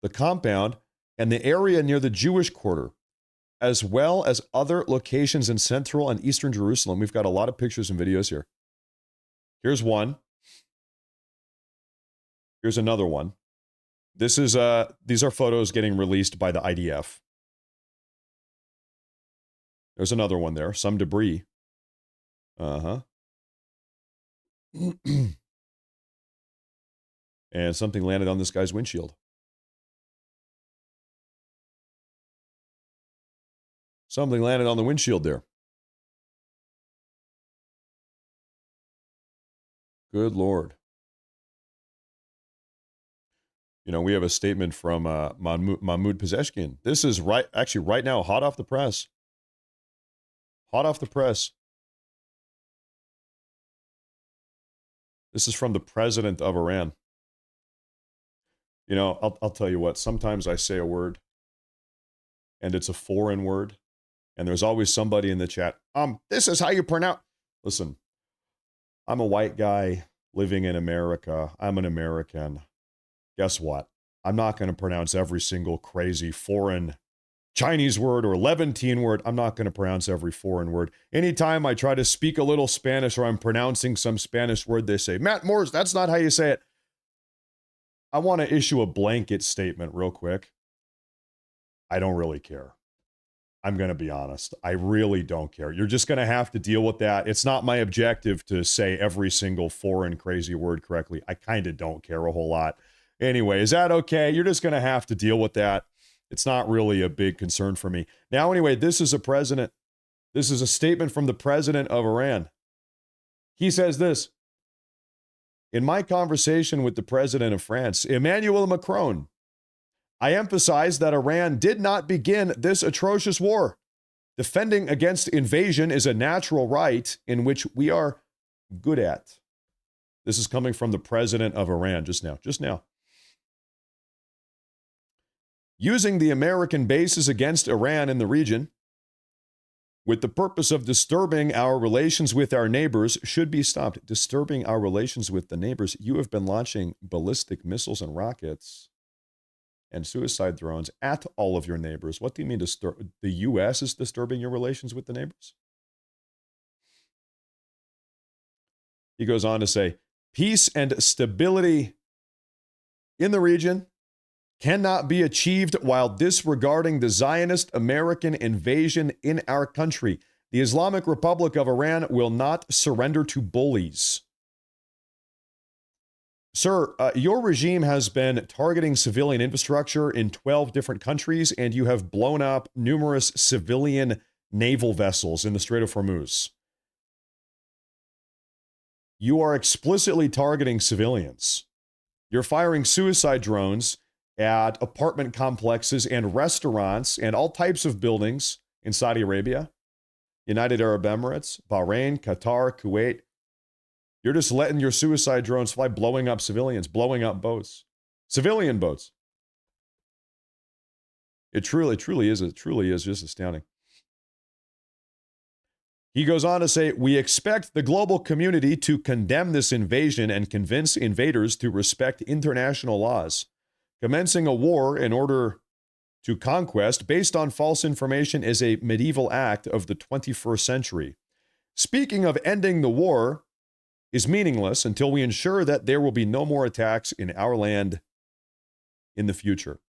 the compound, and the area near the Jewish quarter, as well as other locations in central and eastern Jerusalem. We've got a lot of pictures and videos here. Here's one. Here's another one. These are photos getting released by the IDF. There's another one there. Some debris. And something landed on this guy's windshield. Something landed on the windshield there. Good Lord. You know, we have a statement from Mahmoud Pezeshkian. This is right now, hot off the press. Hot off the press. This is from the president of Iran. You know, I'll tell you what, sometimes I say a word and it's a foreign word, and there's always somebody in the chat, this is how you pronounce. Listen, I'm a white guy living in America. I'm an American. Guess what? I'm not going to pronounce every single crazy foreign Chinese word or Levantine word. I'm not going to pronounce every foreign word. Anytime I try to speak a little Spanish or I'm pronouncing some Spanish word, they say, Matt Morris, that's not how you say it. I want to issue a blanket statement real quick. I don't really care. I'm going to be honest. I really don't care. You're just going to have to deal with that. It's not my objective to say every single foreign crazy word correctly. I kind of don't care a whole lot. Anyway, is that okay? You're just going to have to deal with that. It's not really a big concern for me. Now, anyway, this is a statement from the president of Iran. He says this: in my conversation with the president of France, Emmanuel Macron, I emphasized that Iran did not begin this atrocious war. Defending against invasion is a natural right in which we are good at. This is coming from the president of Iran just now. Using the American bases against Iran in the region with the purpose of disturbing our relations with our neighbors should be stopped. Disturbing our relations with the neighbors. You have been launching ballistic missiles and rockets and suicide drones at all of your neighbors. What do you mean the U.S. is disturbing your relations with the neighbors? He goes on to say, peace and stability in the region cannot be achieved while disregarding the Zionist American invasion in our country. The Islamic Republic of Iran will not surrender to bullies. Sir, your regime has been targeting civilian infrastructure in 12 different countries, and you have blown up numerous civilian naval vessels in the Strait of Hormuz. You are explicitly targeting civilians. You're firing suicide drones at apartment complexes and restaurants and all types of buildings in Saudi Arabia, United Arab Emirates, Bahrain, Qatar, Kuwait. You're just letting your suicide drones fly, blowing up civilians, blowing up boats, civilian boats. It truly is just astounding. He goes on to say, we expect the global community to condemn this invasion and convince invaders to respect international laws. Commencing a war in order to conquest based on false information is a medieval act of the 21st century. Speaking of ending the war is meaningless until we ensure that there will be no more attacks in our land in the future.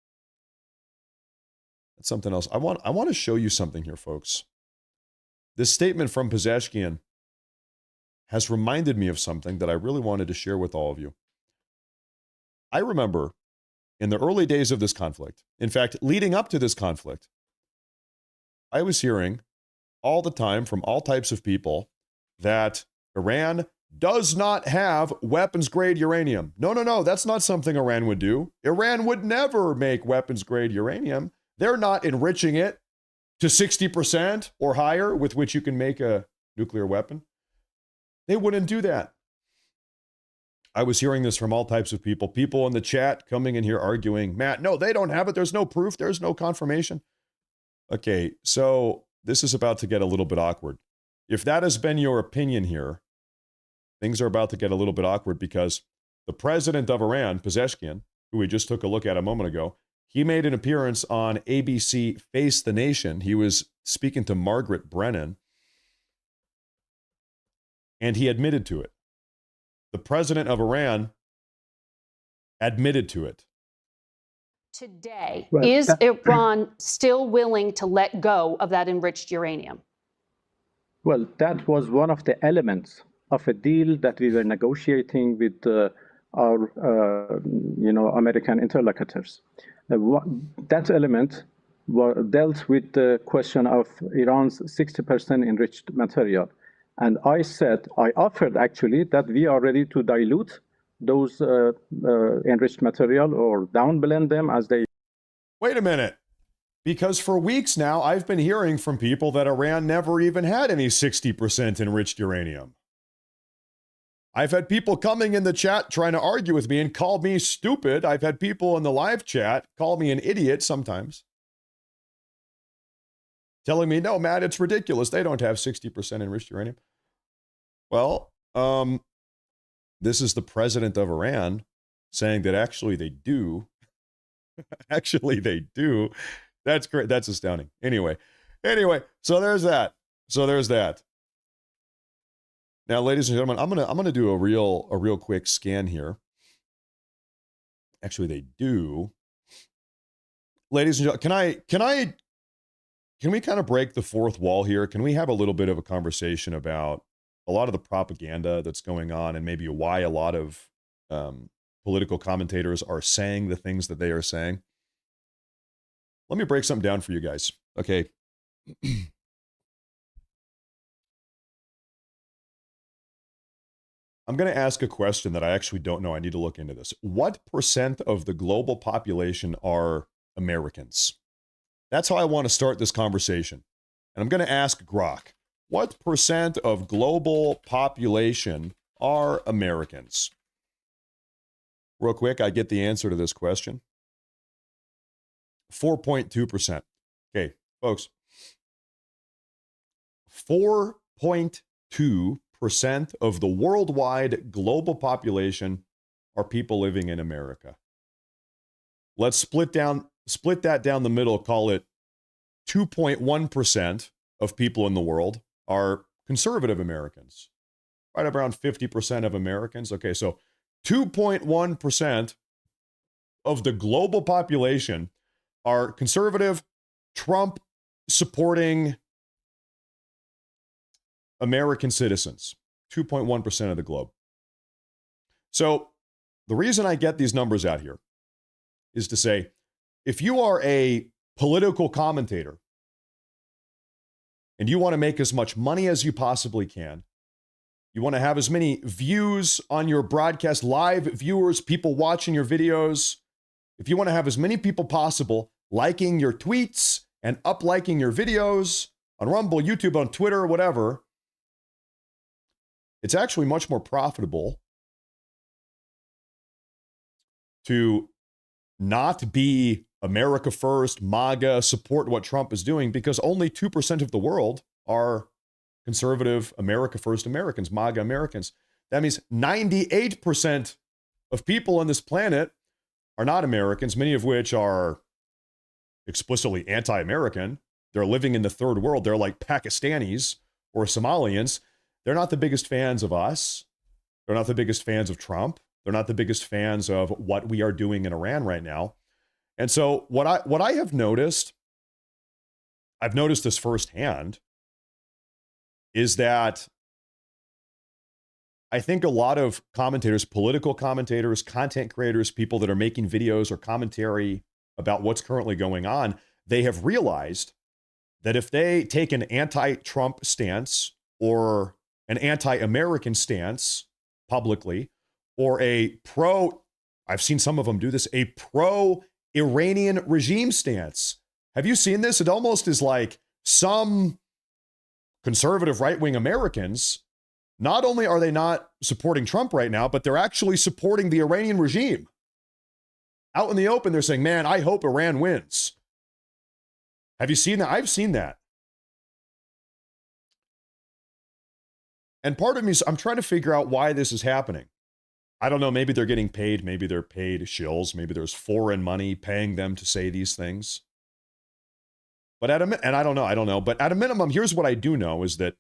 That's something else. I want to show you something here, folks. this statement from Pezeshkian has reminded me of something that I really wanted to share with all of you. I remember in the early days of this conflict, in fact, leading up to this conflict, I was hearing all the time from all types of people that Iran does not have weapons-grade uranium. No, that's not something Iran would do. Iran would never make weapons-grade uranium. They're not enriching it to 60% or higher with which you can make a nuclear weapon. They wouldn't do that. I was hearing this from all types of people. People in the chat coming in here arguing, Matt, no, they don't have it. There's no proof. There's no confirmation. Okay, so this is about to get a little bit awkward. If that has been your opinion here, things are about to get a little bit awkward because the president of Iran, Pezeshkian, who we just took a look at a moment ago, he made an appearance on ABC Face the Nation. He was speaking to Margaret Brennan, and he admitted to it. The president of Iran admitted to it. Today, is Iran still willing to let go of that enriched uranium? Well, that was one of the elements of a deal that we were negotiating with our, American interlocutors. That element dealt with the question of Iran's 60% enriched material. And I offered actually that we are ready to dilute those enriched material or downblend them as they... Wait a minute. Because for weeks now, I've been hearing from people that Iran never even had any 60% enriched uranium. I've had people coming in the chat trying to argue with me and call me stupid. I've had people in the live chat call me an idiot sometimes. Telling me, no, Matt, it's ridiculous. They don't have 60% enriched uranium. Well, this is the president of Iran saying that actually they do. Actually, they do. That's great. That's astounding. Anyway, so there's that. Now, ladies and gentlemen, I'm gonna do a real quick scan here. Actually, they do. Ladies and gentlemen, can we kind of break the fourth wall here? Can we have a little bit of a conversation about a lot of the propaganda that's going on and maybe why a lot of political commentators are saying the things that they are saying? Let me break something down for you guys. Okay. I'm going to ask a question that I actually don't know. I need to look into this. What % of the global population are Americans? That's how I want to start this conversation. And I'm going to ask Grok, what % of global population are Americans? Real quick, I get the answer to this question. 4.2%. Okay, folks. 4.2% of the worldwide global population are people living in America. Let's split that down the middle, call it 2.1% of people in the world are conservative Americans. Right around 50% of Americans. Okay, so 2.1% of the global population are conservative, Trump-supporting American citizens. 2.1% of the globe. So the reason I get these numbers out here is to say, if you are a political commentator and you want to make as much money as you possibly can, you want to have as many views on your broadcast, live viewers, people watching your videos, if you want to have as many people possible liking your tweets and up-liking your videos on Rumble, YouTube, on Twitter, whatever, it's actually much more profitable to not be America first, MAGA, support what Trump is doing, because only 2% of the world are conservative, America first Americans, MAGA Americans. That means 98% of people on this planet are not Americans, many of which are explicitly anti-American. They're living in the third world. They're like Pakistanis or Somalians. They're not the biggest fans of us. They're not the biggest fans of Trump. They're not the biggest fans of what we are doing in Iran right now. And so what I have noticed, I've noticed this firsthand, is that I think a lot of commentators, political commentators, content creators, people that are making videos or commentary about what's currently going on, they have realized that if they take an anti-Trump stance or an anti-American stance publicly, or a I've seen some of them do this, a pro-Iranian regime stance. Have you seen this? It almost is like some conservative right-wing Americans, not only are they not supporting Trump right now, but they're actually supporting the Iranian regime. Out in the open, they're saying, man, I hope Iran wins. Have you seen that? I've seen that. And part of me is, I'm trying to figure out why this is happening. I don't know, maybe they're getting paid, maybe they're paid shills, maybe there's foreign money paying them to say these things. But I don't know, but at a minimum, here's what I do know is that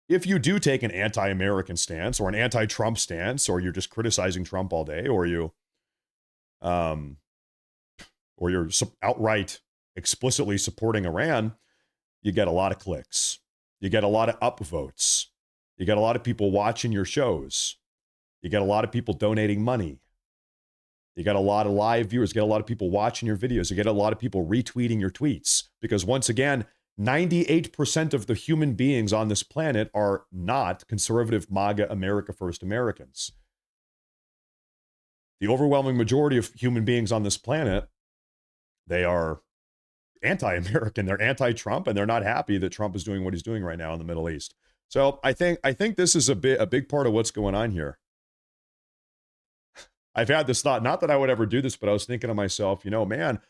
if you do take an anti-American stance or an anti-Trump stance, or you're just criticizing Trump all day, or you're outright explicitly supporting Iran, you get a lot of clicks. You get a lot of upvotes. You get a lot of people watching your shows. You get a lot of people donating money. You got a lot of live viewers. You get a lot of people watching your videos. You get a lot of people retweeting your tweets. Because once again, 98% of the human beings on this planet are not conservative MAGA America First Americans. The overwhelming majority of human beings on this planet, they are anti-American, they're anti-Trump, and they're not happy that Trump is doing what he's doing right now in the Middle East. So I think this is a big part of what's going on here. I've had this thought, not that I would ever do this, but I was thinking to myself, man,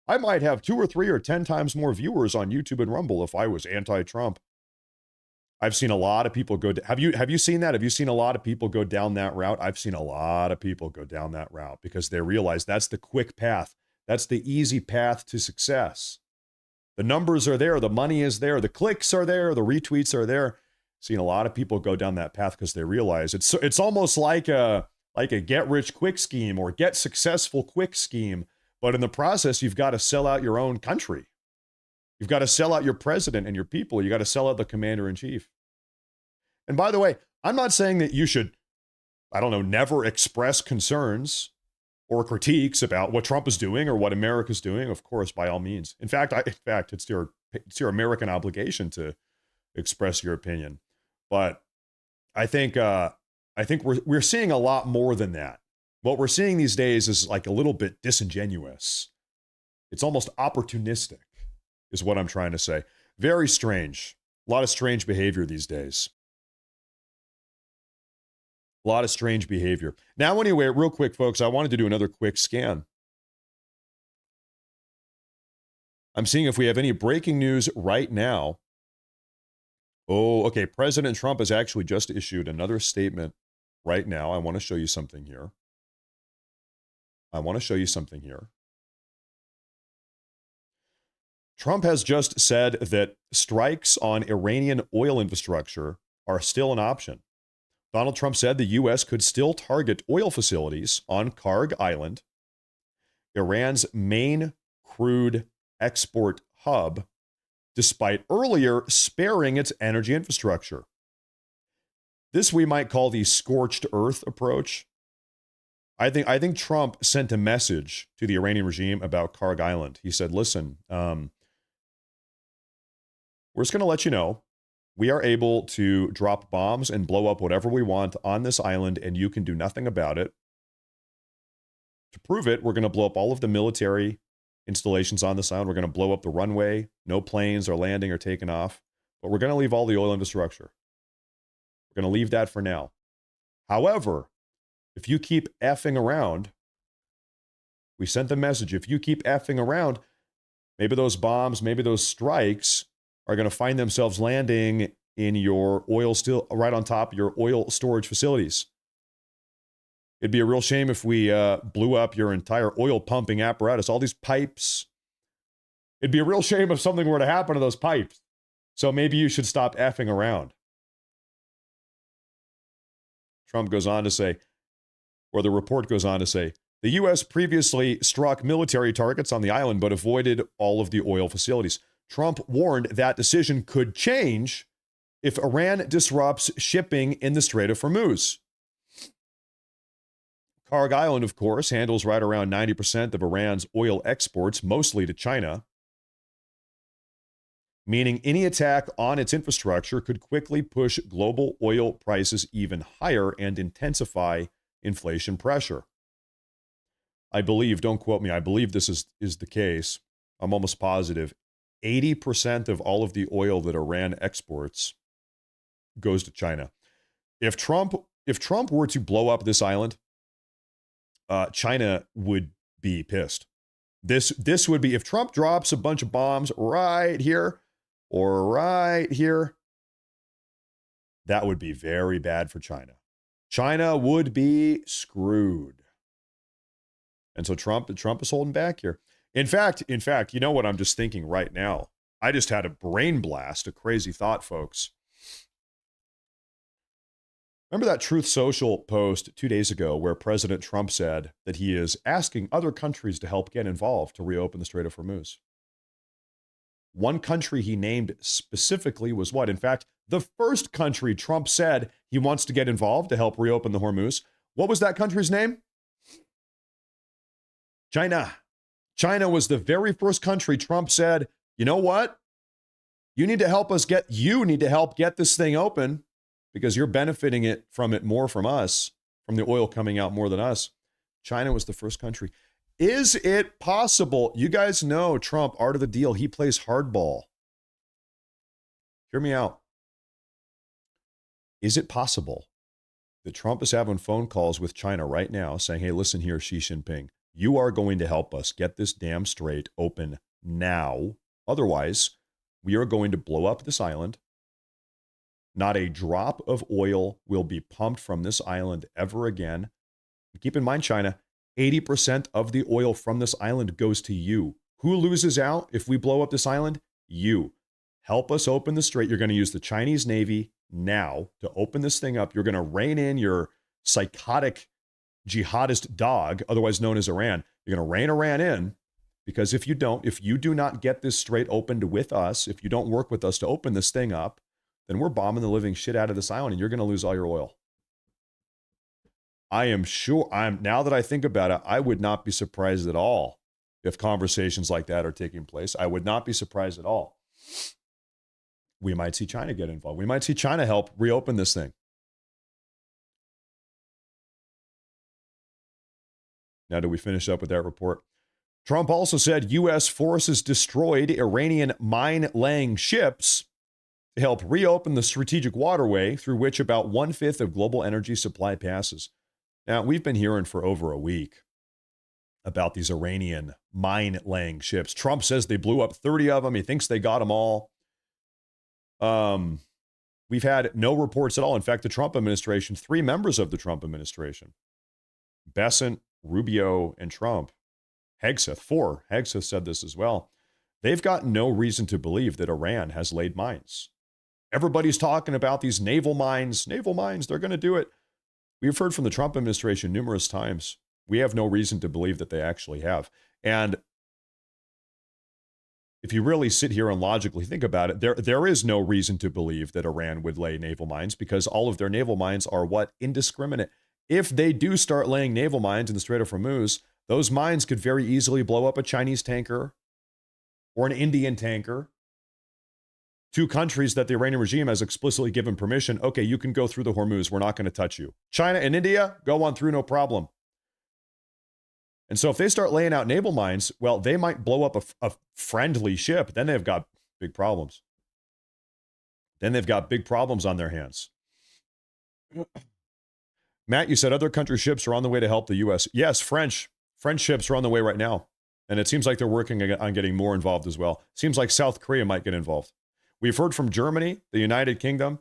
I might have 2 or 3 or 10 times more viewers on YouTube and Rumble if I was anti-Trump. I've seen a lot of people go. Have you seen that? Have you seen a lot of people go down that route? I've seen a lot of people go down that route because they realize that's the quick path. That's the easy path to success. The numbers are there. The money is there. The clicks are there. The retweets are there. Seen a lot of people go down that path because they realize it's almost like a get rich quick scheme or get successful quick scheme. But in the process, you've got to sell out your own country. You've got to sell out your president and your people. You got to sell out the commander in chief. And by the way, I'm not saying that you should, never express concerns or critiques about what Trump is doing or what America's doing. Of course, by all means. In fact, it's your American obligation to express your opinion. But I think we're seeing a lot more than that. What we're seeing these days is like a little bit disingenuous. It's almost opportunistic, is what I'm trying to say. Very strange. A lot of strange behavior these days. A lot of strange behavior. Now, anyway, real quick, folks, I wanted to do another quick scan. I'm seeing if we have any breaking news right now. Oh, okay. President Trump has actually just issued another statement right now. I want to show you something here. Trump has just said that strikes on Iranian oil infrastructure are still an option. Donald Trump said the U.S. could still target oil facilities on Karg Island, Iran's main crude export hub, despite earlier sparing its energy infrastructure. This we might call the scorched earth approach. I think Trump sent a message to the Iranian regime about Karg Island. He said, listen, we're just going to let you know, we are able to drop bombs and blow up whatever we want on this island, and you can do nothing about it. To prove it, we're going to blow up all of the military installations on this island. We're going to blow up the runway. No planes are landing or taking off. But we're going to leave all the oil infrastructure. We're going to leave that for now. However, if you keep effing around, we sent the message, if you keep effing around, maybe those bombs, maybe those strikes are going to find themselves landing in your oil, still right on top of your oil storage facilities. It'd be a real shame if we blew up your entire oil pumping apparatus, all these pipes. It'd be a real shame if something were to happen to those pipes. So maybe you should stop effing around. Trump goes on to say, or the report goes on to say, the U.S. previously struck military targets on the island but avoided all of the oil facilities. Trump warned that decision could change if Iran disrupts shipping in the Strait of Hormuz. Karg Island, of course, handles right around 90% of Iran's oil exports, mostly to China, meaning any attack on its infrastructure could quickly push global oil prices even higher and intensify inflation pressure. I believe, don't quote me, I believe this is the case. I'm almost positive. 80% of all of the oil that Iran exports goes to China. If Trump were to blow up this island, China would be pissed. This would be, if Trump drops a bunch of bombs right here or right here, that would be very bad for China. China would be screwed. And so Trump is holding back here. In fact, you know what I'm just thinking right now? I just had a brain blast, a crazy thought, folks. Remember that Truth Social post 2 days ago where President Trump said that he is asking other countries to help get involved to reopen the Strait of Hormuz? One country he named specifically was what? In fact, the first country Trump said he wants to get involved to help reopen the Hormuz. What was that country's name? China. China was the very first country Trump said, you know what? You need to help get this thing open because you're benefiting from it more from us, from the oil coming out more than us. China was the first country. Is it possible? You guys know Trump, art of the deal. He plays hardball. Hear me out. Is it possible that Trump is having phone calls with China right now saying, hey, listen here, Xi Jinping, you are going to help us get this damn strait open now. Otherwise, we are going to blow up this island. Not a drop of oil will be pumped from this island ever again. Keep in mind, China, 80% of the oil from this island goes to you. Who loses out if we blow up this island? You. Help us open the strait. You're going to use the Chinese Navy now to open this thing up. You're going to rein in your psychotic jihadist dog, otherwise known as Iran. You're going to rein Iran in, because if you do not get this strait opened with us, if you don't work with us to open this thing up, then we're bombing the living shit out of this island and you're going to lose all your oil. I am sure, now that I think about it, I would not be surprised at all if conversations like that are taking place. I would not be surprised at all. We might see China get involved. We might see China help reopen this thing. Now, do we finish up with that report? Trump also said U.S. forces destroyed Iranian mine-laying ships to help reopen the strategic waterway through which about 1/5 of global energy supply passes. Now, we've been hearing for over a week about these Iranian mine-laying ships. Trump says they blew up 30 of them. He thinks they got them all. We've had no reports at all. In fact, the Trump administration, 3 members of the Trump administration, Bessent, Rubio, and Trump, Hegseth said this as well. They've got no reason to believe that Iran has laid mines. Everybody's talking about these naval mines, they're going to do it. We've heard from the Trump administration numerous times. We have no reason to believe that they actually have. And if you really sit here and logically think about it, there is no reason to believe that Iran would lay naval mines, because all of their naval mines are what? Indiscriminate. If they do start laying naval mines in the Strait of Hormuz, those mines could very easily blow up a Chinese tanker or an Indian tanker. 2 countries that the Iranian regime has explicitly given permission. Okay, you can go through the Hormuz. We're not going to touch you. China and India, go on through, no problem. And so if they start laying out naval mines, well, they might blow up a friendly ship. Then they've got big problems. Then they've got big problems on their hands. Matt, you said other country ships are on the way to help the U.S. Yes, French ships are on the way right now. And it seems like they're working on getting more involved as well. Seems like South Korea might get involved. We've heard from Germany, the United Kingdom,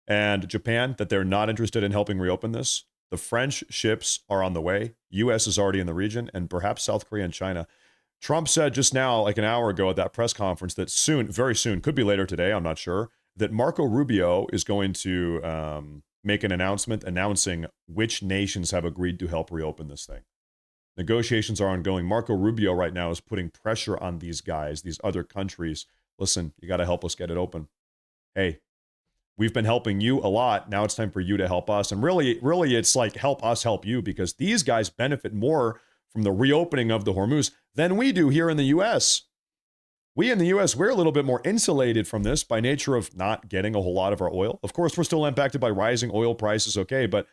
and Japan that they're not interested in helping reopen this. The French ships are on the way. U.S. is already in the region, and perhaps South Korea and China. Trump said just now, like an hour ago at that press conference, that soon, very soon, could be later today, I'm not sure, that Marco Rubio is going to make an announcement announcing which nations have agreed to help reopen this thing. Negotiations are ongoing. Marco Rubio right now is putting pressure on these guys, these other countries. Listen, you got to help us get it open. Hey, We've been helping you a lot. Now it's time for you to help us. And really, it's like help us help you, because these guys benefit more from the reopening of the Hormuz than we do here in the U.S. We in the U.S., we're a little bit more insulated from this by nature of not getting a whole lot of our oil. Of course, we're still impacted by rising oil prices, okay, but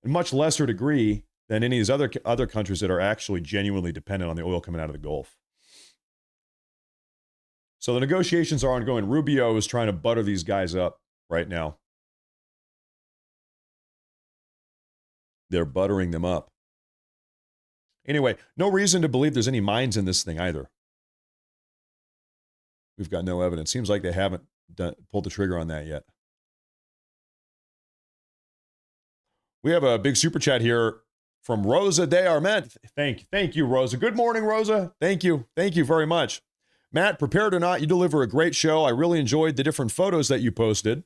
in much lesser degree than any of these other countries that are actually genuinely dependent on the oil coming out of the Gulf. So the negotiations are ongoing. Rubio is trying to butter these guys up right now. They're buttering them up. Anyway, no reason to believe there's any mines in this thing either. We've got no evidence. Seems like they haven't pulled the trigger on that yet. We have a big super chat here from Rosa de Arment. Thank you, Rosa. Good morning, Rosa. Thank you very much. Matt, prepared or not, you deliver a great show. I really enjoyed the different photos that you posted.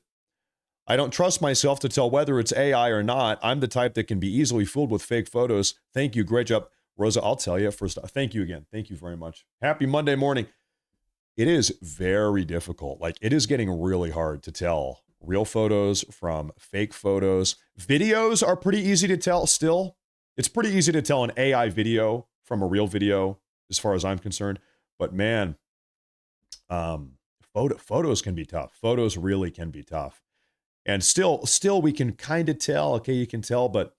I don't trust myself to tell whether it's AI or not. I'm the type that can be easily fooled with fake photos. Thank you. Great job. Rosa, I'll tell you first. Thank you again. Thank you very much. Happy Monday morning. It is very difficult. Like, it is getting really hard to tell real photos from fake photos. Videos are pretty easy to tell still. It's pretty easy to tell an AI video from a real video as far as I'm concerned. But man, photos can be tough. Photos really can be tough. And still we can kind of tell. Okay, you can tell, but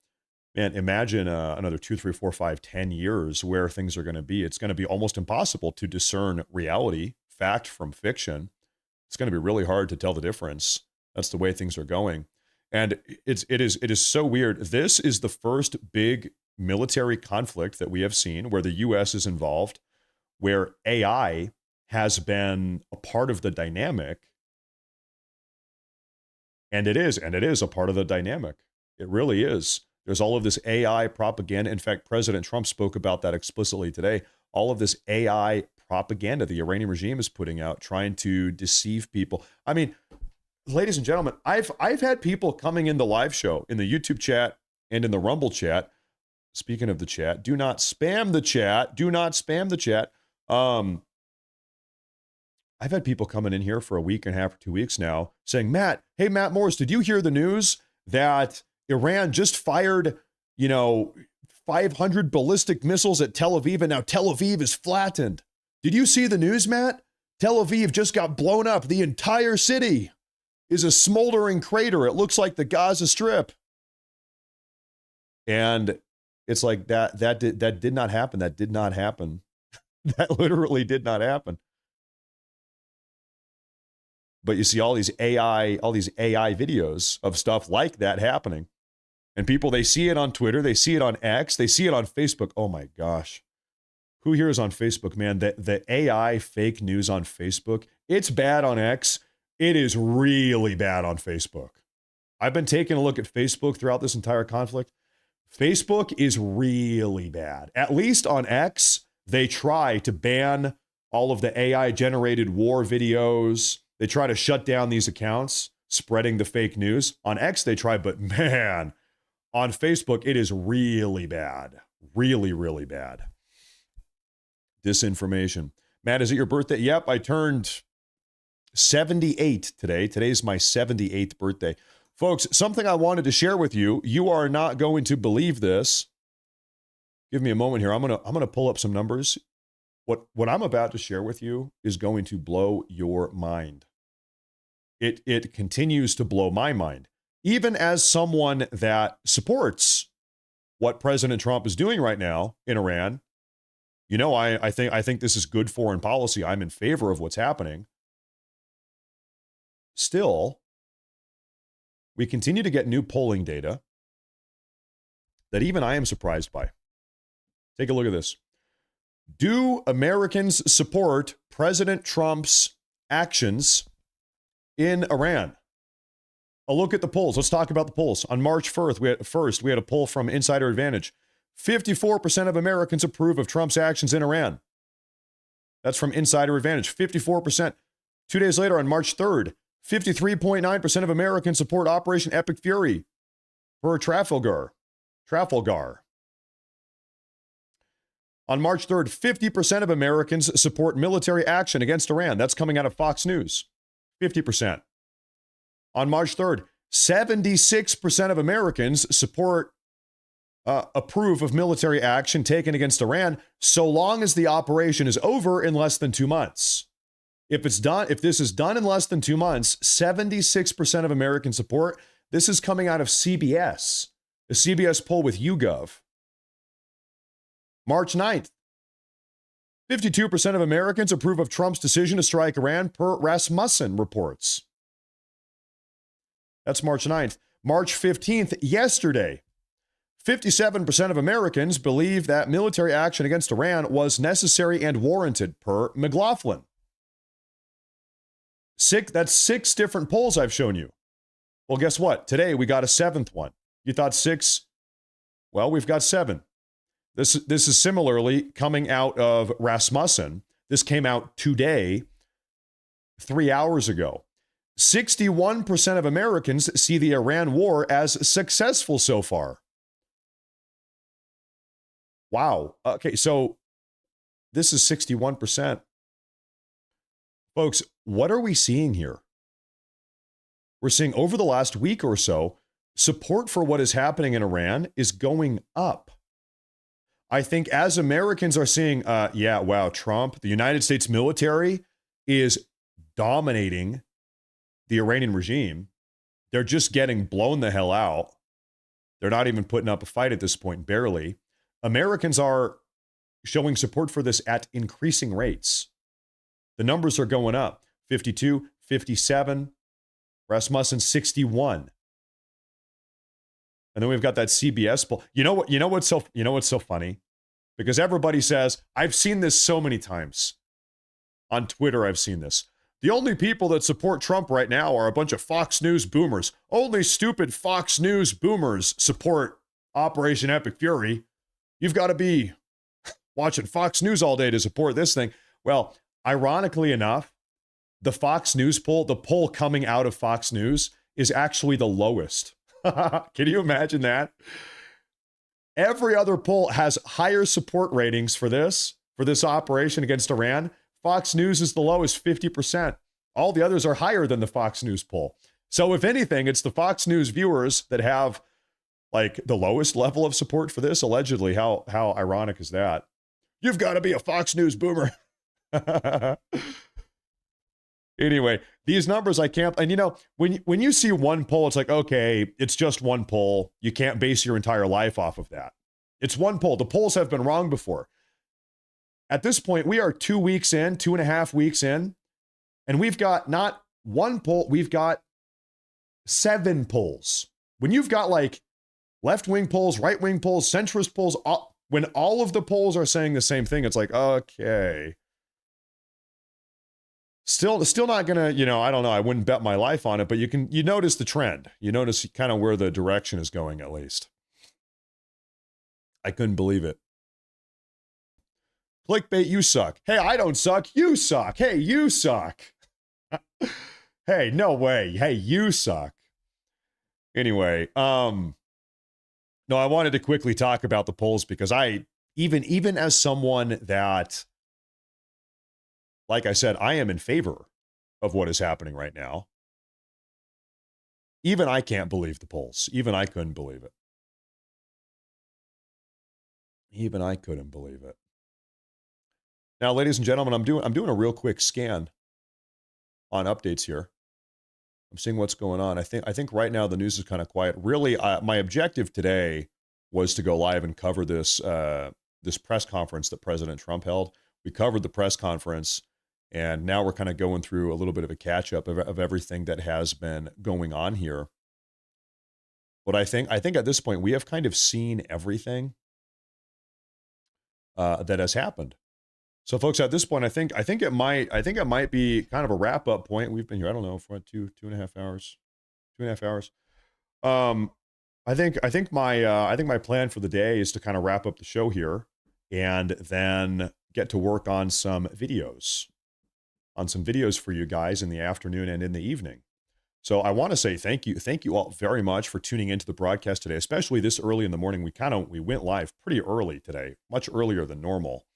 man, imagine another 2, 3, 4, 5, 10 years where things are going to be. It's going to be almost impossible to discern reality, fact from fiction. It's going to be really hard to tell the difference. That's the way things are going. And it is so weird. This is the first big military conflict that we have seen where the U.S. is involved, where AI has been a part of the dynamic. And it is a part of the dynamic. It really is. There's all of this AI propaganda. In fact, President Trump spoke about that explicitly today. All of this AI propaganda the Iranian regime is putting out, trying to deceive people. I mean, ladies and gentlemen, I've had people coming in the live show, in the YouTube chat and in the Rumble chat. Speaking of the chat, do not spam the chat. Do not spam the chat. I've had people coming in here for a week and a half or 2 weeks now saying, Matt Morris, did you hear the news that Iran just fired, 500 ballistic missiles at Tel Aviv, and now Tel Aviv is flattened? Did you see the news, Matt? Tel Aviv just got blown up. The entire city is a smoldering crater. It looks like the Gaza Strip. And it's like that did not happen. That did not happen. That literally did not happen. But you see all these AI videos of stuff like that happening. And people, they see it on Twitter, they see it on X, they see it on Facebook. Oh my gosh. Who here is on Facebook, man? The AI fake news on Facebook, it's bad on X. It is really bad on Facebook. I've been taking a look at Facebook throughout this entire conflict. Facebook is really bad. At least on X, they try to ban all of the AI-generated war videos. They try to shut down these accounts spreading the fake news. On X, they try, but man, on Facebook, it is really bad. Really, really bad. Disinformation. Matt, is it your birthday? Yep, I turned 78 today. Today's my 78th birthday. Folks, something I wanted to share with you. You are not going to believe this. Give me a moment here. I'm gonna pull up some numbers. What I'm about to share with you is going to blow your mind. It continues to blow my mind. Even as someone that supports what President Trump is doing right now in Iran, I think this is good foreign policy. I'm in favor of what's happening. Still, we continue to get new polling data that even I am surprised by. Take a look at this. Do Americans support President Trump's actions in Iran? A look at the polls. Let's talk about the polls. On March 1st, we had a poll from Insider Advantage. 54% of Americans approve of Trump's actions in Iran. That's from Insider Advantage. 54%. 2 days later, on March 3rd, 53.9% of Americans support Operation Epic Fury for Trafalgar. On March 3rd, 50% of Americans support military action against Iran. That's coming out of Fox News. 50%. On March 3rd, 76% of Americans approve of military action taken against Iran so long as the operation is over in less than 2 months. If this is done in less than 2 months, 76% of Americans support. This is coming out of CBS, a CBS poll with YouGov. March 9th, 52% of Americans approve of Trump's decision to strike Iran, per Rasmussen reports. That's March 9th. March 15th, yesterday, 57% of Americans believe that military action against Iran was necessary and warranted, per McLaughlin. That's 6 different polls I've shown you. Well, guess what? Today we got a 7th one. You thought 6? Well, we've got 7. This is similarly coming out of Rasmussen. This came out today, 3 hours ago. 61% of Americans see the Iran war as successful so far. Wow. Okay, so this is 61%. Folks, what are we seeing here? We're seeing over the last week or so, support for what is happening in Iran is going up. I think as Americans are seeing, Trump, the United States military is dominating the Iranian regime. They're just getting blown the hell out. They're not even putting up a fight at this point, barely. Americans are showing support for this at increasing rates. The numbers are going up. 52, 57, Rasmussen 61. And then we've got that CBS poll. You know what's so funny? Because everybody says, I've seen this so many times. On Twitter, I've seen this. The only people that support Trump right now are a bunch of Fox News boomers. Only stupid Fox News boomers support Operation Epic Fury. You've got to be watching Fox News all day to support this thing. Well, ironically enough, the Fox News poll, the poll coming out of Fox News, is actually the lowest. Can you imagine that? Every other poll has higher support ratings for this operation against Iran. Fox News is the lowest, 50%. All the others are higher than the Fox News poll. So if anything, it's the Fox News viewers that have like the lowest level of support for this, allegedly. How ironic is that? You've got to be a Fox News boomer. Anyway, these numbers I can't, and when you see one poll, it's like, okay, it's just one poll. You can't base your entire life off of that. It's one poll. The polls have been wrong before. At this point, we are 2 weeks in, 2.5 weeks in, and we've got not one poll, we've got 7 polls. When you've got like left-wing polls, right-wing polls, centrist polls, when all of the polls are saying the same thing, it's like, okay. Still not gonna, I don't know. I wouldn't bet my life on it, but you notice the trend. You notice kind of where the direction is going, at least. I couldn't believe it. Clickbait, you suck. Hey, I don't suck. You suck. Hey, you suck. Hey, no way. Hey, you suck. Anyway, no, I wanted to quickly talk about the polls because even as someone that, like I said, I am in favor of what is happening right now. Even I can't believe the polls. Even I couldn't believe it. Even I couldn't believe it. Now, ladies and gentlemen, I'm doing a real quick scan on updates here. I'm seeing what's going on. I think right now the news is kind of quiet. Really, my objective today was to go live and cover this press conference that President Trump held. We covered the press conference. And now we're kind of going through a little bit of a catch-up of everything that has been going on here. But I think at this point we have kind of seen everything that has happened. So, folks, at this point, I think it might be kind of a wrap-up point. We've been here, I don't know, for 2.5 hours. 2.5 hours. I think my plan for the day is to kind of wrap up the show here and then get to work on some videos. For you guys in the afternoon and in the evening. So I want to say thank you all very much for tuning into the broadcast today, especially this early in the morning. We went live pretty early today, much earlier than normal,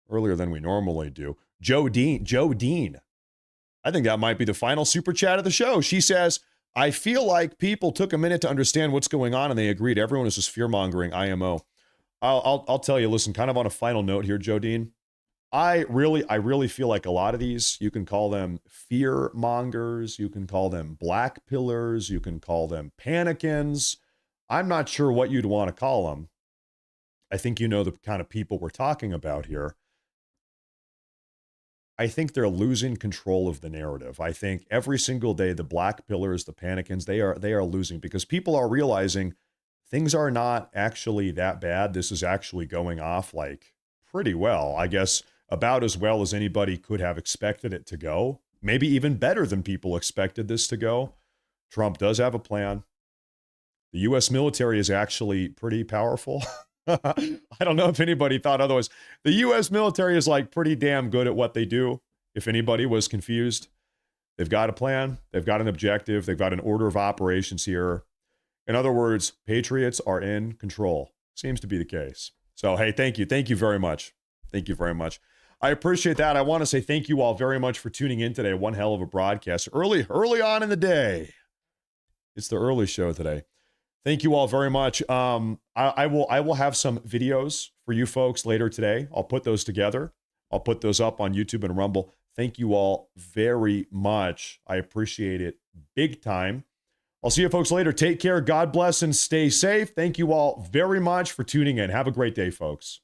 earlier than we normally do. Joe Dean, I think that might be the final super chat of the show. She says, I feel like people took a minute to understand what's going on and they agreed. Everyone is just fear-mongering IMO. I'll tell you, listen, kind of on a final note here, Jodine, I really feel like a lot of these, you can call them fear mongers, you can call them black pillars, you can call them panicans. I'm not sure what you'd want to call them. I think you know the kind of people we're talking about here. I think they're losing control of the narrative. I think every single day, the black pillars, the panicans, they are losing because people are realizing things are not actually that bad. This is actually going off like pretty well, I guess. About as well as anybody could have expected it to go. Maybe even better than people expected this to go. Trump does have a plan. The U.S. military is actually pretty powerful. I don't know if anybody thought otherwise. The U.S. military is like pretty damn good at what they do. If anybody was confused, they've got a plan. They've got an objective. They've got an order of operations here. In other words, patriots are in control. Seems to be the case. So, hey, thank you. Thank you very much. Thank you very much. I appreciate that. I want to say thank you all very much for tuning in today. One hell of a broadcast early on in the day. It's the early show today. Thank you all very much. I will have some videos for you folks later today. I'll put those together. I'll put those up on YouTube and Rumble. Thank you all very much. I appreciate it big time. I'll see you folks later. Take care. God bless and stay safe. Thank you all very much for tuning in. Have a great day, folks.